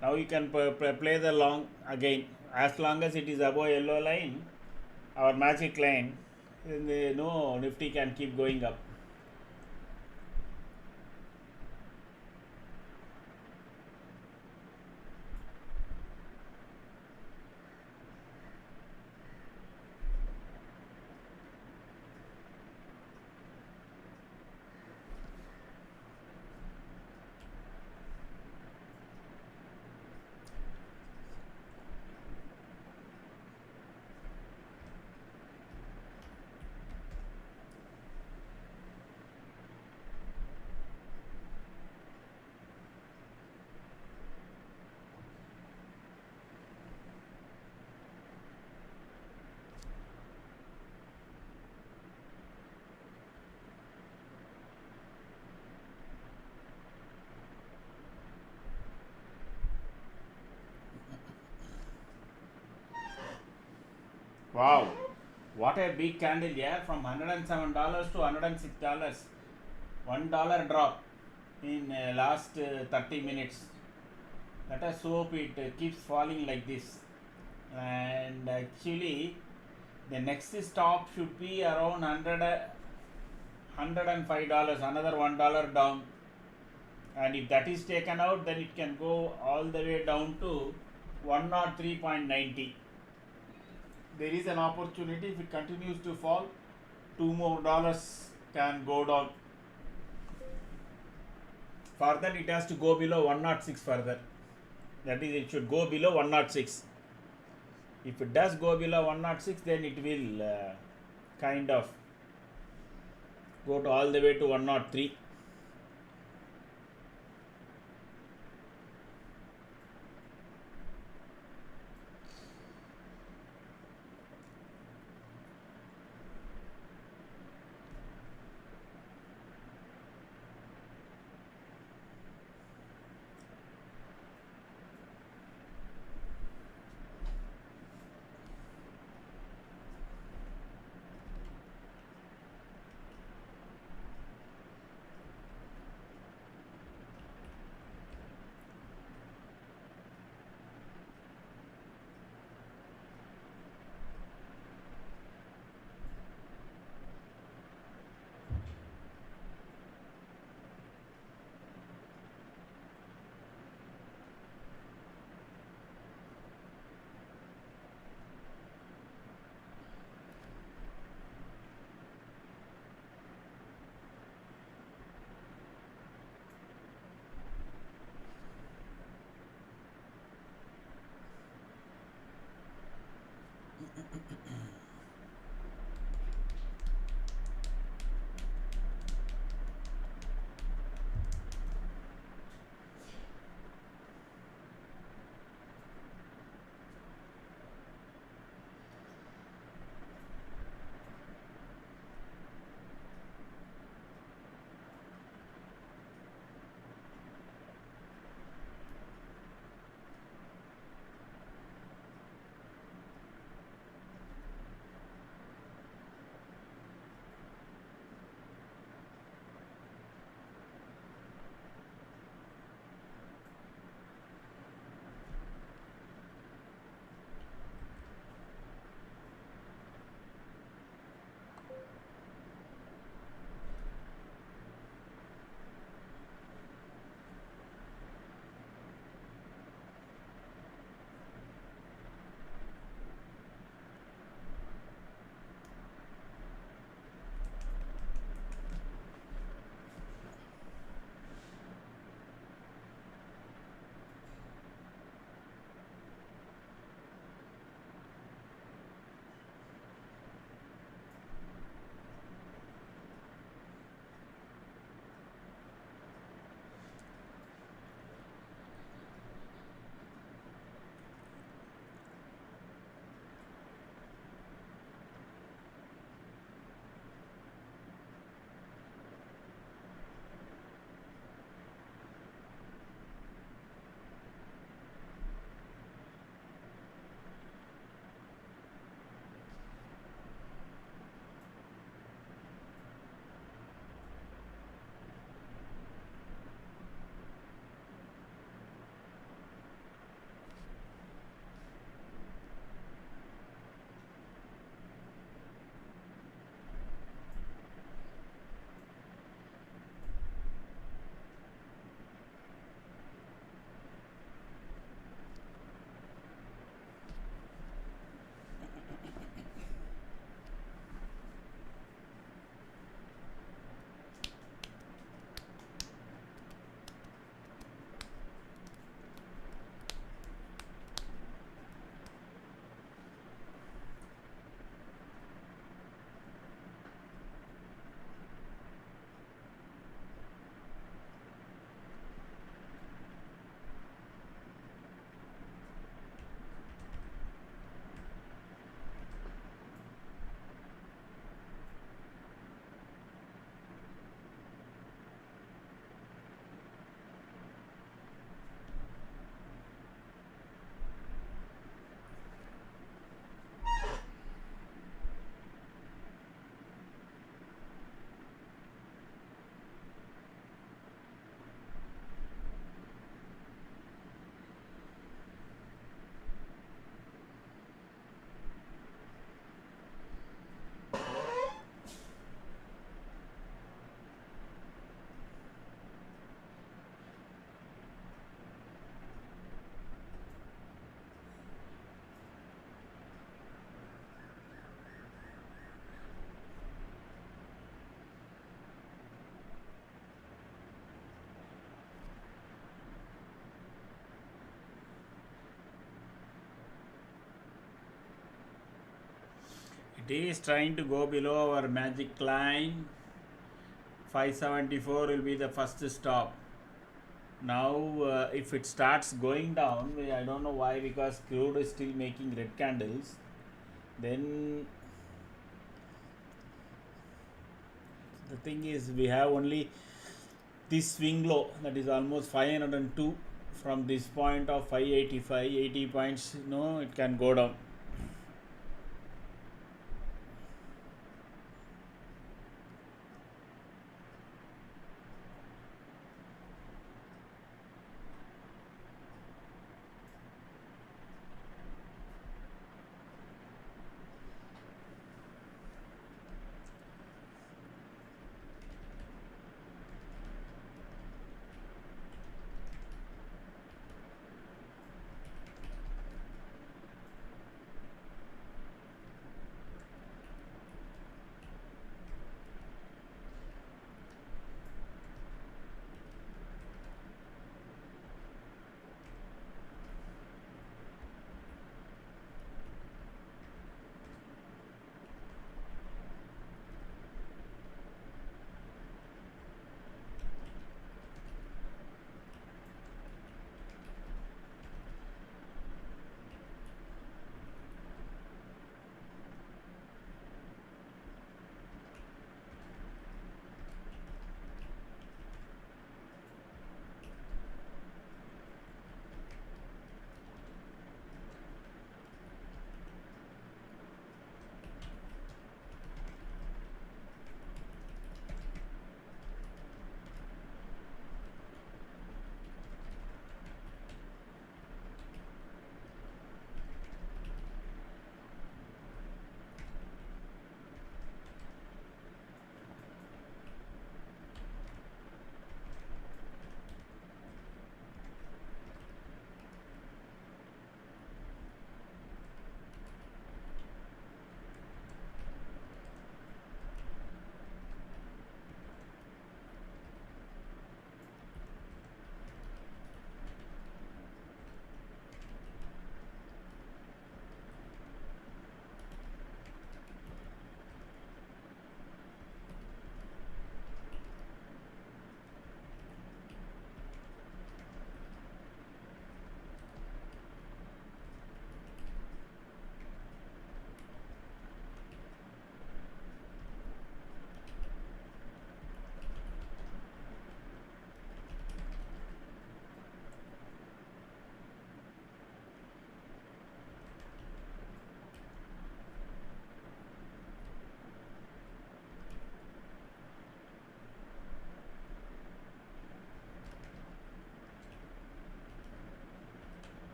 Now you can play the long again. As long as it is above yellow line, our magic line, then no Nifty can keep going up. Wow, what a big candle here from $107 to $106. $1 drop in last 30 minutes. Let us hope it keeps falling like this. And actually, the next stop should be around $105, another $1 down. And if that is taken out, then it can go all the way down to 103.90. There is an opportunity. If it continues to fall, $2 more can go down. Further, it has to go below 106 further. That is, it should go below 106. If it does go below 106, then it will kind of go to all the way to 103. is trying to go below our magic line. 574 will be the first stop. Now if it starts going down, I don't know why, because crude is still making red candles, then the thing is we have only this swing low, that is almost 502 from this point of 585, 80 points, it can go down.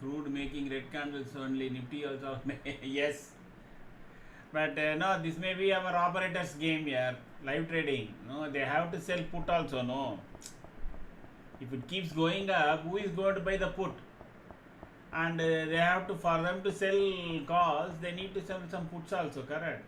Crude making red candles only, Nifty also. Yes, but no, this may be our operators game here, live trading. No, they have to sell put also. No, if it keeps going up, who is going to buy the put? And they have to, for them to sell calls, they need to sell some puts also, correct?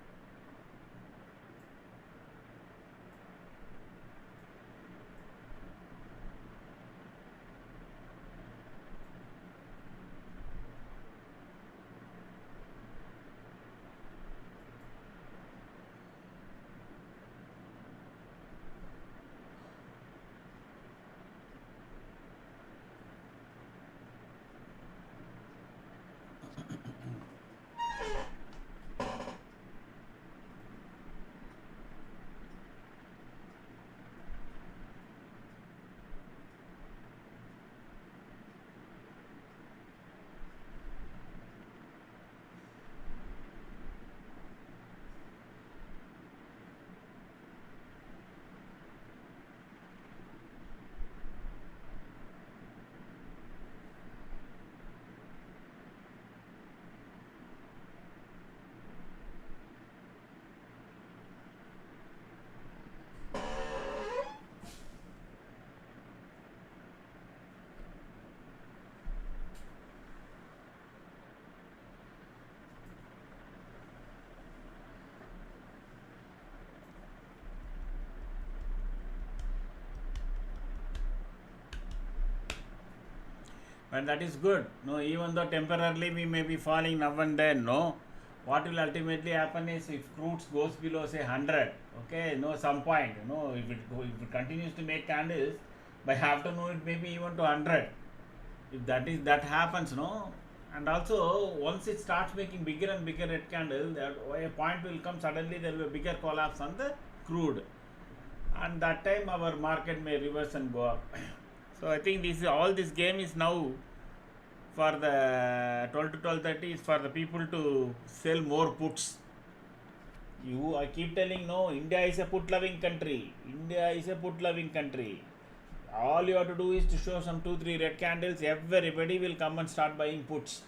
and that is good. No, even though temporarily we may be falling now and then, no, what will ultimately happen is if crude goes below say 100, okay, no, some point, if it continues to make candles, by afternoon it may be even to 100. If that happens, no, and also once it starts making bigger and bigger red candle, that a point will come suddenly there will be a bigger collapse on the crude, and that time our market may reverse and go up. So I think this game is now for the 12 to 12:30 is for the people to sell more puts. I keep telling, no, India is a put loving country. India is a put loving country. All you have to do is to show some 2 3 red candles, everybody will come and start buying puts.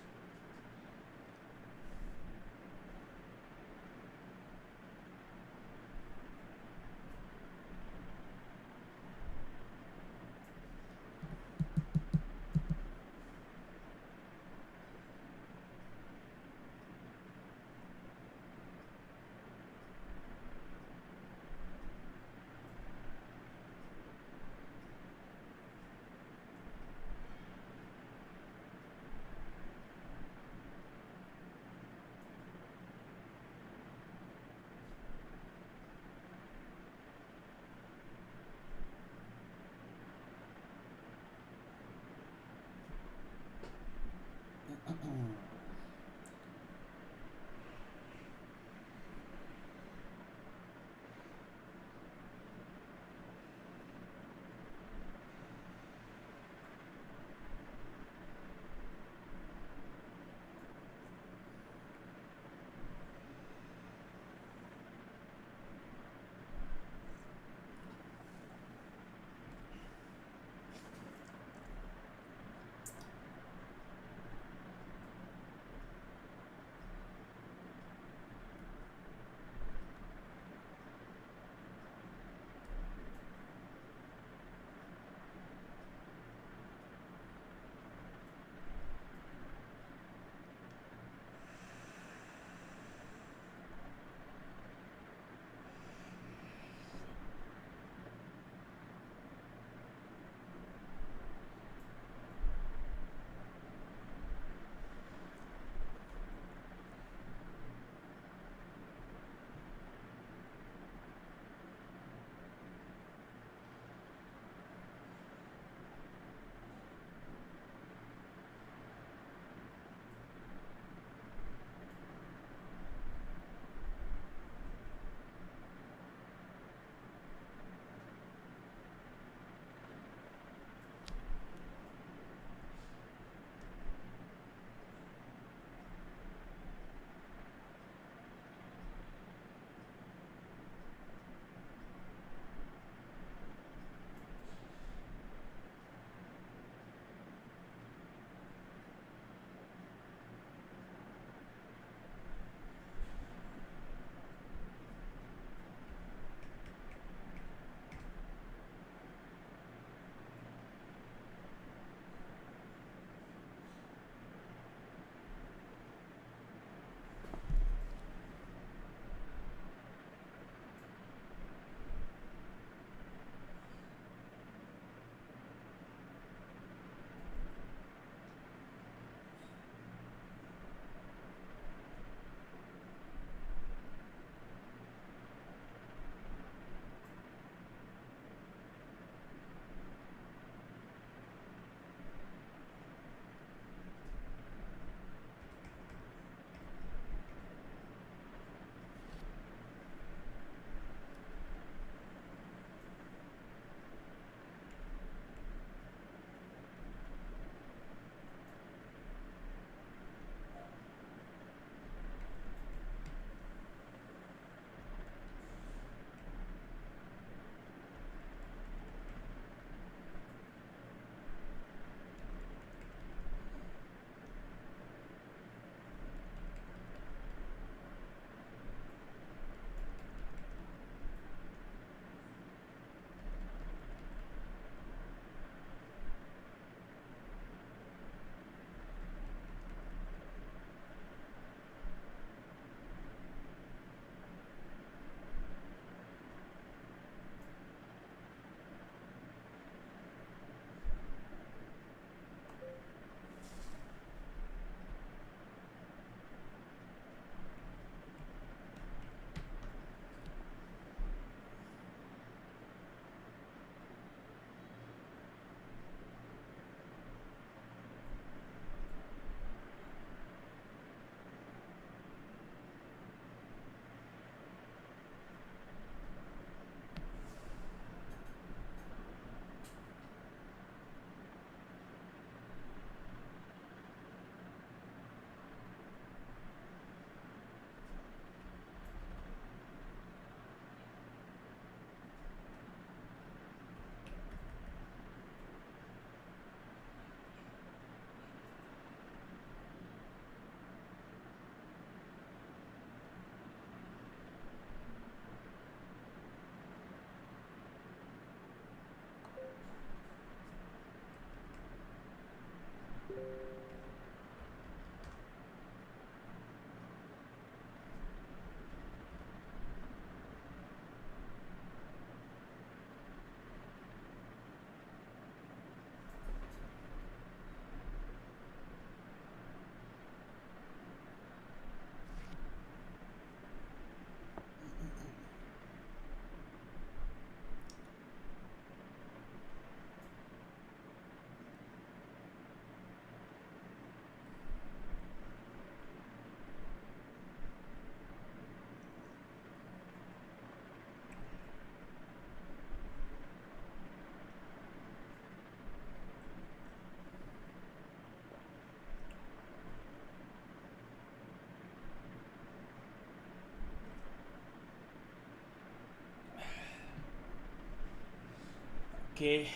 Okay.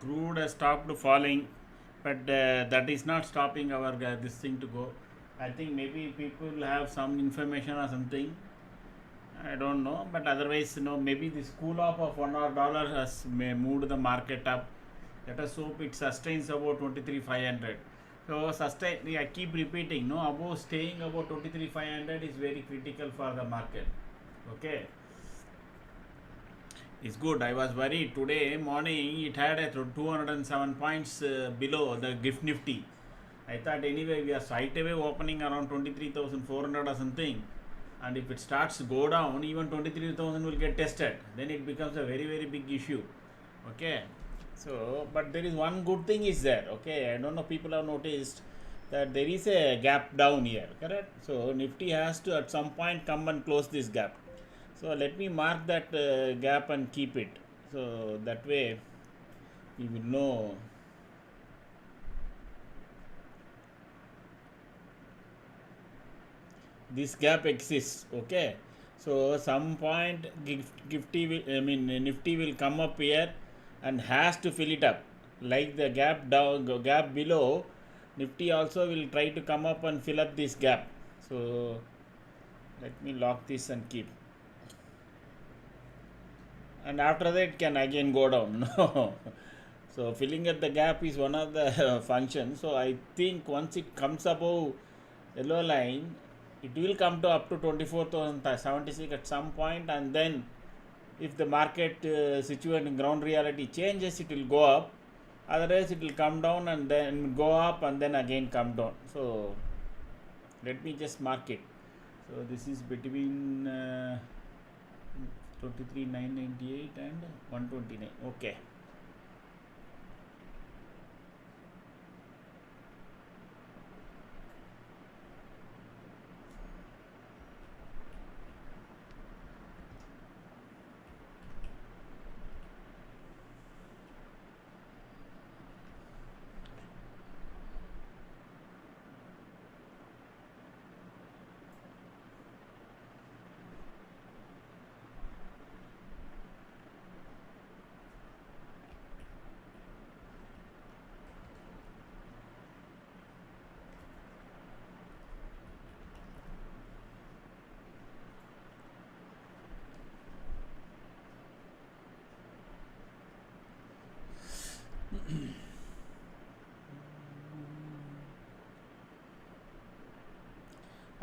crude has stopped falling, but that is not stopping our this thing to go. I think maybe people have some information or something. I don't know, but otherwise, maybe this cool off of $1 has moved the market up. Let us hope it sustains about 23,500. So sustain. I keep repeating, no, above staying about 23,500 is very critical for the market. Okay, it's good. I was worried today morning. It had a 207 points below the gift Nifty. I thought anyway we are straight away opening around 23,400 or something, and if it starts to go down, even 23,000 will get tested. Then it becomes a very very big issue. Okay, so but there is one good thing is there. Okay, I don't know people have noticed that there is a gap down here. Correct. So Nifty has to at some point come and close this gap. So let me mark that gap and keep it. So that way we will know. This gap exists. Okay, so some point gifty will, I mean Nifty will come up here and has to fill it up, like the gap down gap below. Nifty also will try to come up and fill up this gap. So let me lock this and keep, and after that it can again go down. No, so filling up the gap is one of the functions. So I think once it comes above yellow line, it will come to up to 24,076 at some point, and then if the market situation ground reality changes, it will go up. Otherwise it will come down and then go up and then again come down. So let me just mark it. So this is between 23,998 and 129. Okay.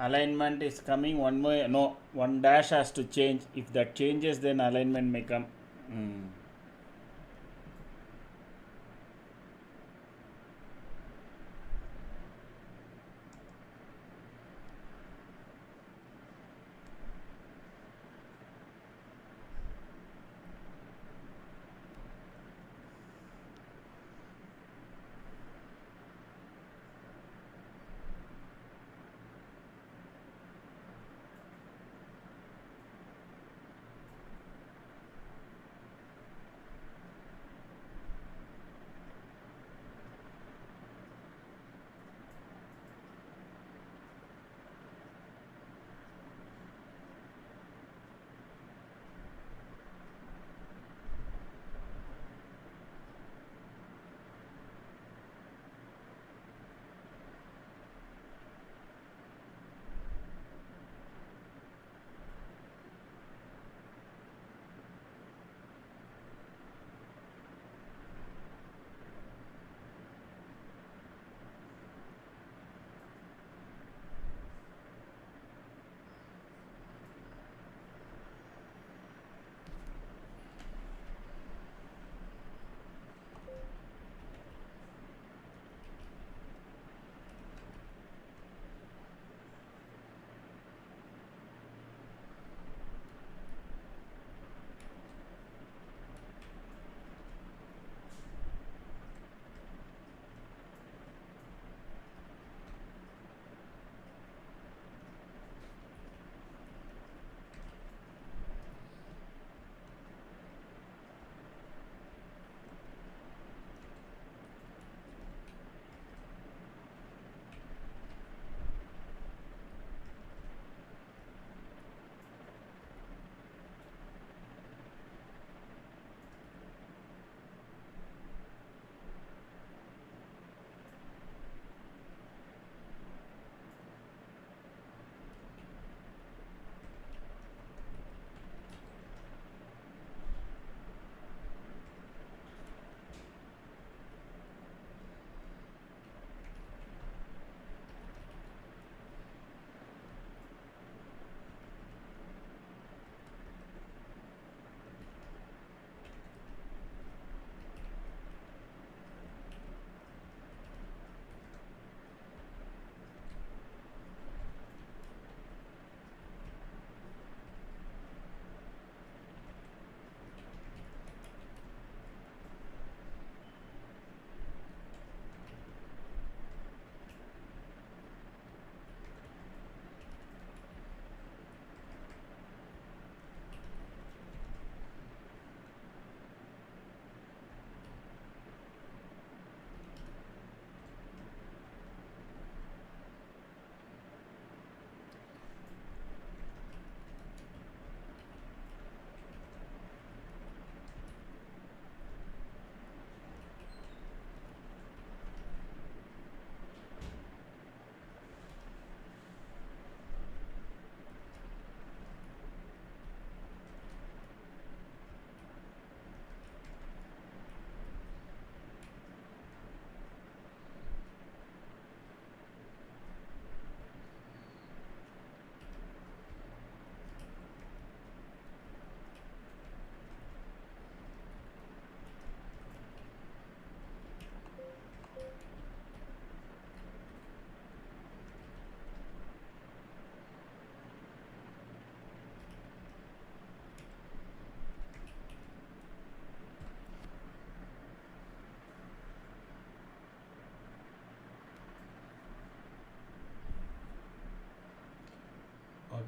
Alignment is coming one way. No, one dash has to change. If that changes, then alignment may come.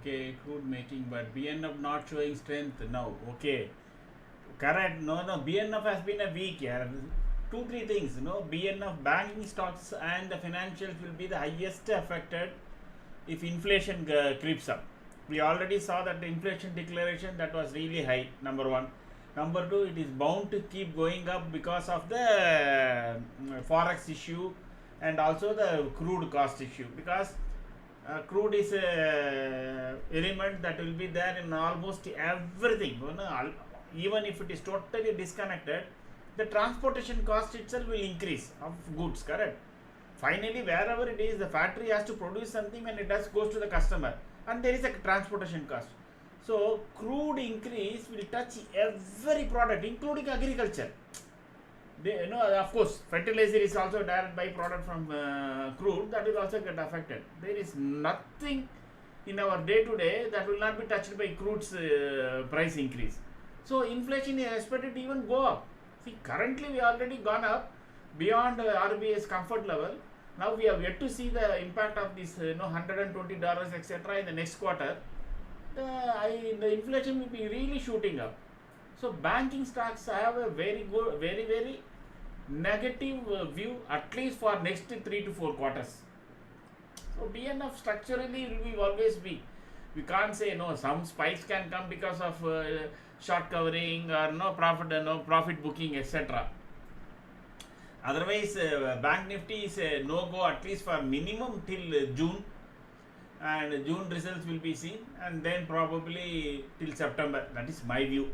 Okay, crude making, but BNF not showing strength now. Okay, correct. No, no, BNF has been a weak year. Two, three things. BNF banking stocks and the financials will be the highest affected if inflation creeps up. We already saw that the inflation declaration that was really high. Number one. Number two, it is bound to keep going up because of the forex issue and also the crude cost issue. Because crude is a element that will be there in almost everything. Even if it is totally disconnected, the transportation cost itself will increase of goods. Correct. Finally, wherever it is, the factory has to produce something and it does goes to the customer, and there is a transportation cost. So crude increase will touch every product, including agriculture. Of course, fertilizer is also a direct byproduct from crude that will also get affected. There is nothing in our day to day that will not be touched by crude's price increase. So inflation is expected to even go up. See, currently we already gone up beyond RBI's comfort level. Now we have yet to see the impact of this, $120 etc. in the next quarter. The inflation will be really shooting up. So banking stocks have a very good, very very negative view, at least for next 3 to 4 quarters. So BNF structurally will be always weak. We can't say no. Some spikes can come because of short covering or profit booking etc. Otherwise, Bank Nifty is a no go, at least for minimum till June, and June results will be seen, and then probably till September. That is my view.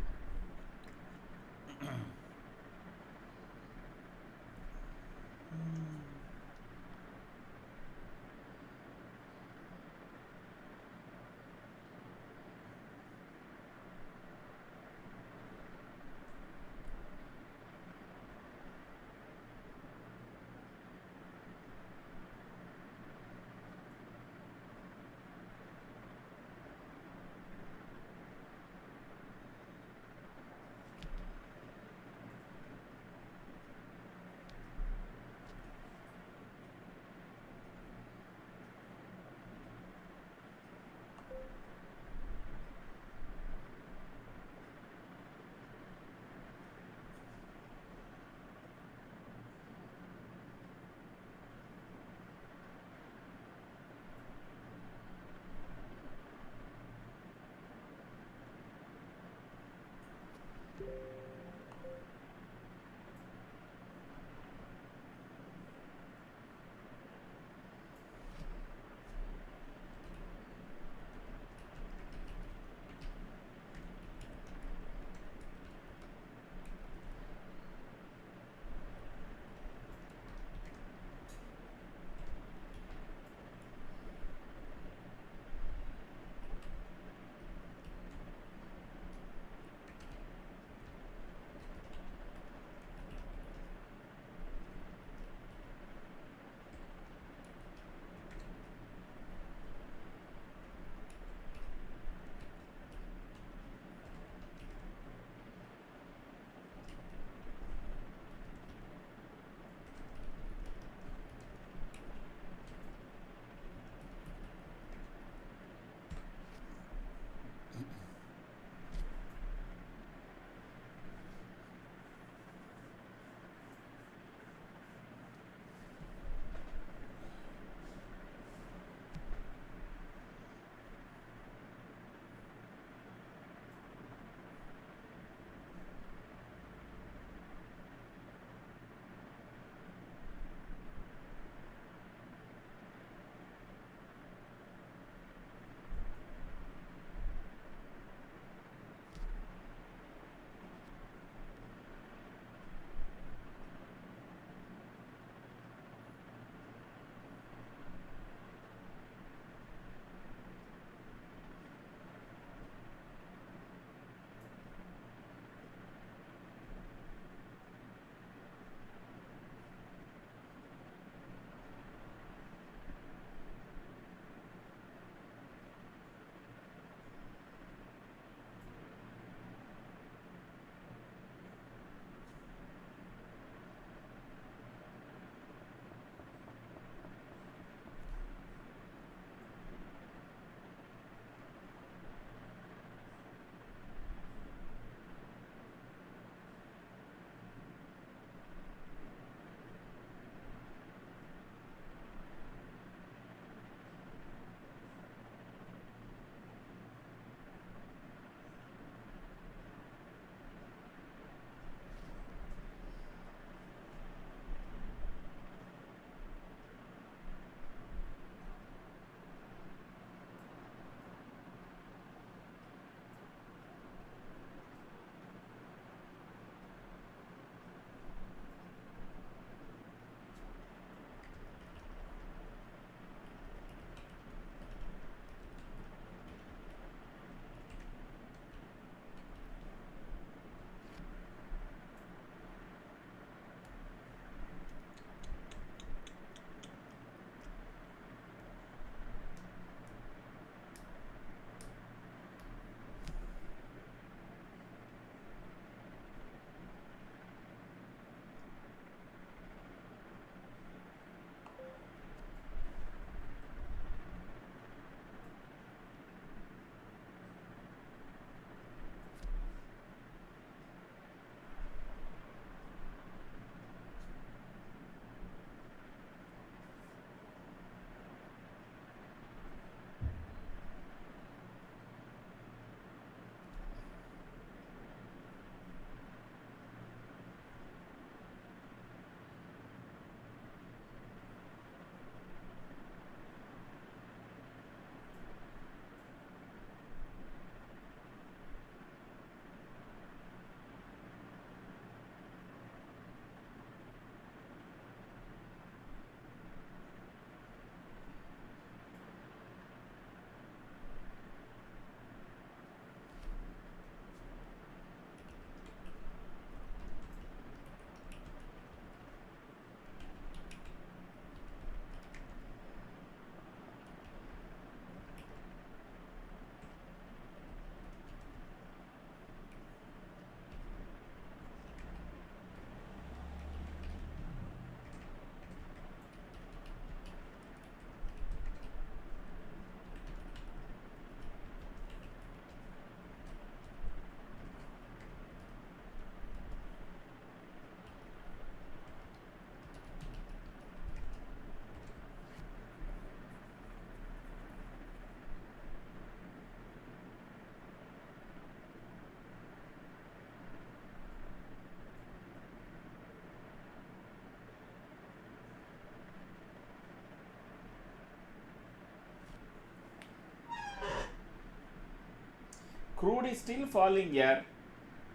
crude is still falling here,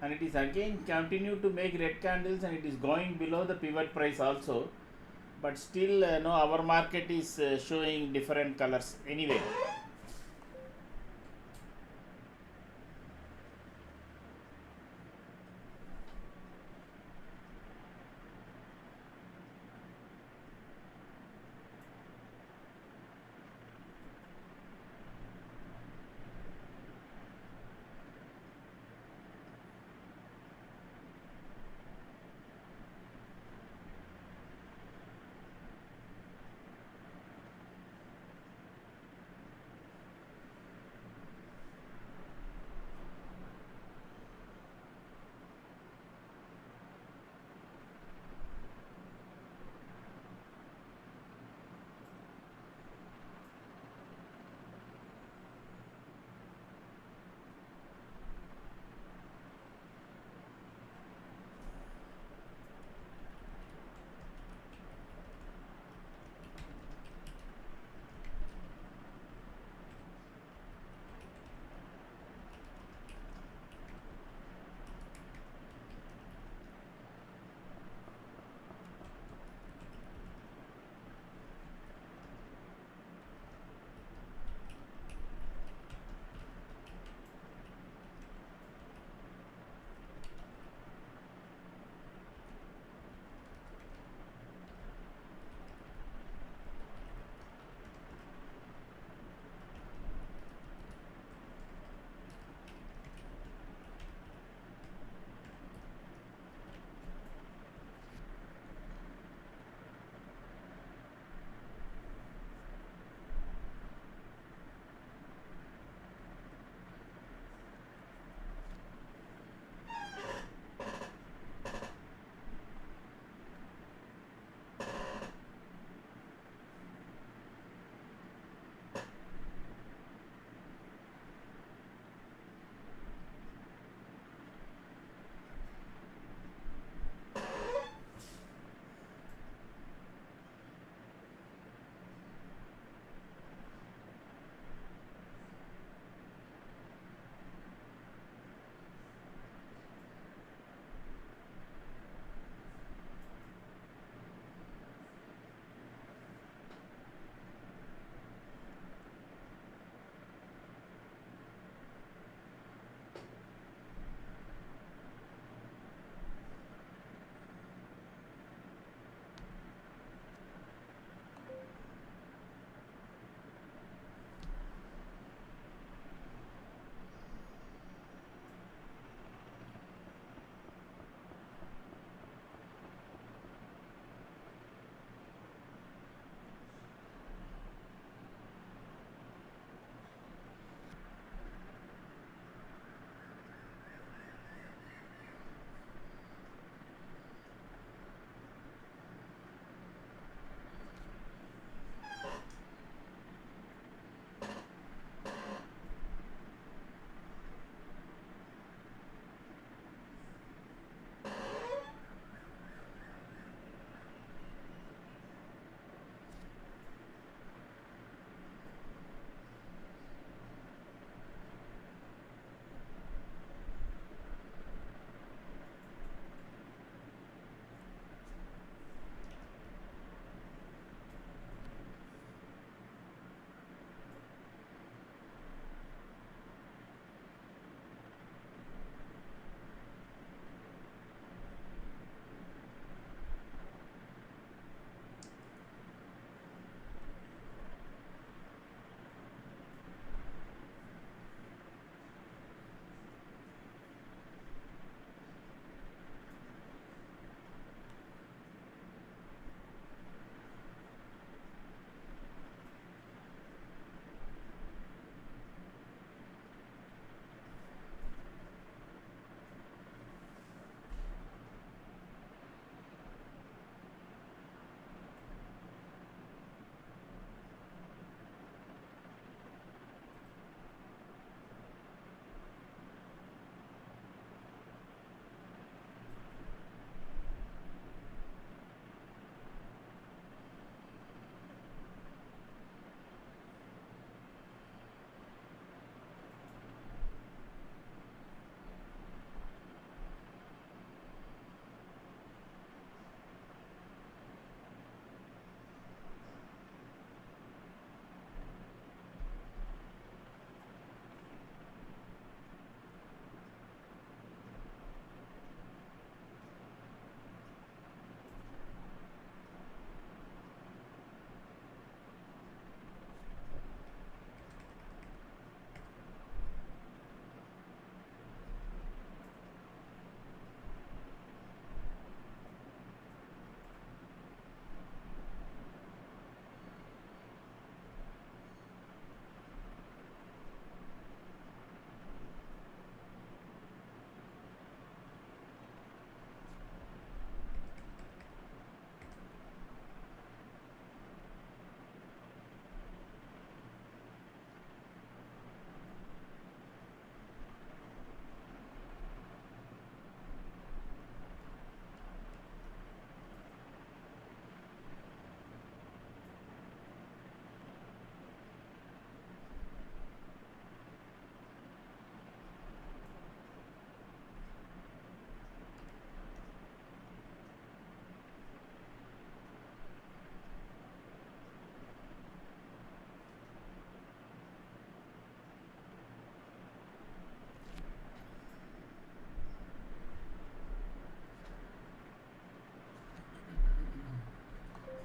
and it is again continue to make red candles, and it is going below the pivot price also, but still no, our market is showing different colors anyway.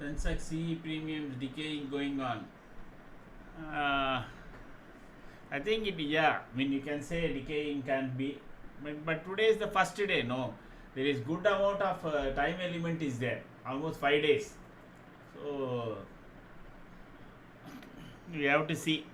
Sensex CE premiums decaying going on. Uh, I think it, yeah, I mean, you can say decaying can be, but today is the first day, no. There is good amount of time element is there, almost 5 days. So, we have to see.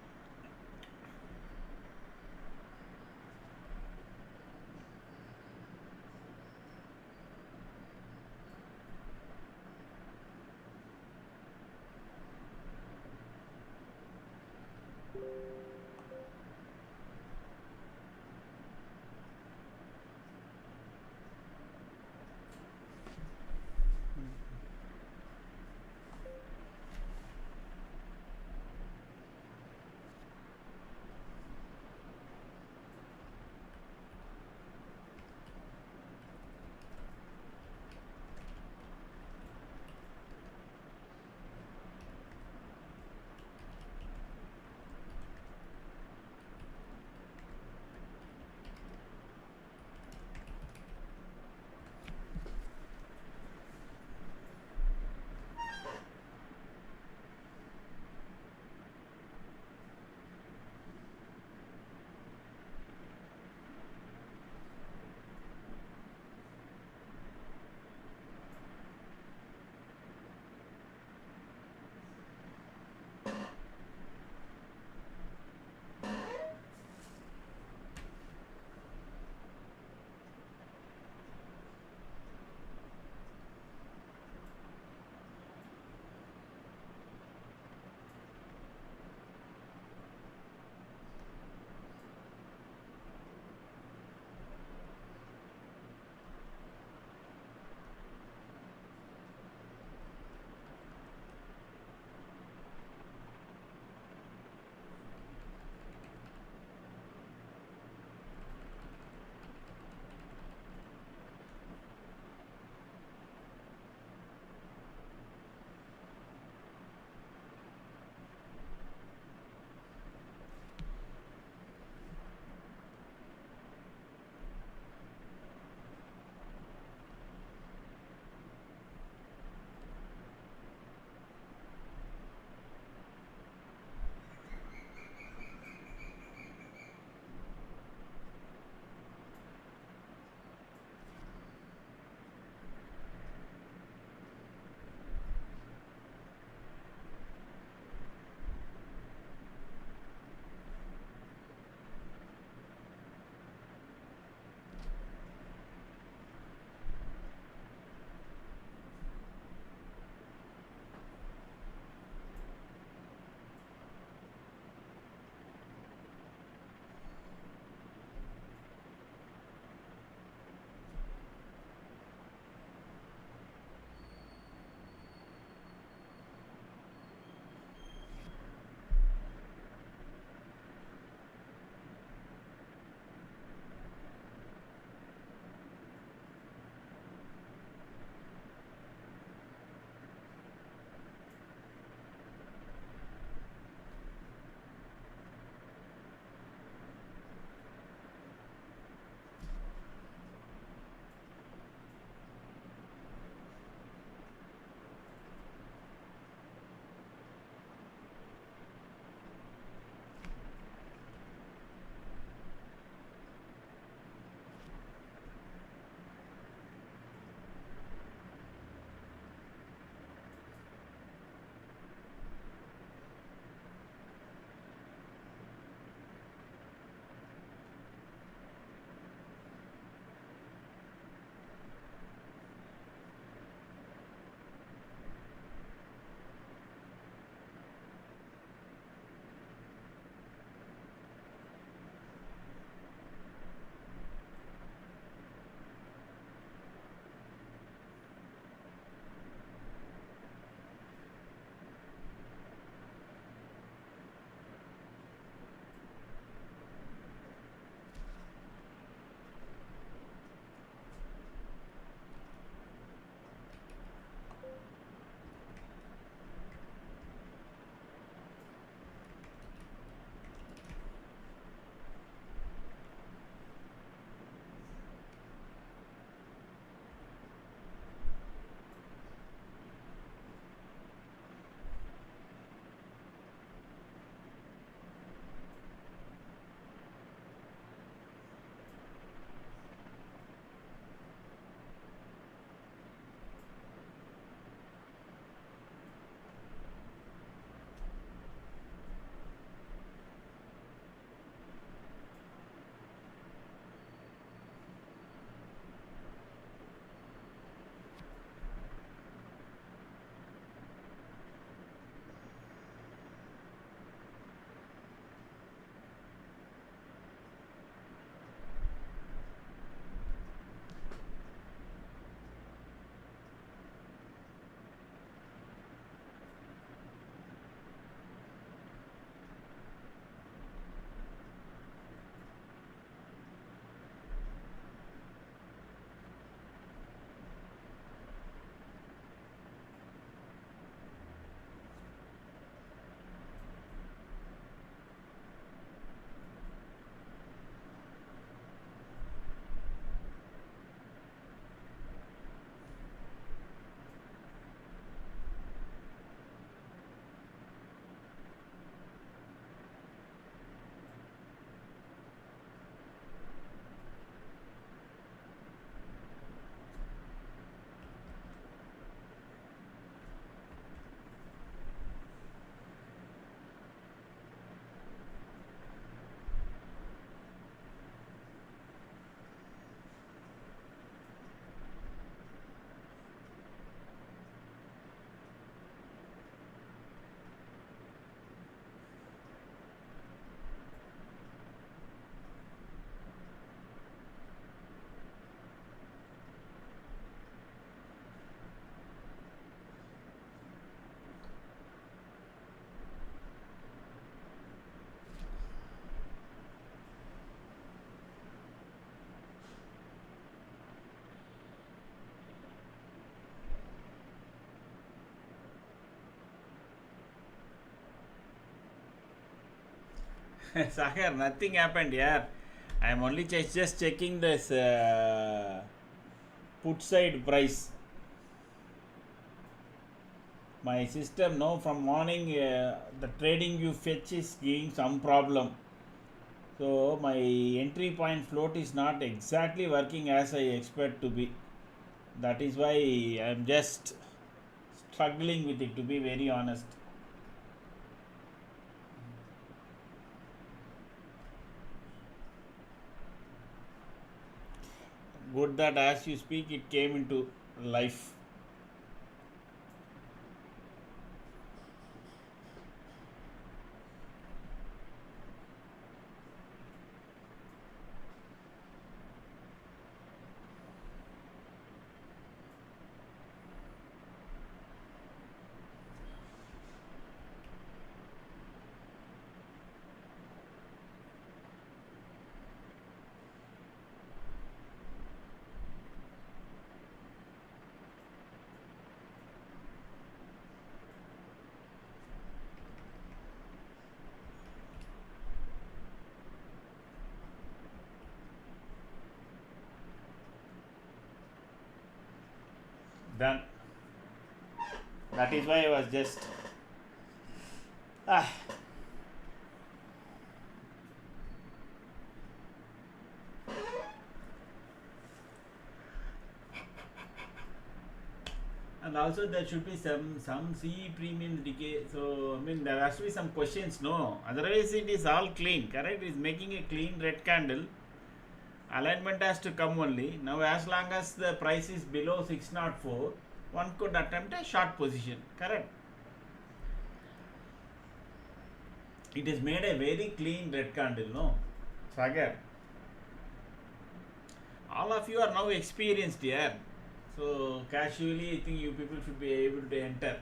Sagar, nothing happened here. I am only just checking this put side price. My system, no, from morning the trading you fetch is giving some problem. So my entry point float is not exactly working as I expect to be. That is why I am just struggling with it, to be very honest. Good that as you speak it came into life. Done. That is why I was just ah. And also there should be some CE premium decay. So I mean there has to be some questions, no? Otherwise it is all clean, correct? It is making a clean red candle. Alignment has to come only. Now as long as the price is below 604, one could attempt a short position, correct? It has made a very clean red candle, no? Sagar. All of you are now experienced here. So casually I think you people should be able to enter.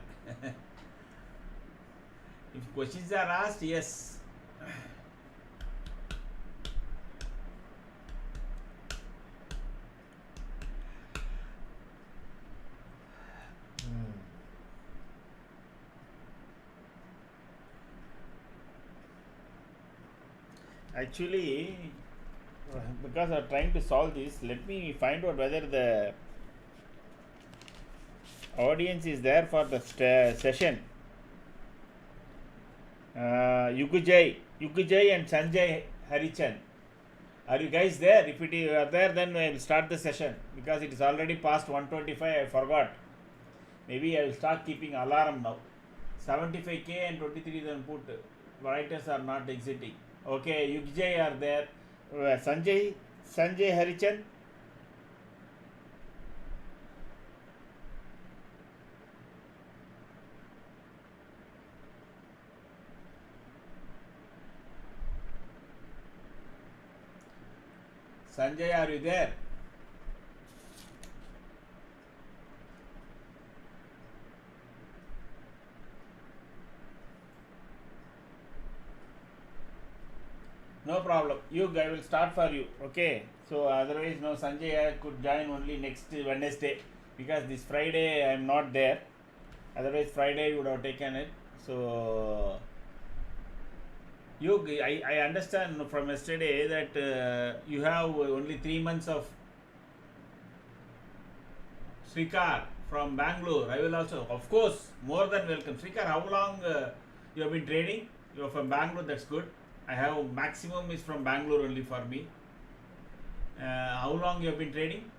If questions are asked, yes. Actually, because I'm trying to solve this, let me find out whether the audience is there for the session. Yugujay and Sanjay Harichan. Are you guys there? If you are there, then I will start the session because it is already past 125. I forgot. Maybe I will start keeping alarm now. 75k and 23,000 put. Writers are not exiting. Okay, Yugujay are there. Sanjay Harichan. Sanjay, are you there? No problem. I will start for you. Okay. So otherwise, no, Sanjay I could join only next Wednesday because this Friday I am not there. Otherwise, Friday you would have taken it. So I understand from yesterday that you have only 3 months of Srikar from Bangalore. I will also, of course, more than welcome. Srikar, how long you have been trading? You are from Bangalore, that's good. I have maximum is from Bangalore only for me. How long you have been trading?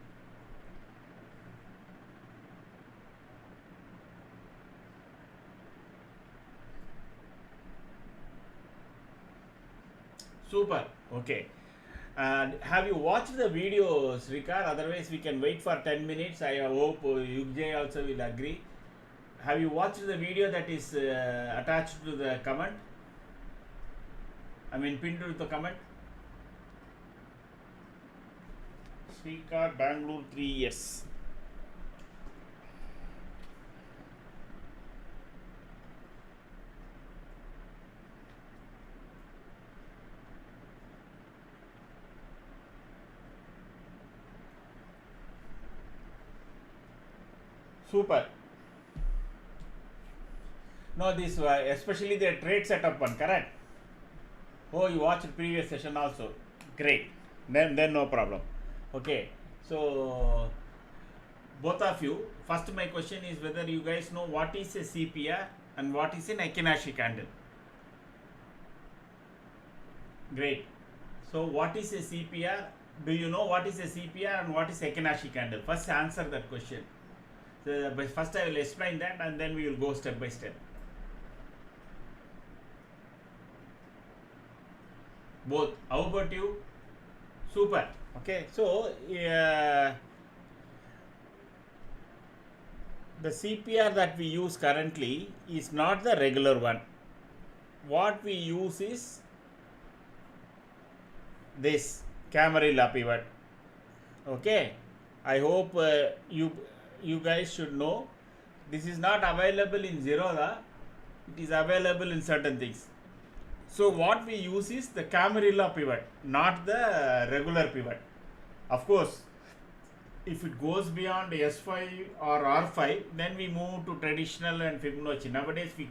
Super. Okay. And have you watched the video, Srikar? Otherwise, we can wait for 10 minutes. I hope Yugjay also will agree. Have you watched the video that is attached to the comment? I mean, pinned to the comment. Srikar, Bangalore, 3 years. Super. No, this especially the trade setup one, correct? Oh, you watched previous session also. Great. Then no problem. Okay. So both of you. First, my question is whether you guys know what is a CPR and what is an Ekinashi candle. Great. So what is a CPR? Do you know what is a CPR and what is Ekinashi candle? First, answer that question. So, but first, I will explain that and then we will go step by step. Both. How about you? Super. Okay. So the CPR that we use currently is not the regular one. What we use is this Camarilla pivot. Okay, I hope you guys should know this is not available in Zerodha. It is available in certain things. So what we use is the Camarilla pivot, not the regular pivot. Of course, if it goes beyond S5 or R5, then we move to traditional and Fibonacci.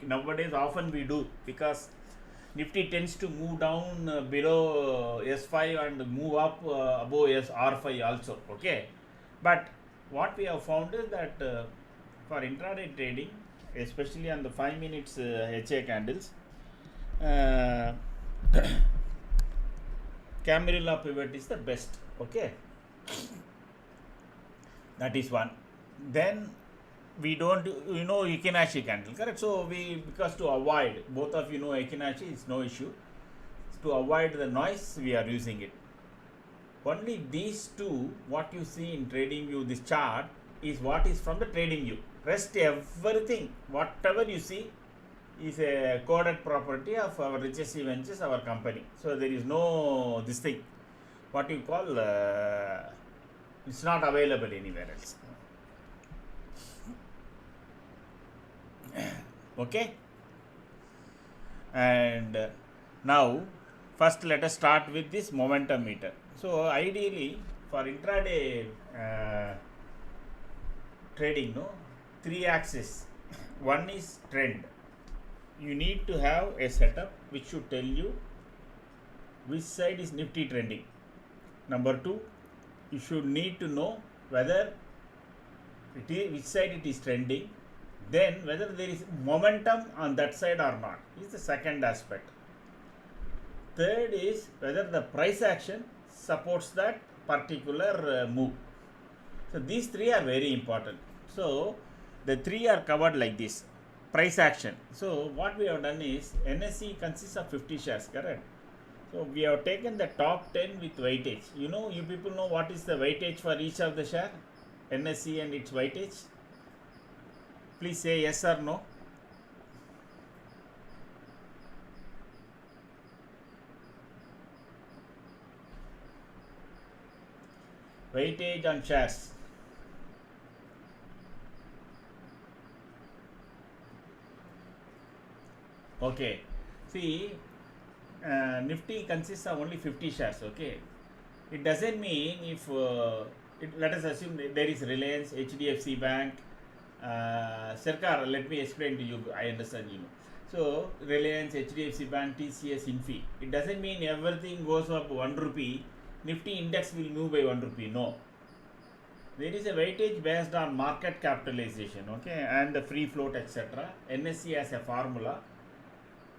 Nowadays often we do, because Nifty tends to move down below S5 and move up above R5 also. Okay, but what we have found is that for intraday trading, especially on the 5 minutes HA candles, Camarilla pivot is the best. Okay, that is one. Then we don't, Ekinashi candle, correct? So because to avoid, both of you know Ekinashi is no issue. To avoid the noise, we are using it. Only these two, what you see in trading view, this chart is what is from the trading view. Rest everything, whatever you see, is a coded property of our richest ventures, our company. So there is no this thing, what you call, it's not available anywhere else. Okay, and now first let us start with this momentum meter. So ideally for intraday trading, three axis. One is trend. You need to have a setup which should tell you which side is Nifty trending. Number two, you should need to know whether which side it is trending, then whether there is momentum on that side or not is the second aspect. Third is whether the price action supports that particular move. So these three are very important. So the three are covered like this. Price action. So what we have done is NSE consists of 50 shares, correct? So we have taken the top 10 with weightage. You people know what is the weightage for each of the share, NSE and its weightage? Please say yes or no. Weightage on shares. Okay. See, Nifty consists of only 50 shares. Okay. It doesn't mean if let us assume there is Reliance, HDFC Bank, Sarkar, let me explain to you. I understand you. So Reliance, HDFC Bank, TCS, Infi. It doesn't mean everything goes up 1 rupee. Nifty index will move by 1 rupee. No. There is a weightage based on market capitalization, okay, and the free float, etc. NSE has a formula.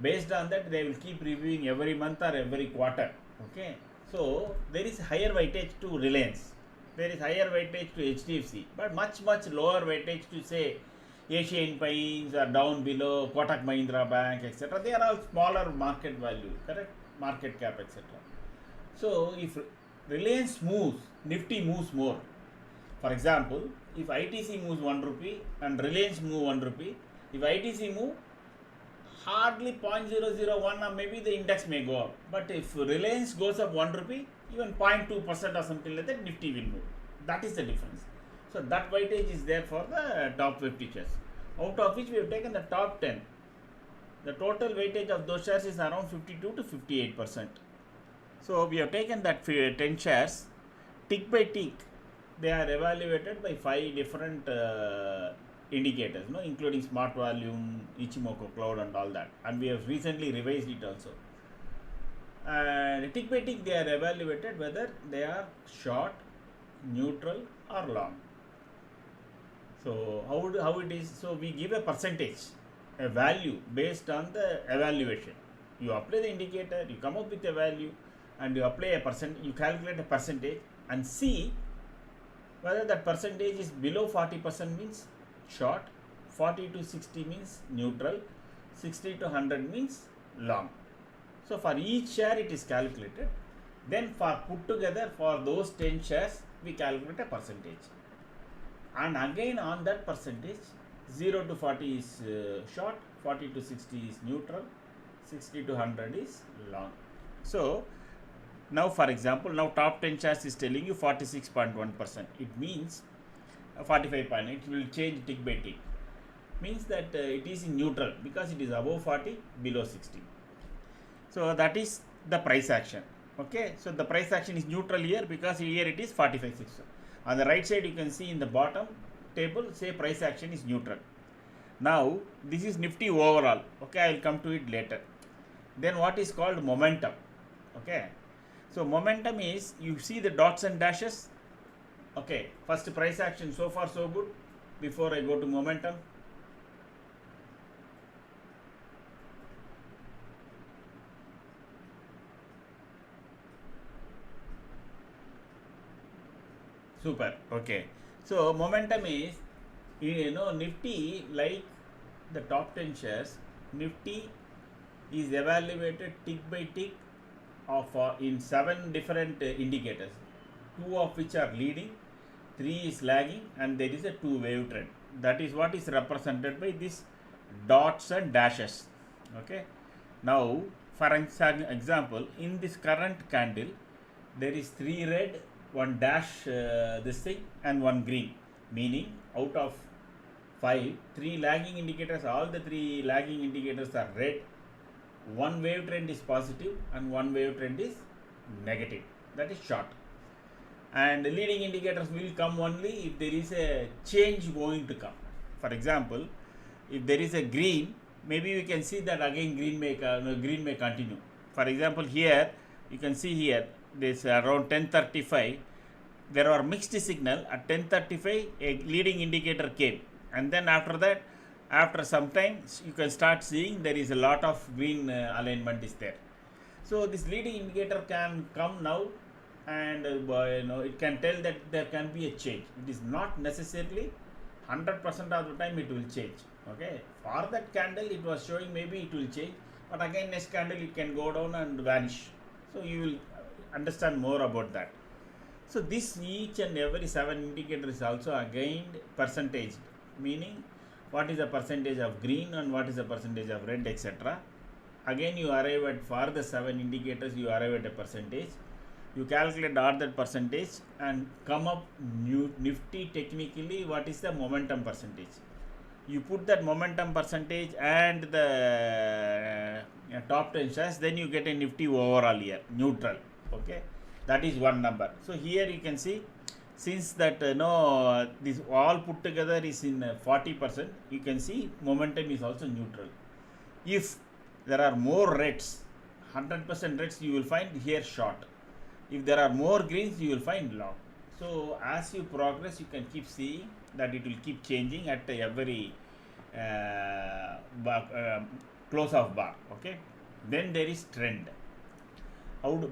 Based on that, they will keep reviewing every month or every quarter. Okay. So there is higher weightage to Reliance. There is higher weightage to HDFC, but much lower weightage to say Asian Paints or down below Kotak Mahindra Bank, etc. They are all smaller market value, correct? Market cap, etc. So if Reliance moves, Nifty moves more. For example, if ITC moves 1 rupee and Reliance move 1 rupee, if ITC move, hardly 0.001 or maybe the index may go up. But if Reliance goes up 1 rupee, even 0.2% or something like that, Nifty will move. That is the difference. So that weightage is there for the top 50 shares, out of which we have taken the top 10. The total weightage of those shares is around 52 to 58%. So we have taken that 10 shares, tick by tick. They are evaluated by 5 different indicators, including smart volume, Ichimoku cloud and all that. And we have recently revised it also. and tick by tick they are evaluated whether they are short, neutral or long. So how it is? So we give a percentage, a value based on the evaluation. You apply the indicator, you come up with a value, and you apply a percent. You calculate a percentage and see whether that percentage is below 40% means short, 40 to 60 means neutral, 60 to 100 means long. So for each share it is calculated. Then for put together for those 10 shares we calculate a percentage. And again on that percentage 0 to 40 is short, 40 to 60 is neutral, 60 to 100 is long. So now for example, now top 10 shares is telling you 46.1%. It means 45 point, it will change tick by tick. Means that it is in neutral because it is above 40, below 60. So that is the price action. Okay, so the price action is neutral here because here it is 45.6. On the right side you can see in the bottom table say price action is neutral. Now this is Nifty overall. Okay, I will come to it later. Then what is called momentum? Okay, so momentum is, you see the dots and dashes. Okay, first price action, so far so good. Before I go to momentum, super. Okay, so momentum is, Nifty, like the top 10 shares, Nifty is evaluated tick by tick of in 7 different indicators, 2 of which are leading, 3 is lagging, and there is a 2 wave trend. That is what is represented by these dots and dashes. Okay, now for example, in this current candle there is 3 red, 1 dash this thing, and 1 green, meaning out of 5, 3 lagging indicators, all the 3 lagging indicators are red, 1 wave trend is positive and 1 wave trend is negative, that is short. And the leading indicators will come only if there is a change going to come. For example, if there is a green, maybe we can see that again green may continue. For example, here you can see here this around 10:35 there are mixed signal. At 10:35 a leading indicator came, and then after that, after some time you can start seeing there is a lot of green alignment is there. So this leading indicator can come now, and it can tell that there can be a change. It is not necessarily 100% of the time it will change. Okay, for that candle it was showing maybe it will change, but again next candle it can go down and vanish. So you will understand more about that. So this each and every 7 indicators is also again percentage, meaning what is the percentage of green and what is the percentage of red, etc. Again you arrive at, for the 7 indicators you arrive at a percentage. You calculate all that percentage and come up Nifty technically what is the momentum percentage. You put that momentum percentage and the top 10 shares, then you get a Nifty overall here, neutral. Okay, that is one number. So here you can see, since that this all put together is in 40%, you can see momentum is also neutral. If there are more reds, 100% reds, you will find here short. If there are more greens, you will find long. So as you progress, you can keep seeing that it will keep changing at every close of bar. Okay, then there is trend.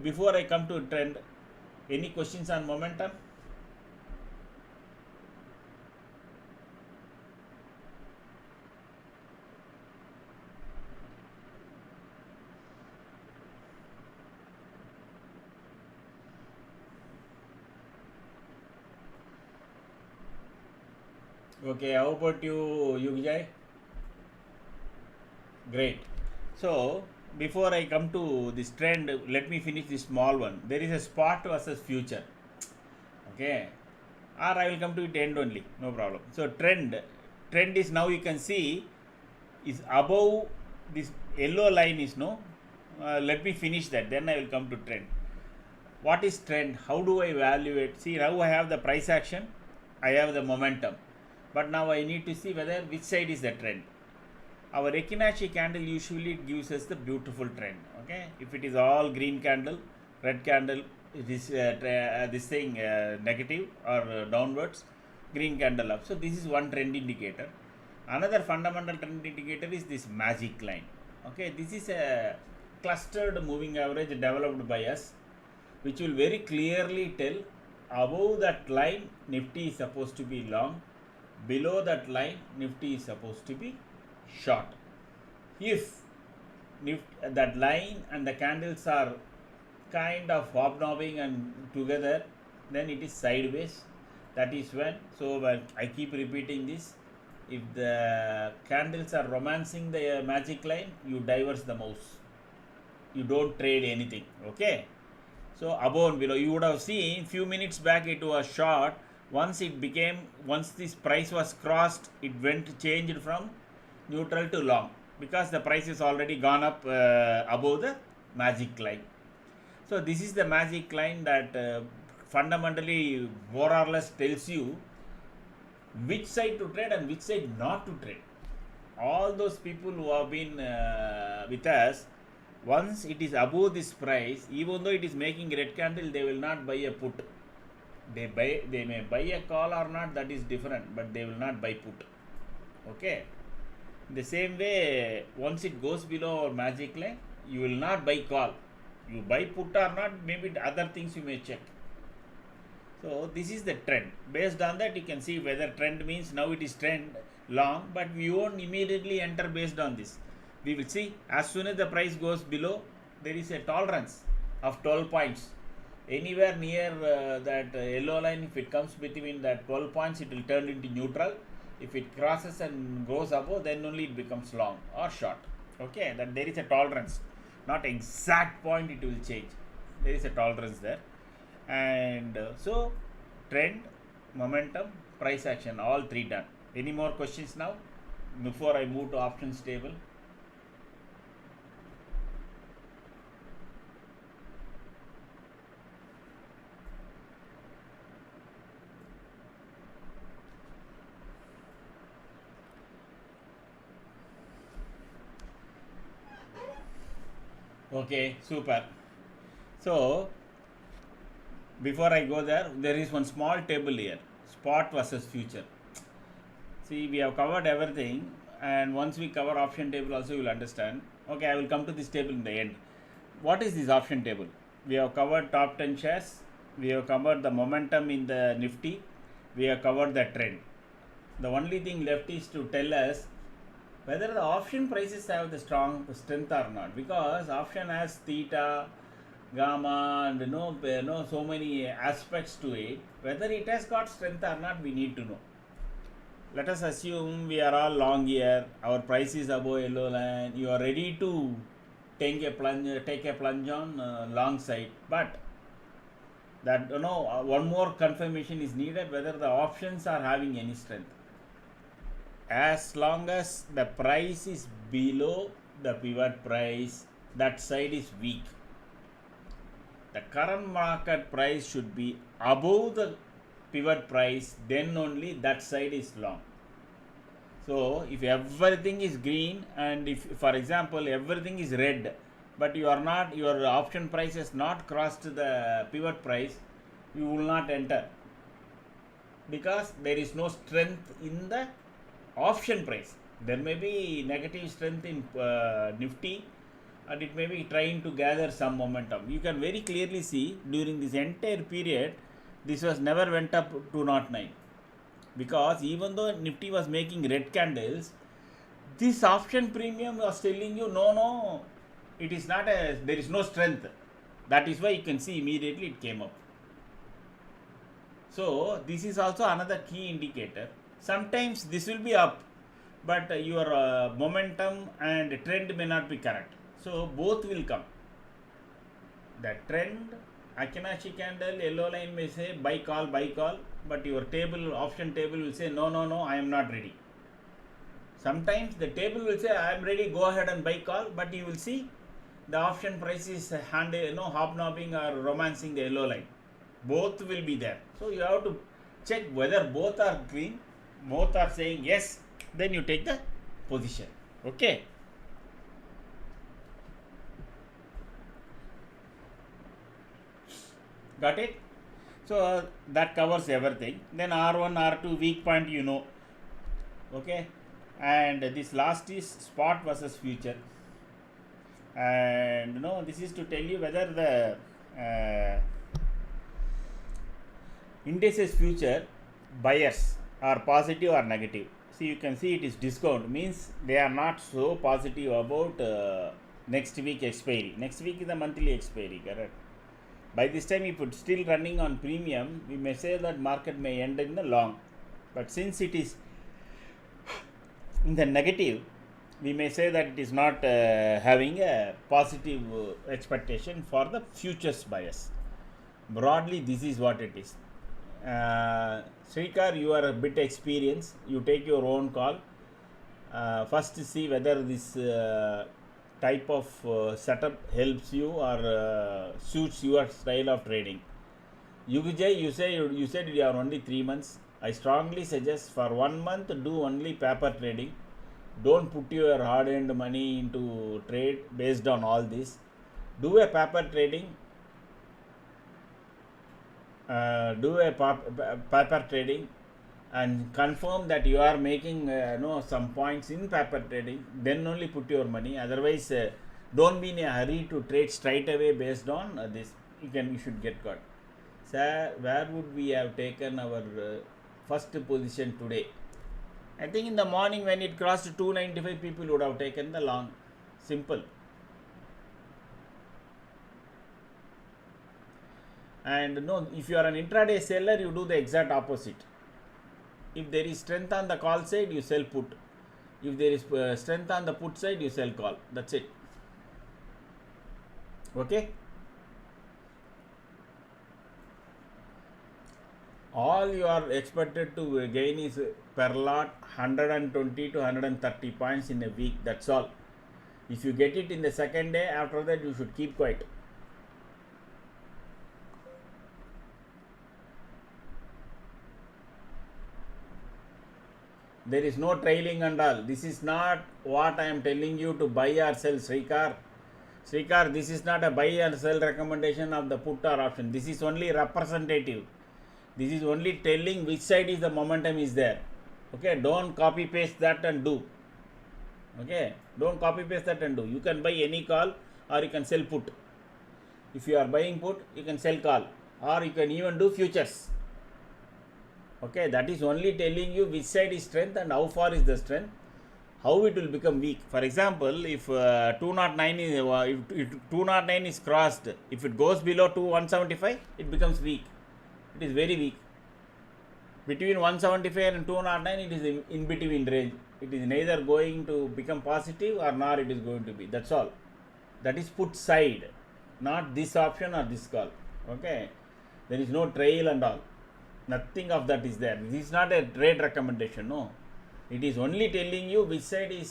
Before I come to trend, any questions on momentum? Okay, how about you, Vijay? Great. So before I come to this trend, let me finish this small one. There is a spot versus future. Okay, or I will come to it end only, no problem. So trend is, now you can see, is above this yellow line is let me finish that, then I will come to trend. What is trend? How do I evaluate? See, now I have the price action, I have the momentum, but now I need to see whether which side is the trend. Our Ekinashi candle usually gives us the beautiful trend. Okay, if it is all green candle, red candle, this thing negative or downwards, green candle up. So this is one trend indicator. Another fundamental trend indicator is this magic line. Okay, this is a clustered moving average developed by us, which will very clearly tell above that line Nifty is supposed to be long, below that line Nifty is supposed to be short. If that line and the candles are kind of hobnobbing and together, then it is sideways. That is when, so I keep repeating this, if the candles are romancing the magic line, you diverse the mouse, you don't trade anything. Okay, so above and below, you would have seen few minutes back it was short. Once this price was crossed, it changed from neutral to long, because the price is already gone up above the magic line. So this is the magic line that fundamentally more or less tells you which side to trade and which side not to trade. All those people who have been with us, once it is above this price, even though it is making red candle, they will not buy a put. They may buy a call or not, that is different, but they will not buy put. Okay. The same way, once it goes below our magic line, you will not buy call. You buy put or not, maybe other things you may check. So this is the trend. Based on that, you can see whether trend means now it is trend long, but we won't immediately enter based on this. We will see as soon as the price goes below, there is a tolerance of 12 points. Anywhere near that yellow line, if it comes between that 12 points, it will turn into neutral. If it crosses and goes above, then only it becomes long or short. Okay, that there is a tolerance. Not exact point it will change. There is a tolerance there. And so trend, momentum, price action, all three done. Any more questions now before I move to options table? Okay, super. So before I go there, there is one small table here, spot versus future. See, we have covered everything, and once we cover option table also, you will understand. Okay, I will come to this table in the end. What is this option table? We have covered top 10 shares, we have covered the momentum in the Nifty, we have covered the trend. The only thing left is to tell us whether the option prices have the strong strength or not, because option has theta, gamma, and so many aspects to it. Whether it has got strength or not, we need to know. Let us assume we are all long here, our price is above yellow line, you are ready to take a plunge on long side, but that one more confirmation is needed whether the options are having any strength. As long as the price is below the pivot price, that side is weak. The current market price should be above the pivot price, then only that side is long. So if everything is green, and if for example everything is red, but your option price has not crossed the pivot price, you will not enter, because there is no strength in the option price. There may be negative strength in Nifty, and it may be trying to gather some momentum. You can very clearly see during this entire period, this was never went up to 209, because even though Nifty was making red candles, this option premium was telling you no, it is not there is no strength. That is why you can see immediately it came up. So this is also another key indicator. Sometimes this will be up, but your momentum and trend may not be correct. So both will come. The trend, Akinashi candle, yellow line may say buy call, but your option table will say no, I am not ready. Sometimes the table will say I am ready, go ahead and buy call, but you will see the option price is hobnobbing or romancing the yellow line. Both will be there. So you have to check whether both are green, both are saying yes, then you take the position. Okay, got it. So that covers everything. Then R1 R2 weak point, okay, and this last is spot versus future. And this is to tell you whether the indices future buyers are positive or negative. See, you can see it is discount, means they are not so positive about next week expiry. Next week is the monthly expiry, correct? By this time, if it's still running on premium, we may say that market may end in the long. But since it is in the negative, we may say that it is not having a positive expectation for the futures bias. Broadly, this is what it is. Srikar, you are a bit experienced. You take your own call. First, see whether this type of setup helps you or suits your style of trading. Vijay, you said you are only 3 months. I strongly suggest for 1 month do only paper trading. Don't put your hard-earned money into trade based on all this. Do a paper trading. Do a paper trading and confirm that you are making some points in paper trading. Then only put your money. Otherwise, don't be in a hurry to trade straight away based on this. You should get caught. Sir, where would we have taken our first position today? I think in the morning when it crossed 295, people would have taken the long. Simple. And no, if you are an intraday seller, you do the exact opposite. If there is strength on the call side, you sell put. If there is strength on the put side, you sell call. That's it. Okay. All you are expected to gain is per lot 120 to 130 points in a week. That's all. If you get it in the second day, after that you should keep quiet. There is no trailing and all. This is not what I am telling you to buy or sell, Srikar. Srikar, this is not a buy or sell recommendation of the put or option. This is only representative. This is only telling which side is the momentum is there. Okay, don't copy paste that and do. Okay, don't copy paste that and do. You can buy any call or you can sell put. If you are buying put, you can sell call or you can even do futures. Okay, that is only telling you which side is strength and how far is the strength, how it will become weak. For example, if 209 is if 209 is crossed, if it goes below 175, it becomes weak. It is very weak. Between 175 and 209, it is in between range. It is neither going to become positive or nor it is going to be. That's all. That is put side, not this option or this call. Okay, there is no trail and all. Nothing of that is there. This is not a trade recommendation. No, it is only telling you which side is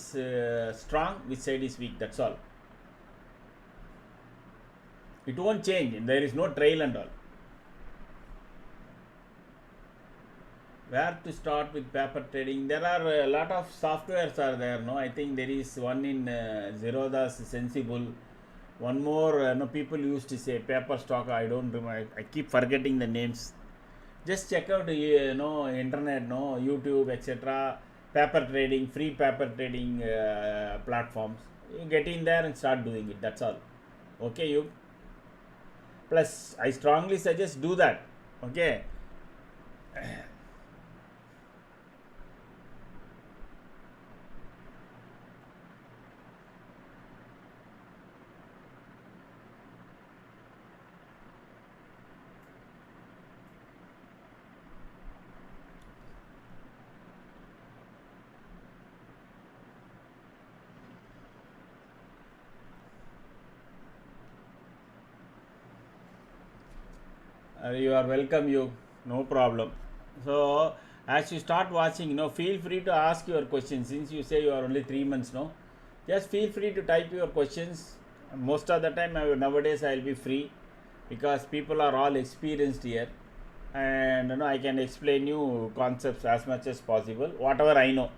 strong, which side is weak. That's all. It won't change. There is no trail and all. Where to start with paper trading? There are a lot of softwares are there. No, I think there is one in Zerodha's Sensible. One more. No, people used to say paper stock. I don't remember. I keep forgetting the names. Just check out internet, YouTube, etc. Paper trading, free paper trading platforms. You get in there and start doing it. That's all. Okay, you. Plus, I strongly suggest do that. Okay. You are welcome, you. No problem. So, as you start watching, feel free to ask your questions. Since you say you are only 3 months, just feel free to type your questions. Most of the time, nowadays I will be free because people are all experienced here, and I can explain you concepts as much as possible, whatever I know.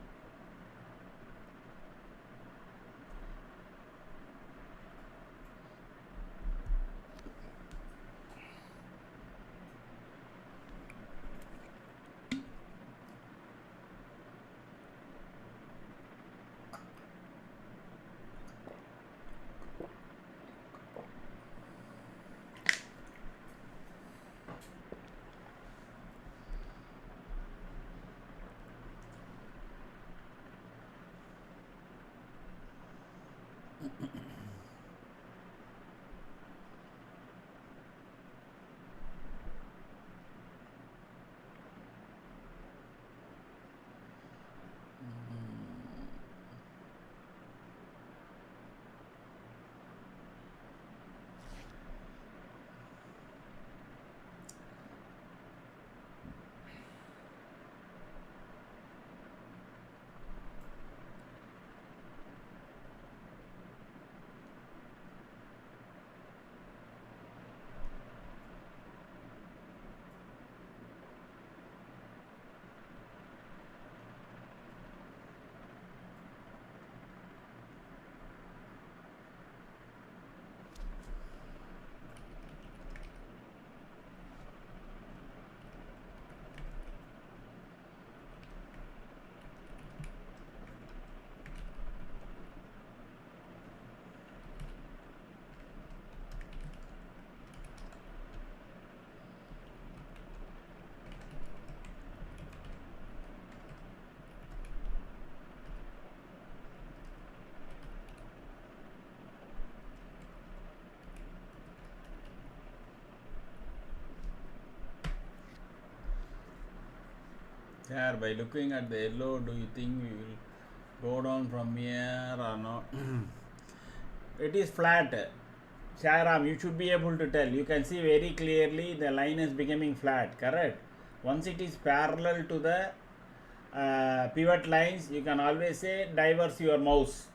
share by looking at the yellow? Do you think we will go down from here or not? It is flat. Shairam, you should be able to tell. You can see very clearly the line is becoming flat, correct? Once it is parallel to the pivot lines, you can always say diverse your mouse.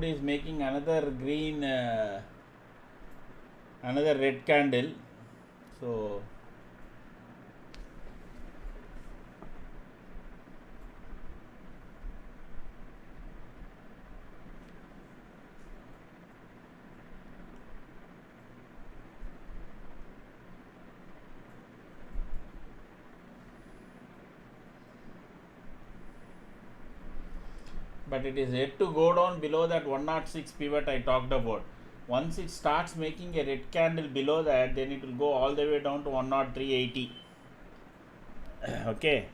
round is making another green, another red candle. So but it is yet to go down below that 106 pivot I talked about. Once it starts making a red candle below that, then it will go all the way down to 103.80. Okay.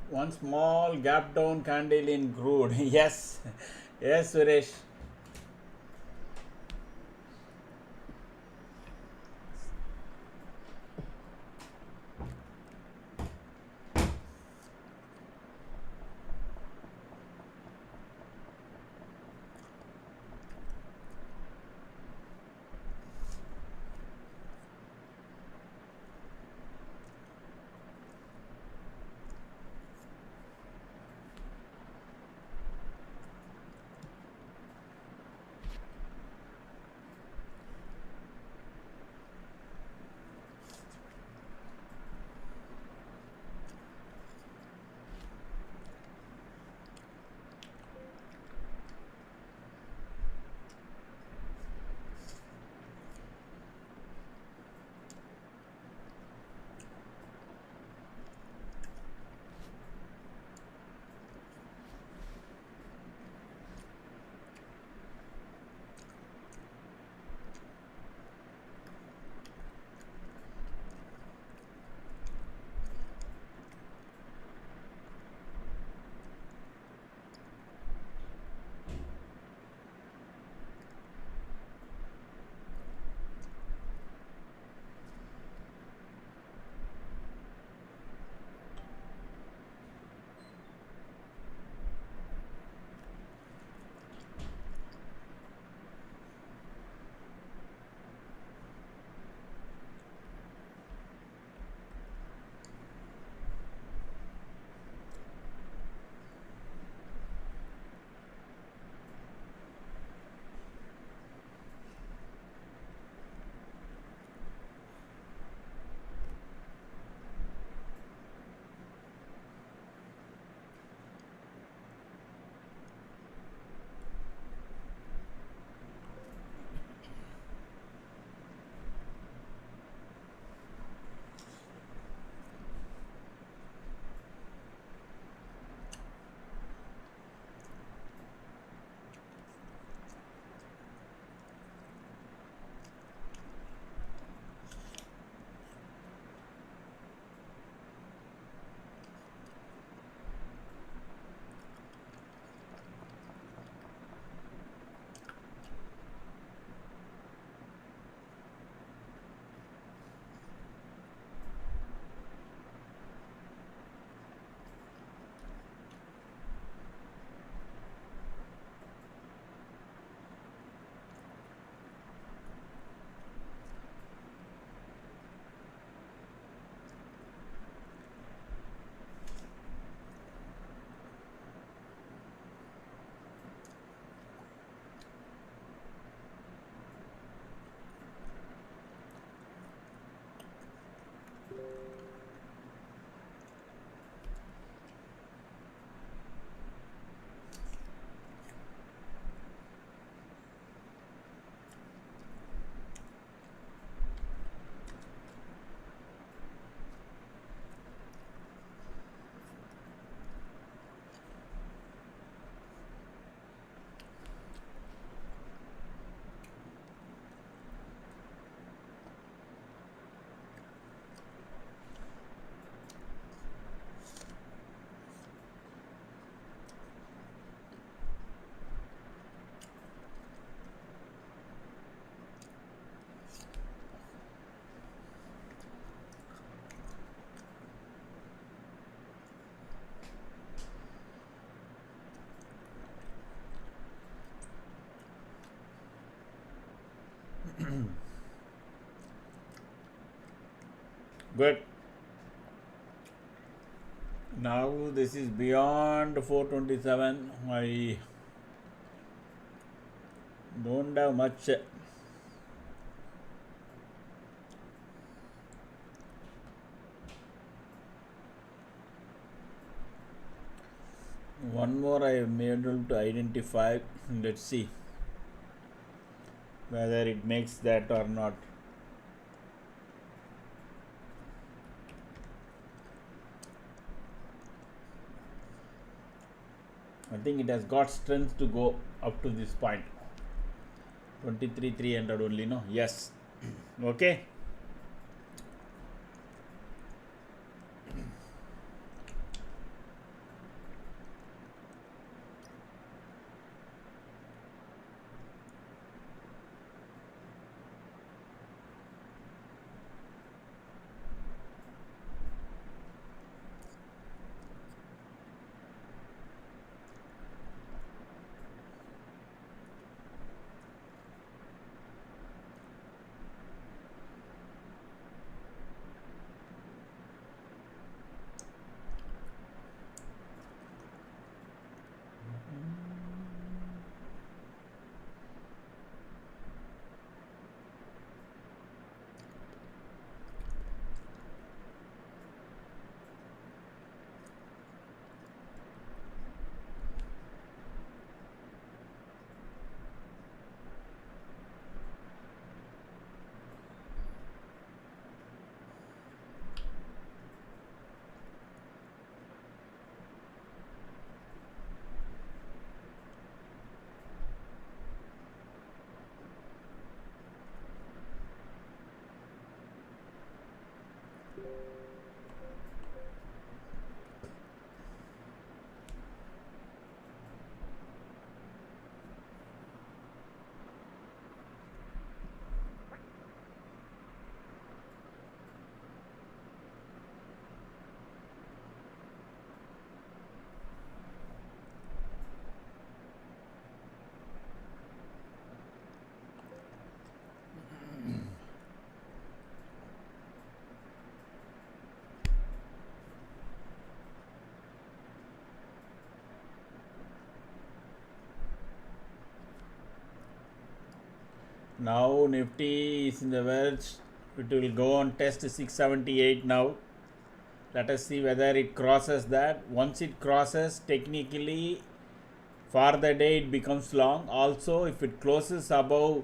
One small gap down candle in crude. Yes, yes, Suresh. Good. Now this is beyond 427. I don't have much. One more I am able to identify. Let's see whether it makes that or not. I think it has got strength to go up to this point. 23,300 only, no? Yes. Okay. Now Nifty is in the verge. It will go on test 678 now. Let us see whether it crosses that. Once it crosses, technically for the day it becomes long. Also, if it closes above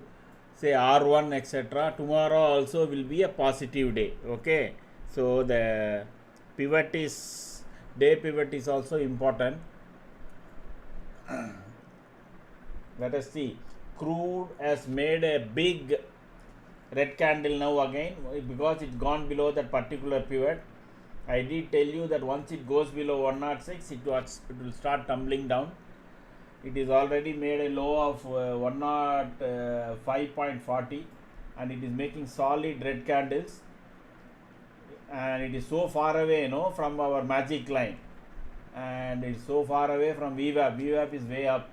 say R1 etc., tomorrow also will be a positive day. Okay, so the pivot is day pivot is also important. Let us see. Crude has made a big red candle now again because it's gone below that particular pivot. I did tell you that once it goes below 106, it will start tumbling down. It is already made a low of 105.40 and it is making solid red candles, and it is so far away, from our magic line, and it is so far away from VWAP. VWAP is way up.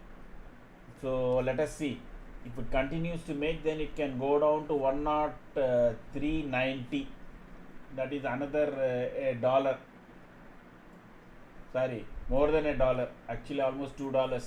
So let us see. If it continues to make, then it can go down to 103.90. That is another $1. Sorry, more than $1. Actually, almost $2.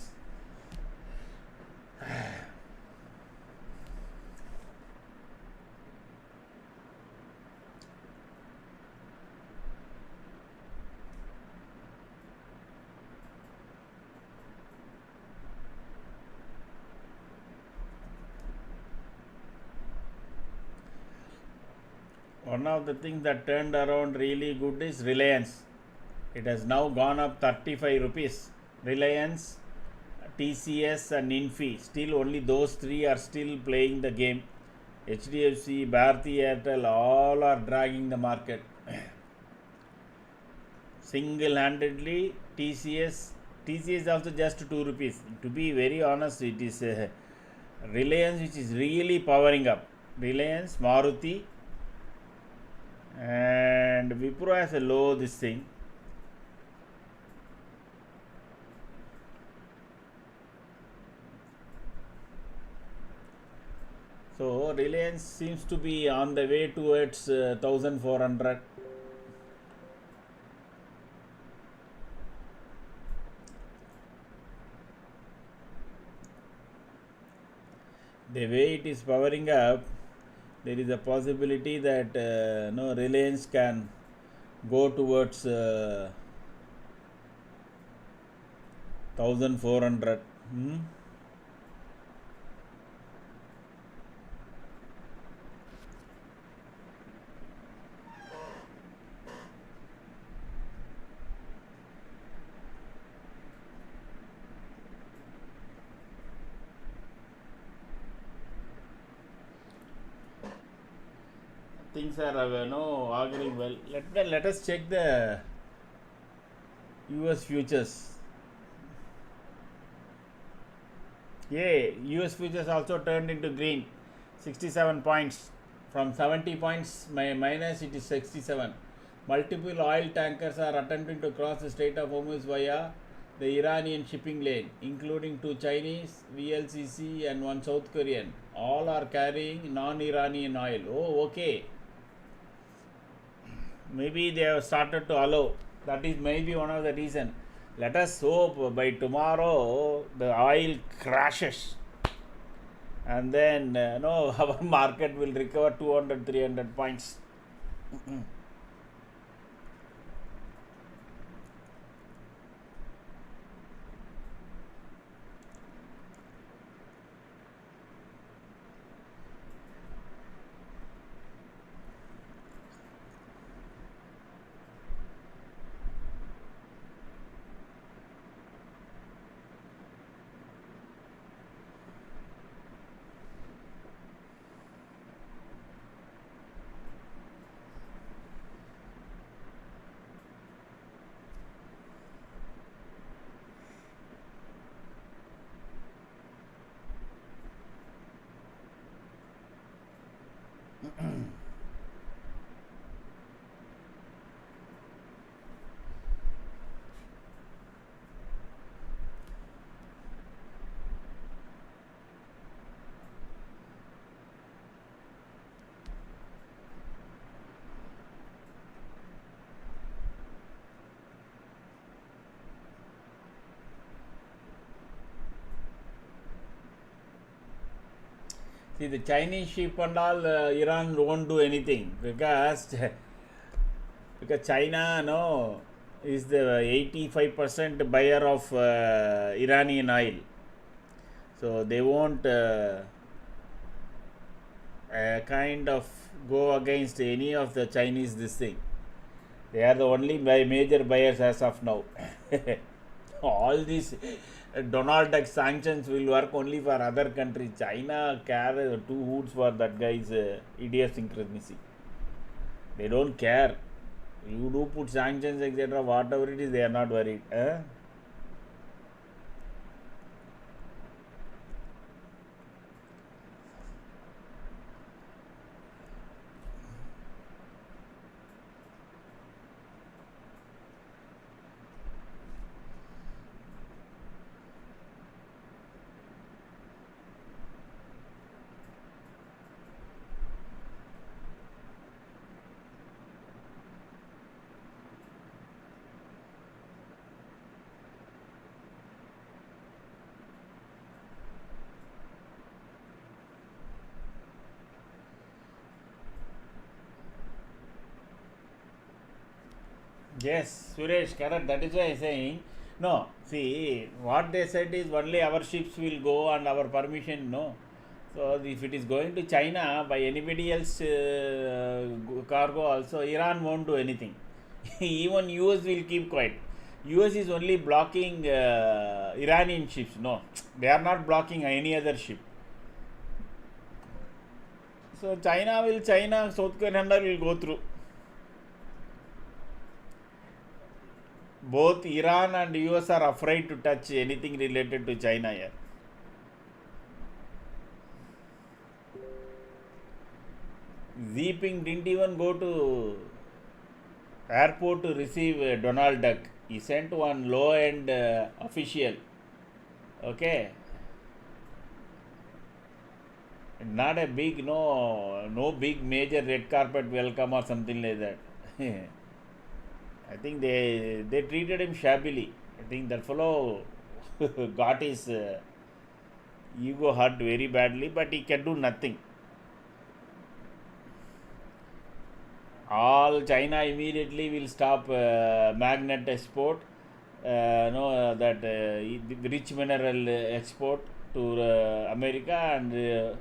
One of the things that turned around really good is Reliance. It has now gone up 35 rupees. Reliance, TCS and Nifty, still only those three are still playing the game. HDFC, Bharti Airtel, all are dragging the market. Single-handedly, TCS also just 2 rupees. To be very honest, it is Reliance which is really powering up. Reliance, Maruti, and Wipro has a low this thing. So Reliance seems to be on the way towards 1400. The way it is powering up, there is a possibility that no Reliance can go towards 1400. Things are auguring well. Let us check the US futures. Yeah, US futures also turned into green. 67 points. From 70 points minus, it is 67. Multiple oil tankers are attempting to cross the Strait of Hormuz via the Iranian shipping lane, including two Chinese, VLCC, and one South Korean. All are carrying non-Iranian oil. Oh, okay. Maybe they have started to allow. That is maybe one of the reason. Let us hope by tomorrow the oil crashes, and then no our market will recover 200-300 points. See, the Chinese ship and all, Iran won't do anything because China is the 85% buyer of Iranian oil, so they won't kind of go against any of the Chinese this thing. They are the only major buyers as of now. All these Donald Duck sanctions will work only for other countries. China care two hoots for that guy's idiosyncrasy. They don't care. You do put sanctions, etc., whatever it is, they are not worried. Yes, Suresh, correct. That is why I am saying. No, see, what they said is only our ships will go and our permission, no. So, if it is going to China by anybody else cargo also, Iran won't do anything. Even US will keep quiet. US is only blocking Iranian ships. No, they are not blocking any other ship. So, China, South Korea will go through. Both Iran and US are afraid to touch anything related to China here. Jinping didn't even go to airport to receive Donald Duck. He sent one low-end official. Okay. Not a big, no big major red carpet welcome or something like that. I think they treated him shabbily. I think that fellow got his ego hurt very badly, but he can do nothing. All China immediately will stop magnet export, that rich mineral export to America, and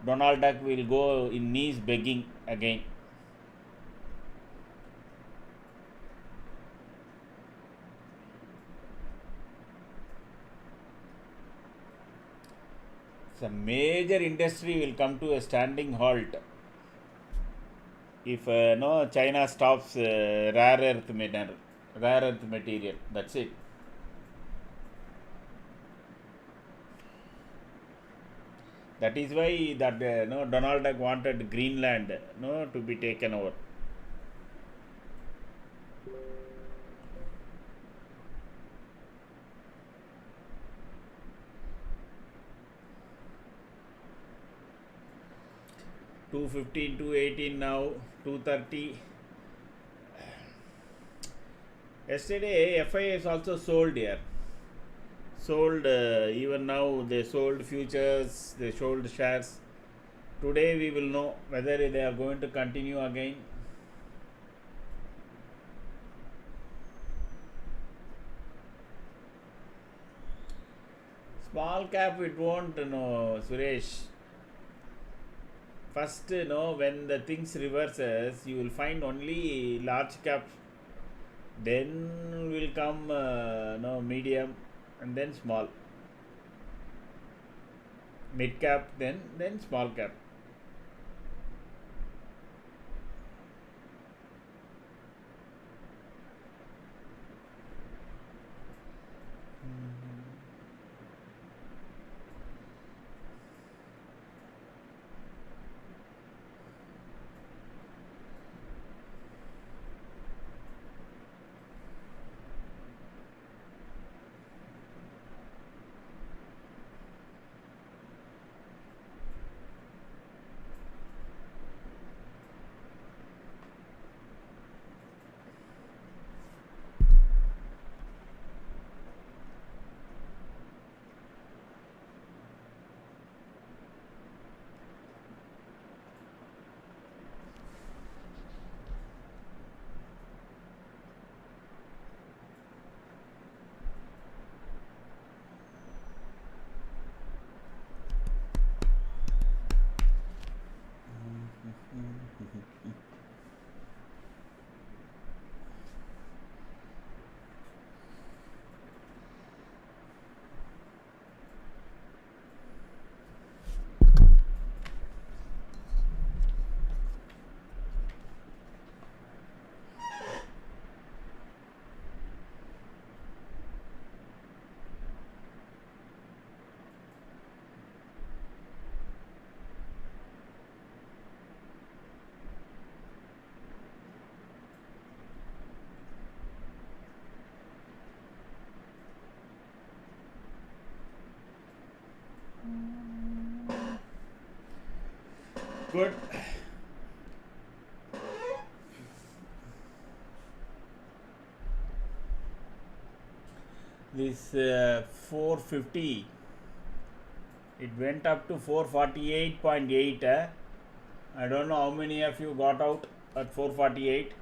Donald Duck will go in knees begging again. So major industry will come to a standing halt if no China stops rare earth material. That's it. That is why that no Donald Duck wanted Greenland to be taken over. $215, $218 now, $230. Yesterday FIS also sold here. Sold even now they sold futures, they sold shares. Today we will know whether they are going to continue again. Small cap it won't, Suresh. First, when the things reverses, you will find only large cap. Then will come, medium, and then small. Mid cap, then small cap. Good. This 450, it went up to 448.8. I don't know how many of you got out at 448.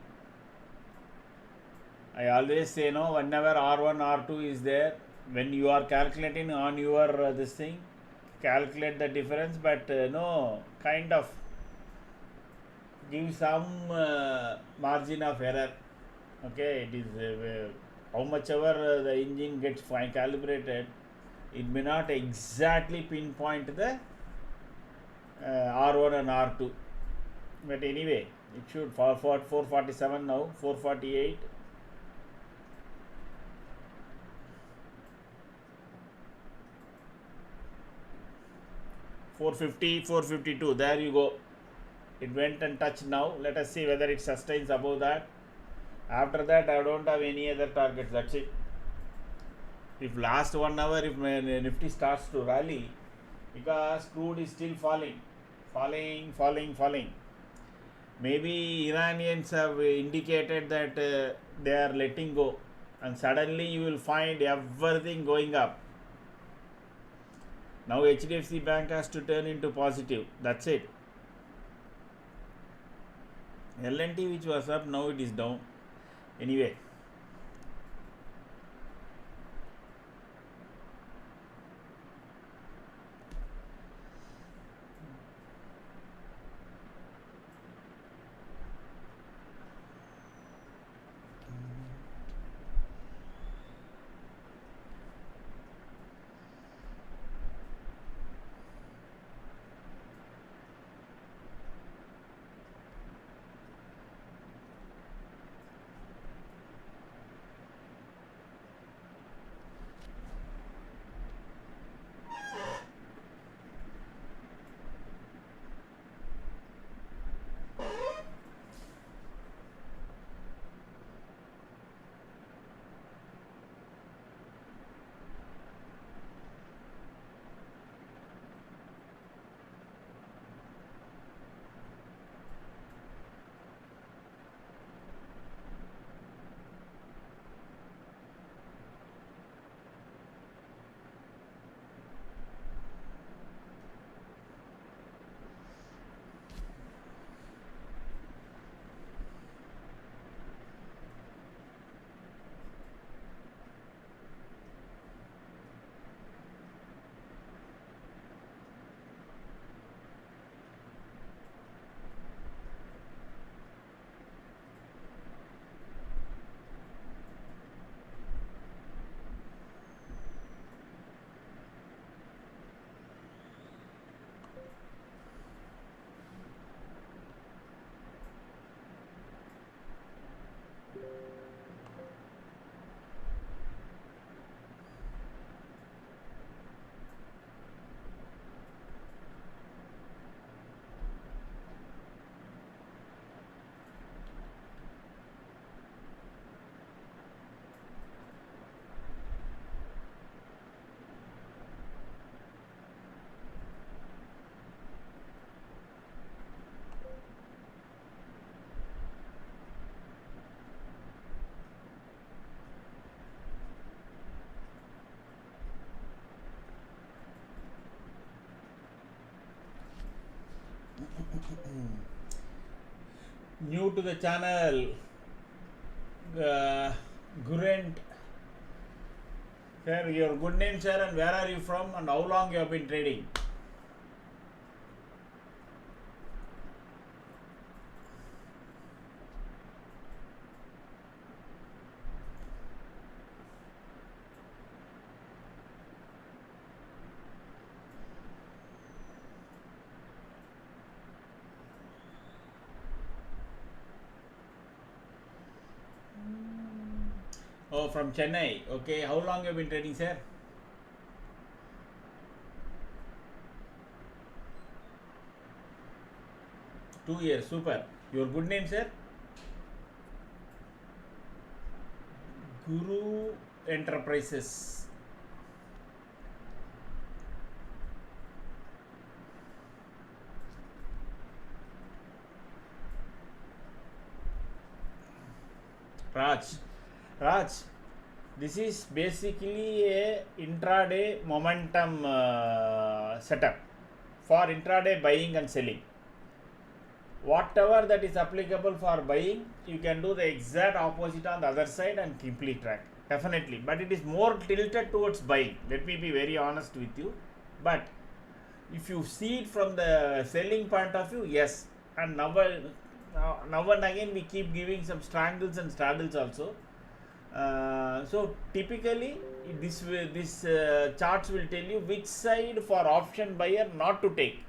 I always say, whenever R1, R2 is there, when you are calculating on your this thing, calculate the difference, but kind of give some margin of error. Okay, it is how much ever the engine gets fine calibrated, it may not exactly pinpoint the R1 and R2, but anyway, it should for 447 now, 448. $450, $452, there you go. It went and touched now. Let us see whether it sustains above that. After that, I don't have any other targets. That's it. If last 1 hour, if Nifty starts to rally, because crude is still falling, falling. Maybe Iranians have indicated that they are letting go, and suddenly you will find everything going up. Now HDFC Bank has to turn into positive. That's it. L&T, which was up, now it is down. Anyway, new to the channel, Gurent. Sir, your good name, sir, and where are you from, and how long you have been trading? Oh, from Chennai. Okay, how long you have been trading, sir? Two years, super. Your good name, sir? Guru Enterprises. Raj, this is basically a intraday momentum setup for intraday buying and selling. Whatever that is applicable for buying, you can do the exact opposite on the other side and complete track. Definitely, but it is more tilted towards buying. Let me be very honest with you. But if you see it from the selling point of view, yes. And now and again we keep giving some strangles and straddles also. So typically this charts will tell you which side for option buyer not to take.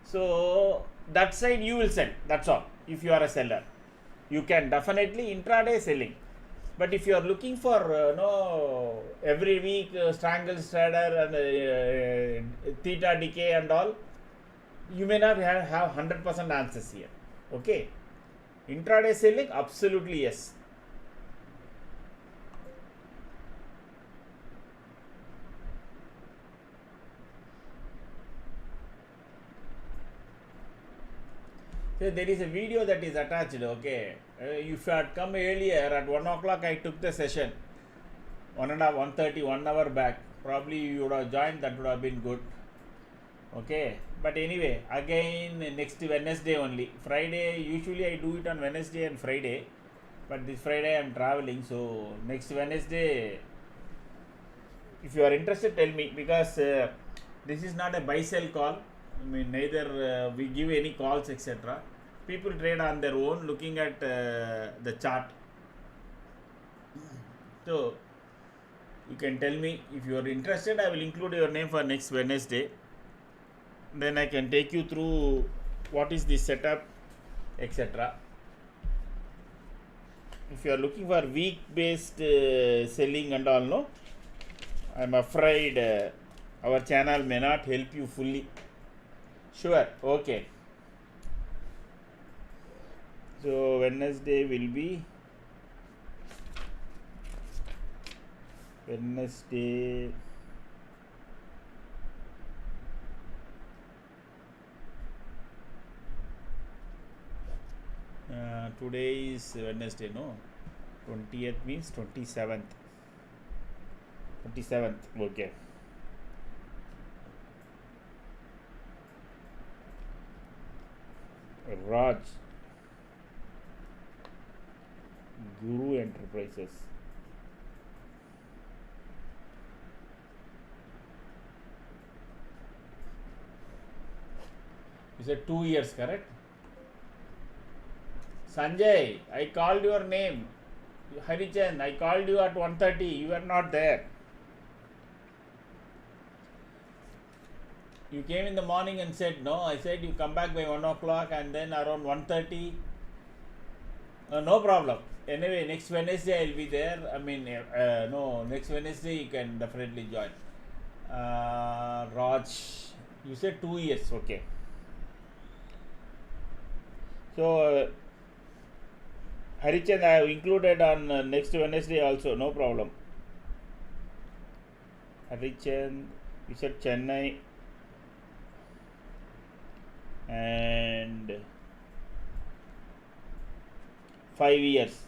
So that side you will sell. That's all. If you are a seller, you can definitely intraday selling. But if you are looking for every week strangle straddle and theta decay and all, you may not have 100% answers here. Okay, intraday selling, absolutely yes. So there is a video that is attached. Okay, if you had come earlier at 1 o'clock, I took the session. 1:30, 1 hour back. Probably you would have joined. That would have been good. Okay, but anyway, again next Wednesday only. Friday usually I do it on Wednesday and Friday, but this Friday I am traveling. So next Wednesday, if you are interested, tell me, because this is not a buy sell call. I mean, neither we give any calls, etc. People trade on their own, looking at the chart. So you can tell me if you are interested. I will include your name for next Wednesday. Then I can take you through what is the setup, etc. If you are looking for week based selling and all, no, I am afraid our channel may not help you fully. Sure, okay. So Wednesday will be Wednesday. Today is Wednesday, no? 20th means 27th. 27th, okay. Raj, Guru Enterprises. You said 2 years, correct? Sanjay, I called your name. Harichan, I called you at 1:30. You were not there. You came in the morning and said no. I said you come back by 1 o'clock, and then around 1:30. No problem. Anyway, next Wednesday I'll be there. I mean, no, next Wednesday you can definitely join. Raj, you said 2 years, okay. So, Harichan, I have included on next Wednesday also, no problem. Harichan, you said Chennai and 5 years.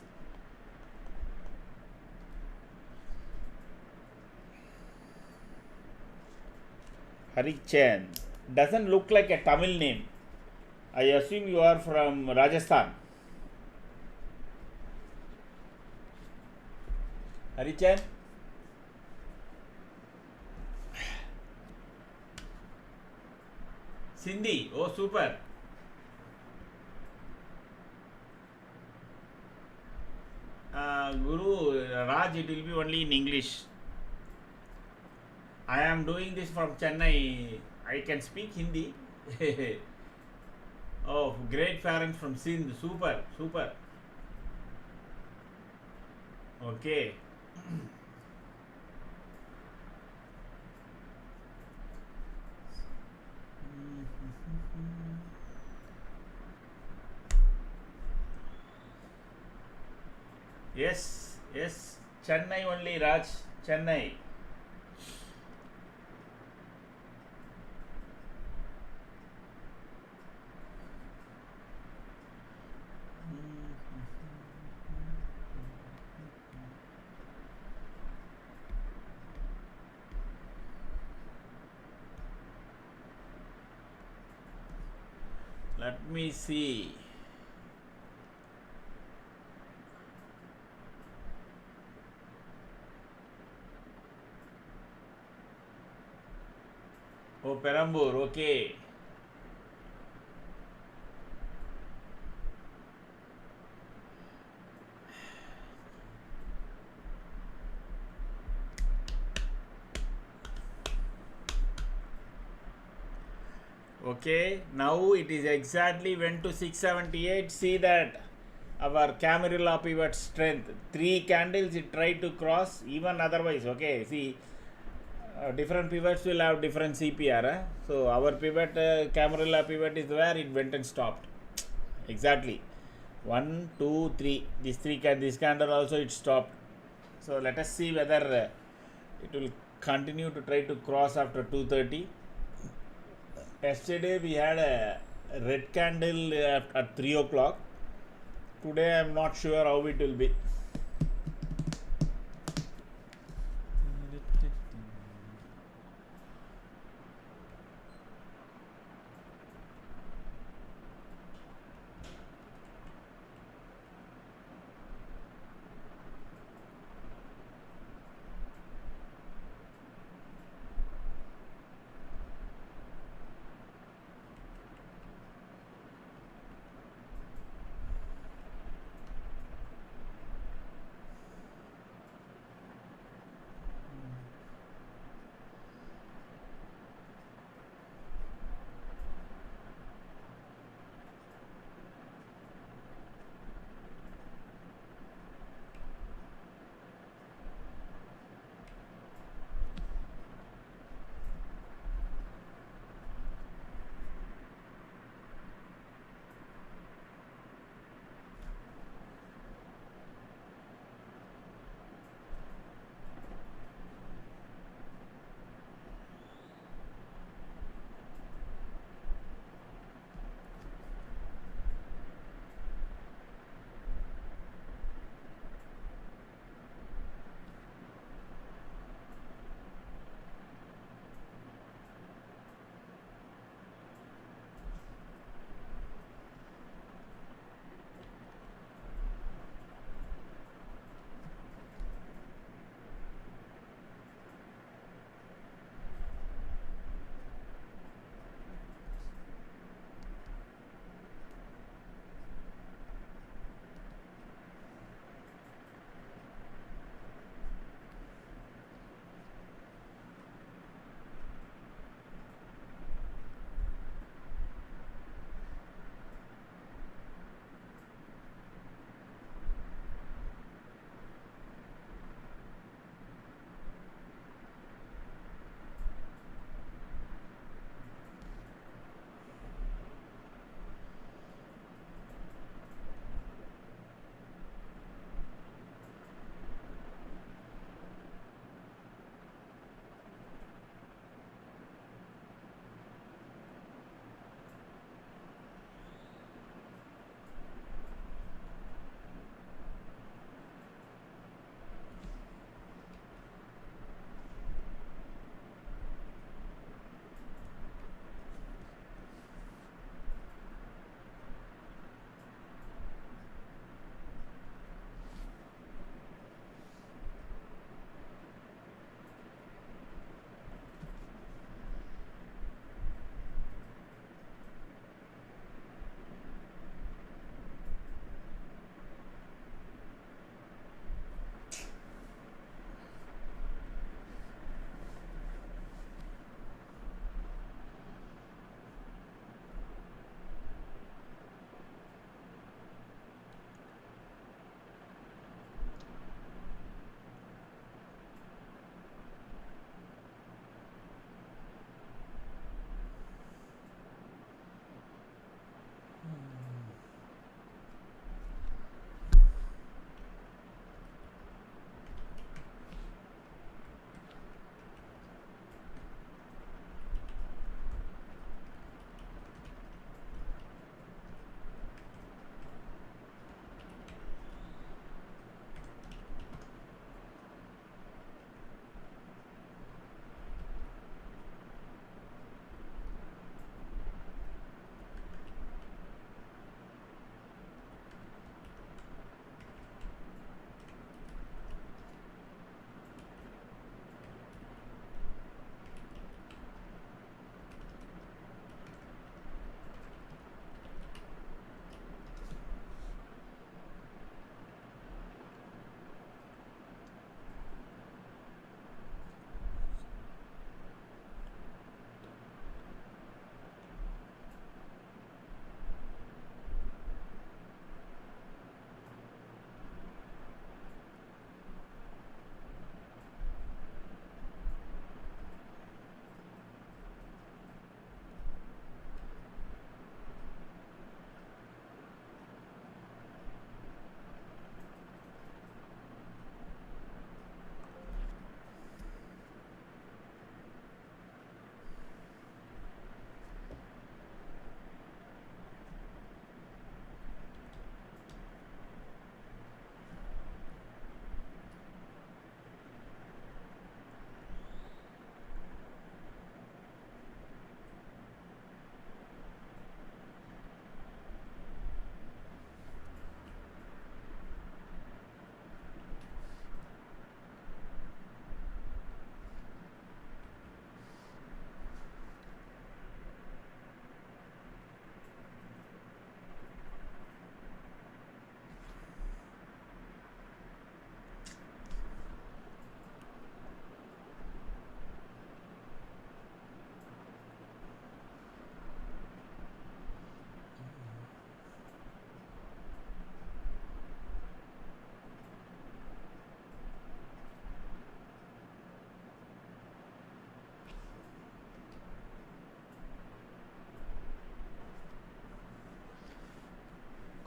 Harichan doesn't look like a Tamil name. I assume you are from Rajasthan. Harichan? Sindhi, oh super. Guru, Raj, it will be only in English. I am doing this from Chennai. I can speak Hindi. Oh, great parents from Sindh. Super, super. Okay. Yes, yes. Chennai only, Raj. Chennai. Let me see. Oh, Perambur, okay. Okay, now it is exactly went to 678. See that our Camarilla pivot strength. 3 candles it tried to cross, even otherwise. Okay, see, different pivots will have different CPR. So our pivot, Camarilla pivot is where it went and stopped. Exactly. 1, 2, 3. This candle also it stopped. So let us see whether it will continue to try to cross after 2:30. Yesterday we had a red candle at 3 o'clock. Today I am not sure how it will be.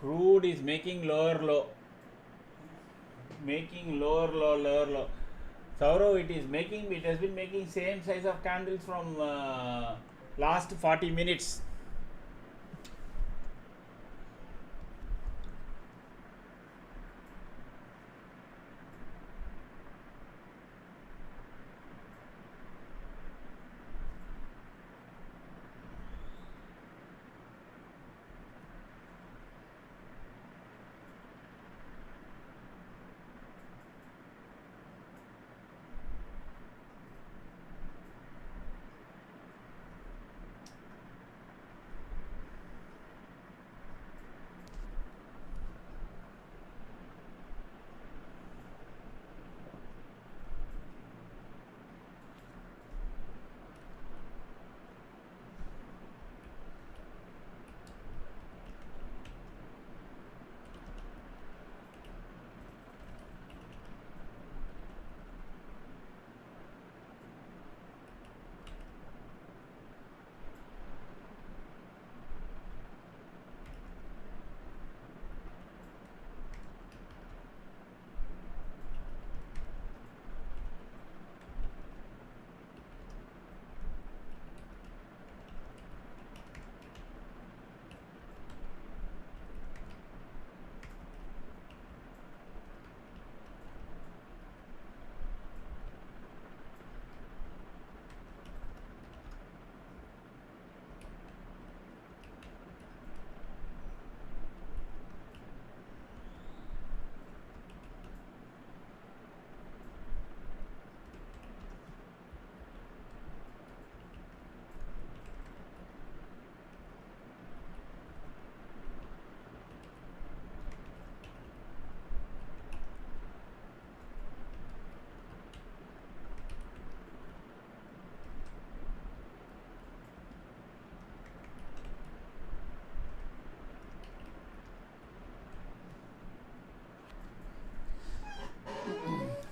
Crude is making lower low, lower low. Saurav, it has been making same size of candles from last 40 minutes.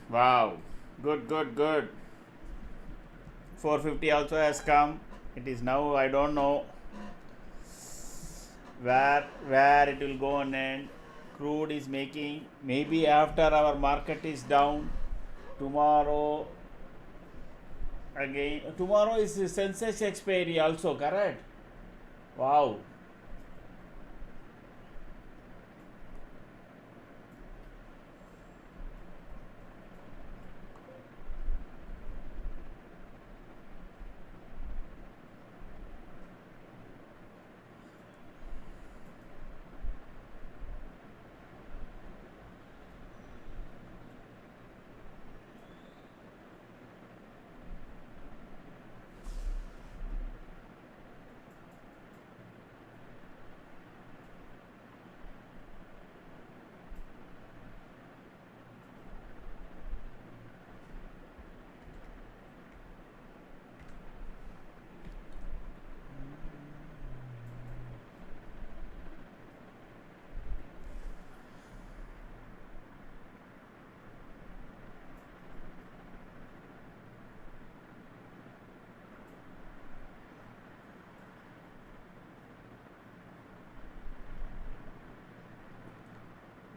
Wow, good, good, good. 450 also has come. It is now, I don't know where it will go and end. Crude is making, maybe after our market is down tomorrow. Again, tomorrow is census expiry also, correct? Wow.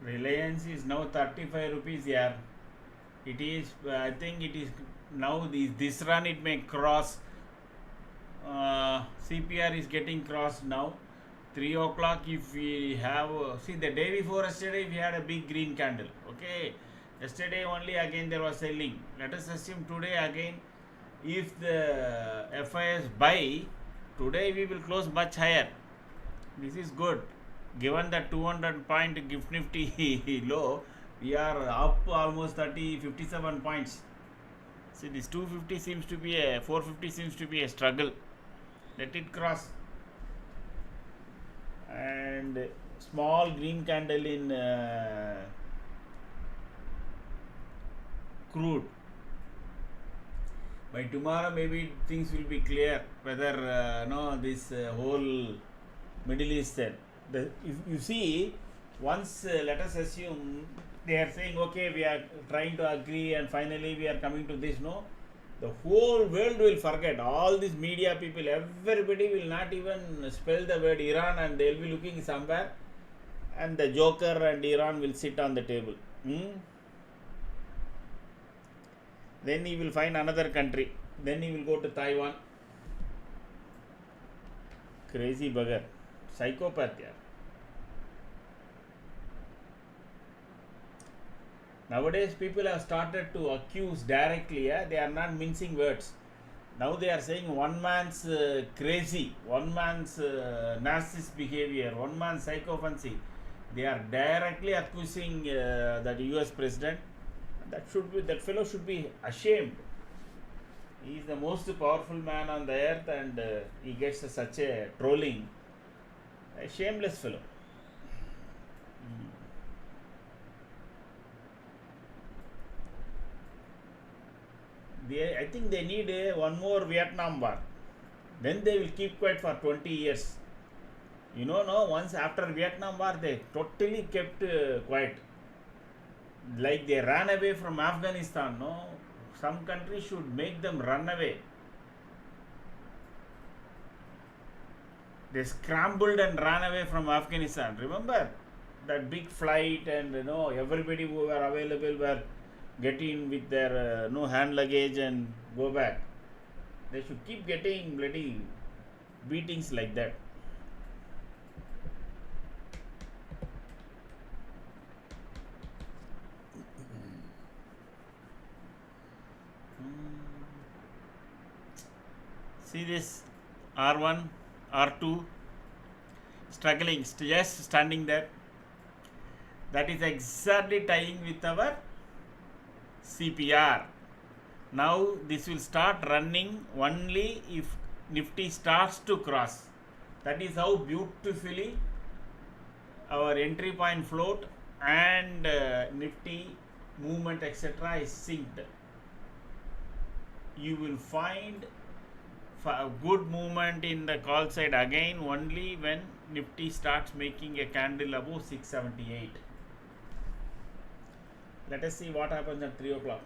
Reliance is now 35 rupees here. It is, I think it is now this run it may cross. CPR is getting crossed now. 3 o'clock if we have, see the day before yesterday we had a big green candle. Okay. Yesterday only again there was selling. Let us assume today again if the FIS buy, today we will close much higher. This is good. Given the 200 point gift nifty low, we are up almost 57 points. See, this 250 seems to be 450 seems to be a struggle. Let it cross. And small green candle in crude. By tomorrow maybe things will be clear whether this whole Middle Eastern. If you see, once let us assume they are saying okay, we are trying to agree and finally we are coming to this, no, the whole world will forget. All these media people, everybody will not even spell the word Iran and they will be looking somewhere. and the Joker and Iran will sit on the table. Then he will find another country. Then he will go to Taiwan. Crazy bugger. Psychopath, yeah. Nowadays, people have started to accuse directly. Yeah? They are not mincing words. Now they are saying one man's crazy, one man's narcissist behavior, one man's psychophancy. They are directly accusing that U.S. president. That fellow should be ashamed. He is the most powerful man on the earth, and he gets such a trolling. A shameless fellow. I think they need one more Vietnam war. Then they will keep quiet for 20 years. No, once after Vietnam war, they totally kept quiet. Like they ran away from Afghanistan, no? Some countries should make them run away. They scrambled and ran away from Afghanistan. Remember that big flight, and everybody who were available were getting with their no hand luggage and go back. They should keep getting bloody beatings like that. See this R1, R2 struggling, just standing there. That is exactly tying with our CPR. Now this will start running only if Nifty starts to cross. That is how beautifully our entry point float and Nifty movement etc. is synced. You will find a good movement in the call side again only when Nifty starts making a candle above 678. Let us see what happens at 3 o'clock.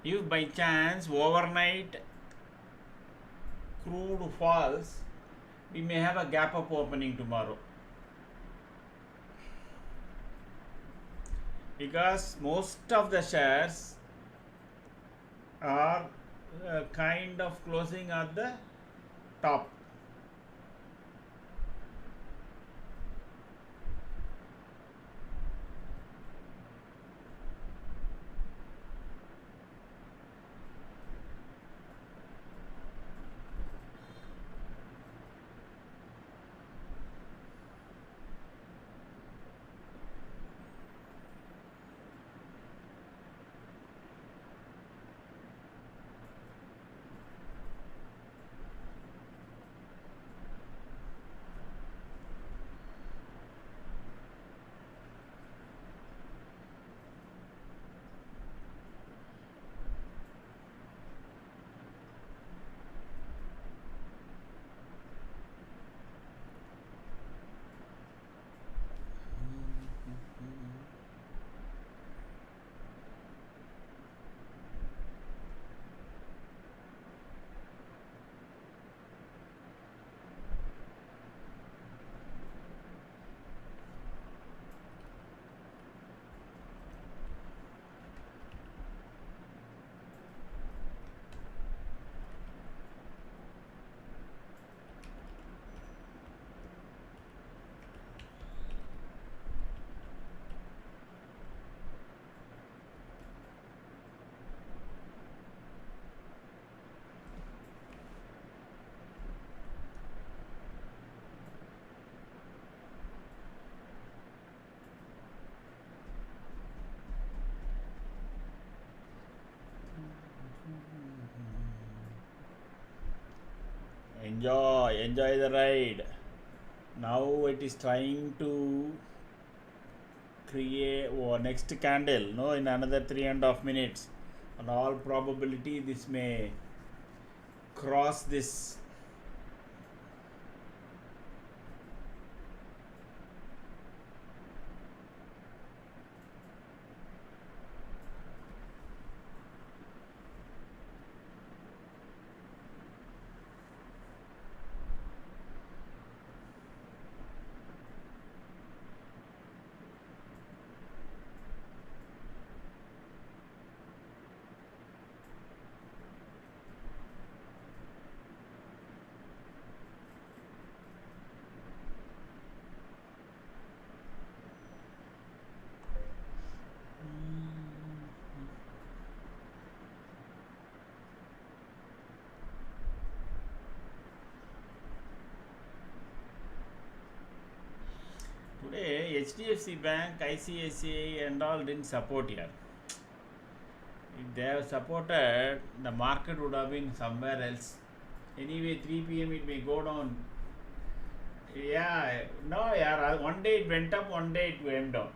If by chance overnight crude falls, we may have a gap up opening tomorrow, because most of the shares are kind of closing at the top. Enjoy the ride. Now it is trying to create next candle, no, in another 3.5 minutes. On all probability, this may cross this. Today, HDFC Bank, ICICI, and all didn't support here. If they have supported, the market would have been somewhere else. Anyway, 3 p.m. it may go down. Yeah, no, yeah. One day it went up, one day it went down.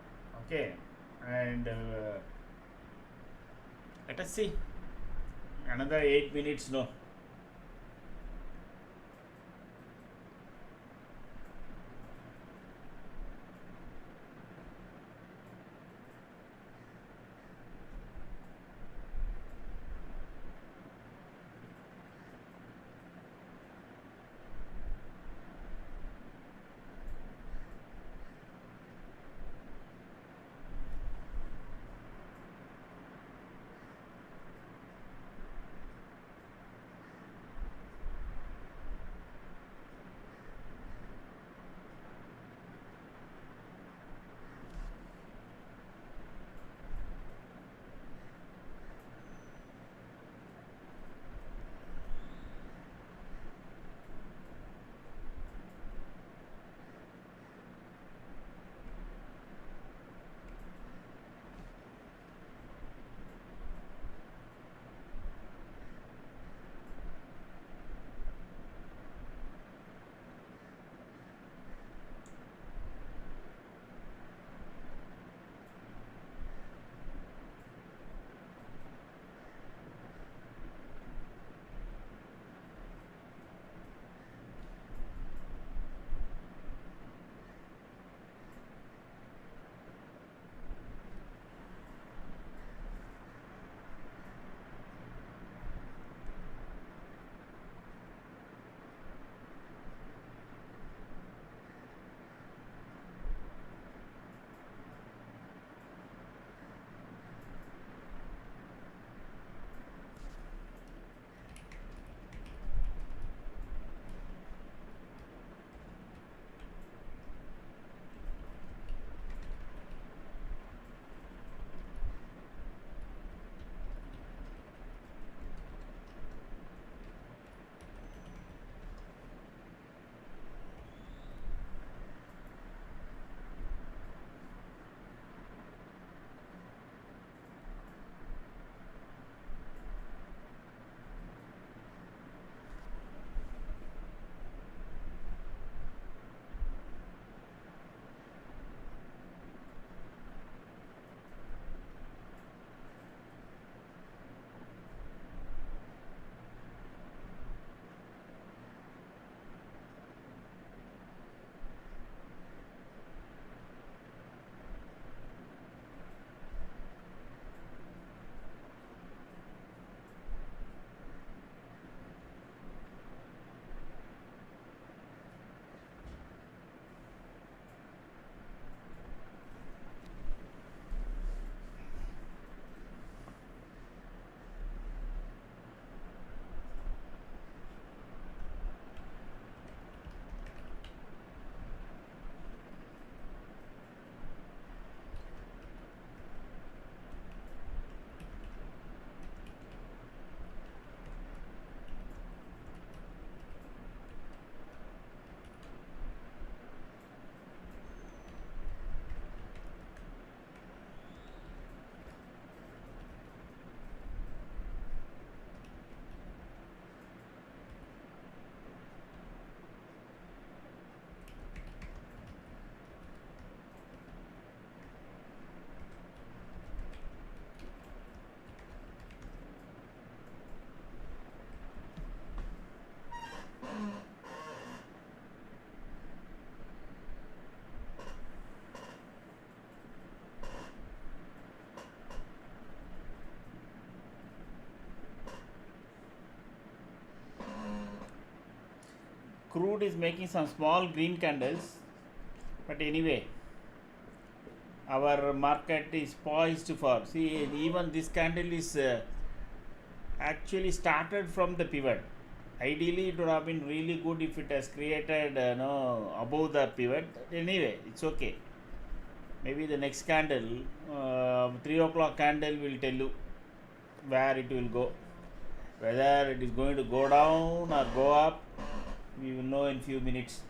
Okay, and let us see. Another 8 minutes, no. crude is making some small green candles, but anyway, our market is poised for, see, even this candle is actually started from the pivot. Ideally it would have been really good if it has created no above the pivot. Anyway, it's okay. Maybe the next candle, 3 o'clock candle will tell you where it will go, whether it is going to go down or go up. We will know in few minutes.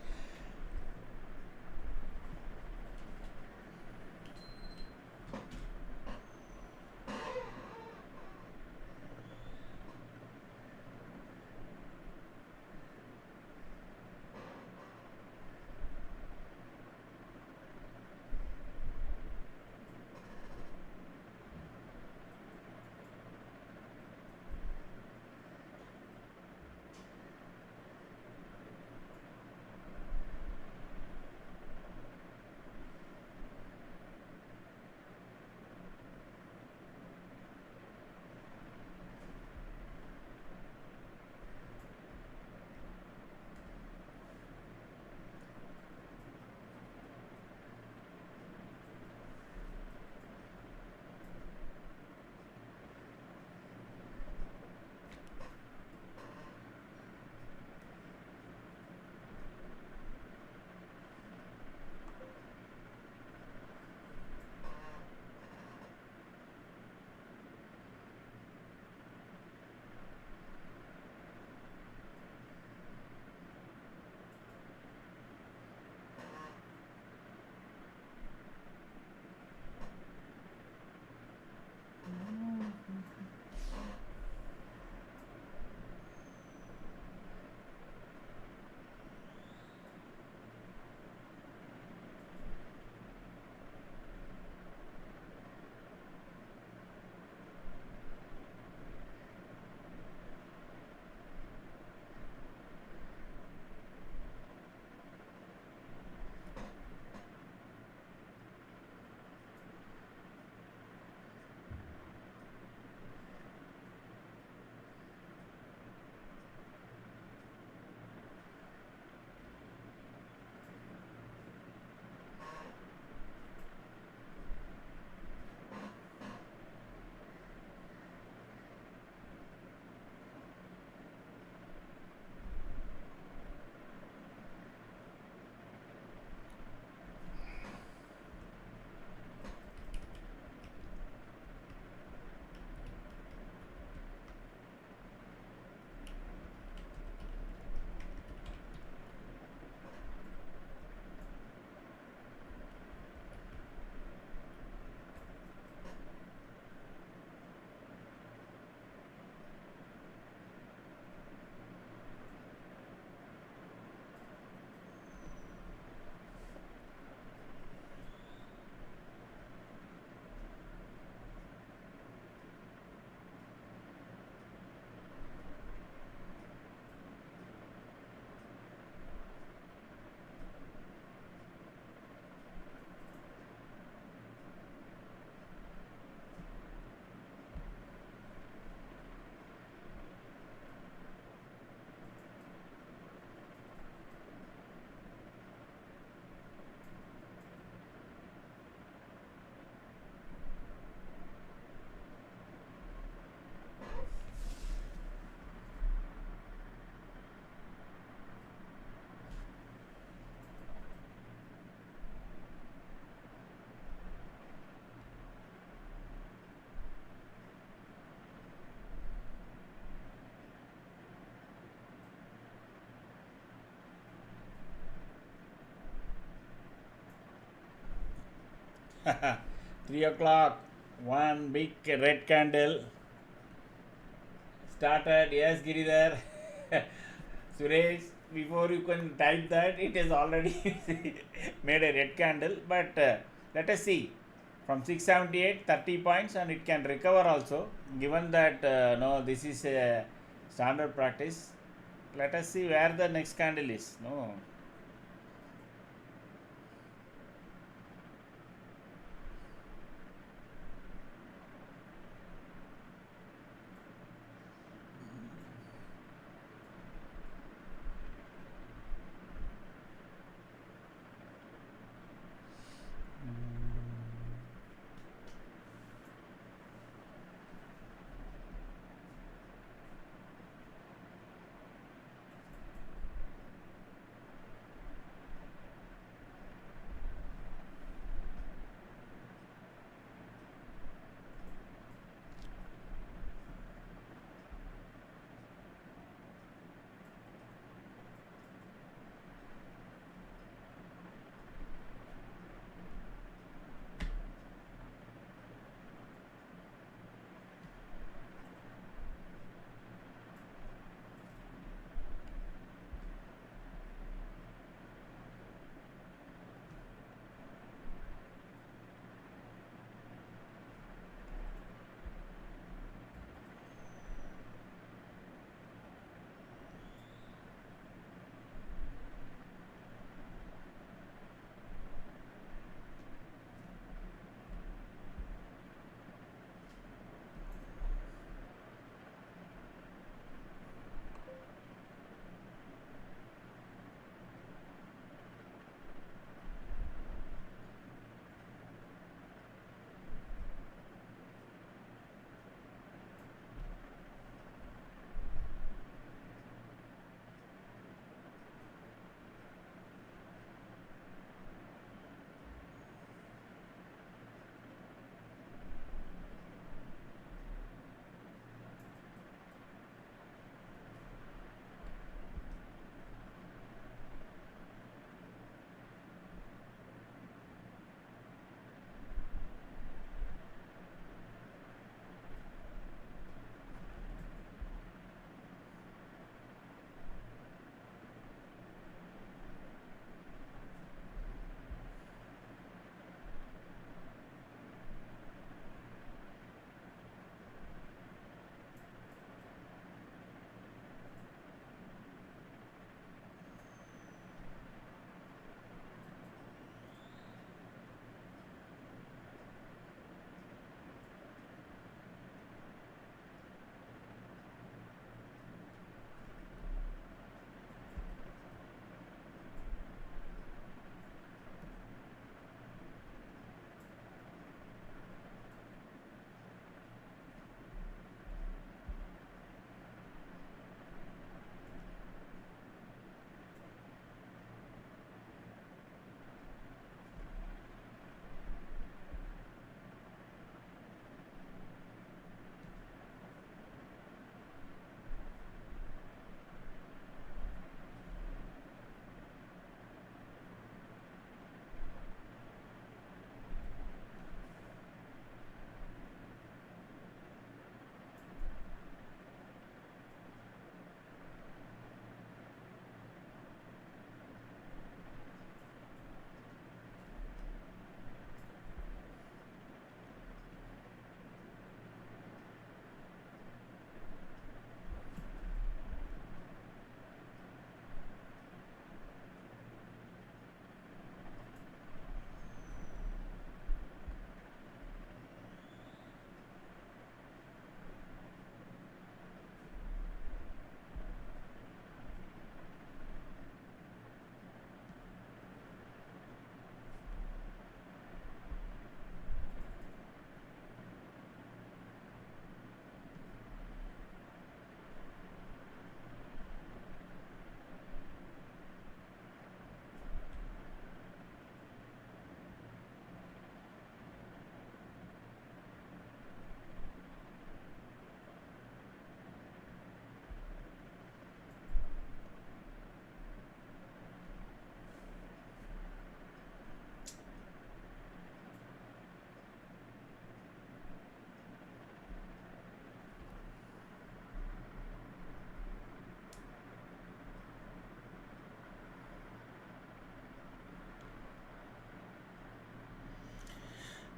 Three o'clock, one big red candle started. Yes, Giridhar. Suresh, before you can type that, it has already made a red candle. But let us see. From 678, 30 points, and it can recover also. Given that no, this is a standard practice. Let us see where the next candle is. No.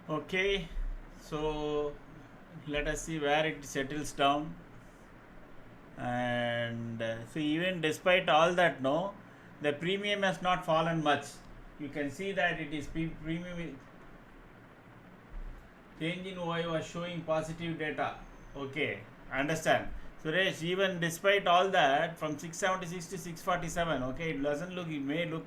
Okay, so let us see where it settles down. And so even despite all that, no, the premium has not fallen much. You can see that it is premium change in OI was showing positive data. Okay, understand. Suresh, even despite all that, from 676 to 647, okay, it doesn't look, it may look,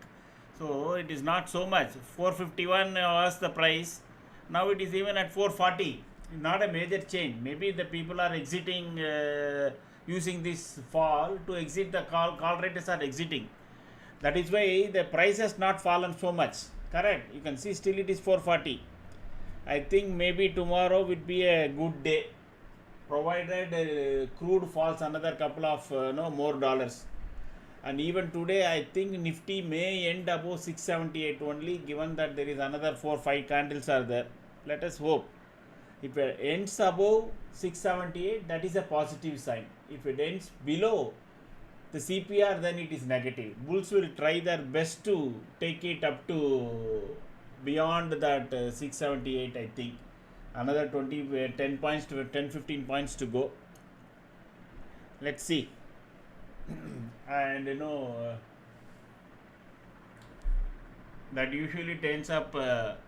so it is not so much. 451 was the price, now it is even at 440. Not a major change. Maybe the people are exiting, using this fall to exit the call rates are exiting. That is why the price has not fallen so much. Correct. You can see still it is 440. I think maybe tomorrow would be a good day, provided crude falls another couple of no more dollars. And even today, I think Nifty may end above 678 only, given that there is another 4-5 candles are there. Let us hope. If it ends above 678, that is a positive sign. If it ends below the CPR, then it is negative. Bulls will try their best to take it up to beyond that 678, I think. Another 10 points to 10-15 points to go. Let's see. And that usually tends up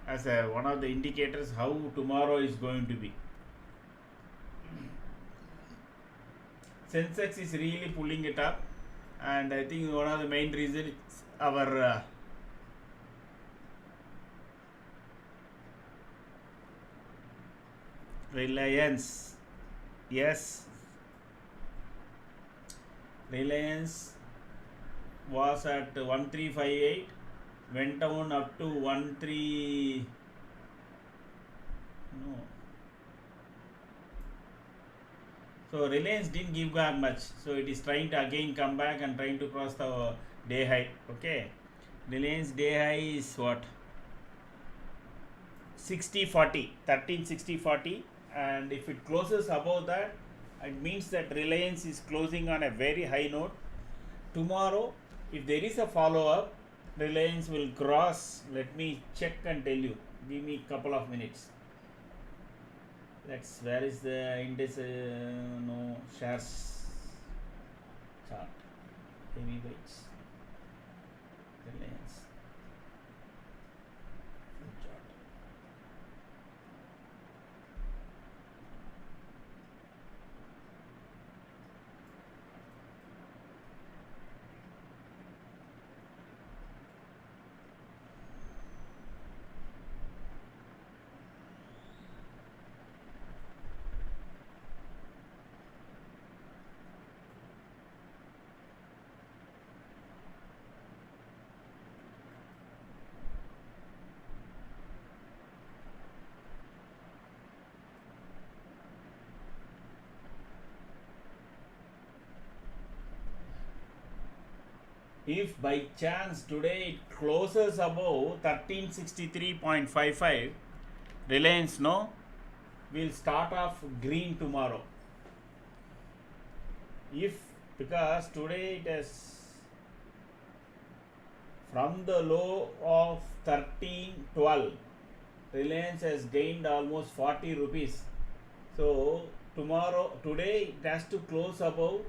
as one of the indicators how tomorrow is going to be. Sensex is really pulling it up, and I think one of the main reasons is our Reliance. Yes, Reliance was at 1358, went down up to 13. No. So Reliance didn't give back much. So it is trying to again come back and trying to cross the day high. Okay. Reliance day high is what? 60-40, 1360-40, and if it closes above that, it means that Reliance is closing on a very high note. Tomorrow, if there is a follow up, Reliance will cross. Let me check and tell you. Give me a couple of minutes. Where is the index? No, shares chart. Heavyweights. Reliance. Full chart. If by chance today it closes above 1363.55, Reliance no will start off green tomorrow. If because today it has from the low of 1312, Reliance has gained almost 40 rupees. So today it has to close above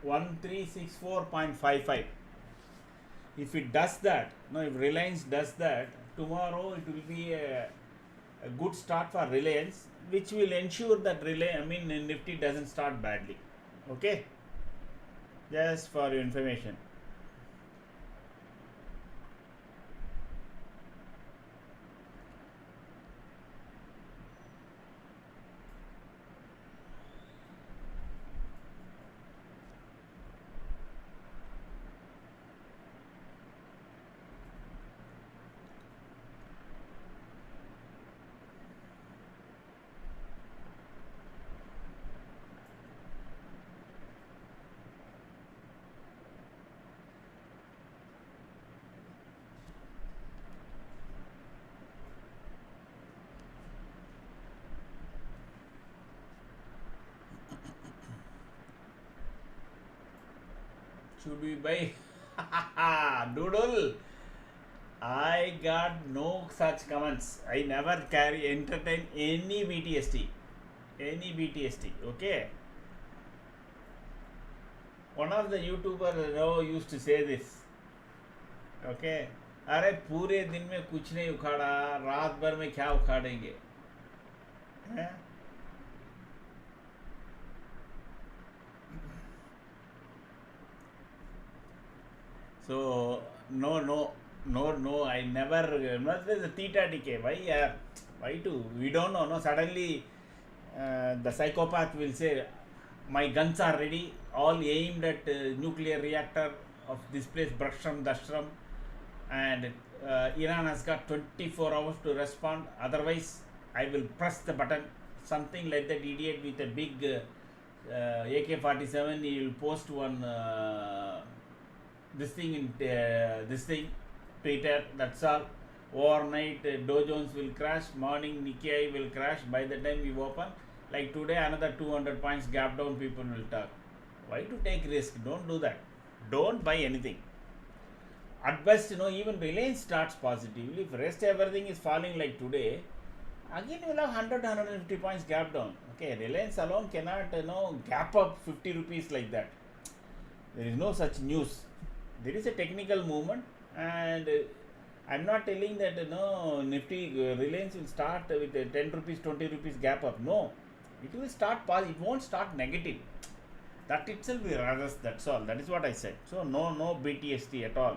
1364.55. If it does that, if Reliance does that, tomorrow it will be a good start for Reliance, which will ensure that Nifty doesn't start badly. Okay, just for your information. Should we buy? Doodle. I got no such comments. I never entertain any BTST. Any BTST. Okay. One of the YouTuber used to say this. Okay. अरे पूरे दिन में कुछ नहीं उखाड़ा, रात भर में क्या उखाड़ेंगे? हैं? So no. I never. Not the theta decay. Why? Why to? We don't know. No, suddenly the psychopath will say, "My guns are ready, all aimed at nuclear reactor of this place, Brashram, Dashram, and Iran has got 24 hours to respond. Otherwise, I will press the button." Something like that. Idiot with a big AK-47. He will post one. This thing in this thing Twitter, that's all. Overnight Dow Jones will crash, morning Nikkei will crash. By the time we open, like today, another 200 points gap down, people will talk. Why to take risk? Don't do that. Don't buy anything. At best, even Reliance starts positively. If rest everything is falling like today, again you will have 150 points gap down. Okay, Reliance alone cannot gap up 50 rupees like that. There is no such news. There is a technical movement, and I'm not telling that Nifty Reliance will start with a 10 rupees, 20 rupees gap up. No, it will start positive. It won't start negative. That itself will rise. That's all. That is what I said. So no BTST at all.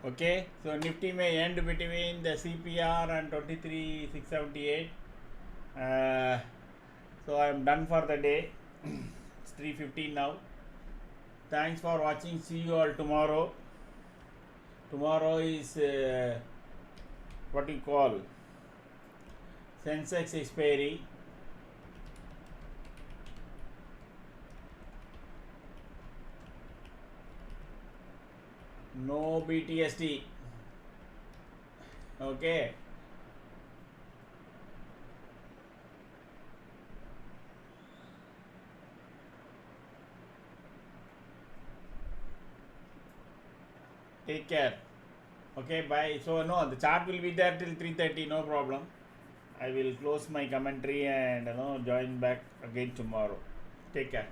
Okay, so Nifty may end between the CPR and 23,678. So I am done for the day. It's 3:15 now. Thanks for watching. See you all tomorrow. Tomorrow is what you call Sensex expiry. No BTST. Okay. Take care. Okay, bye. So no, the chart will be there till 3:30. No problem. I will close my commentary and join back again tomorrow. Take care.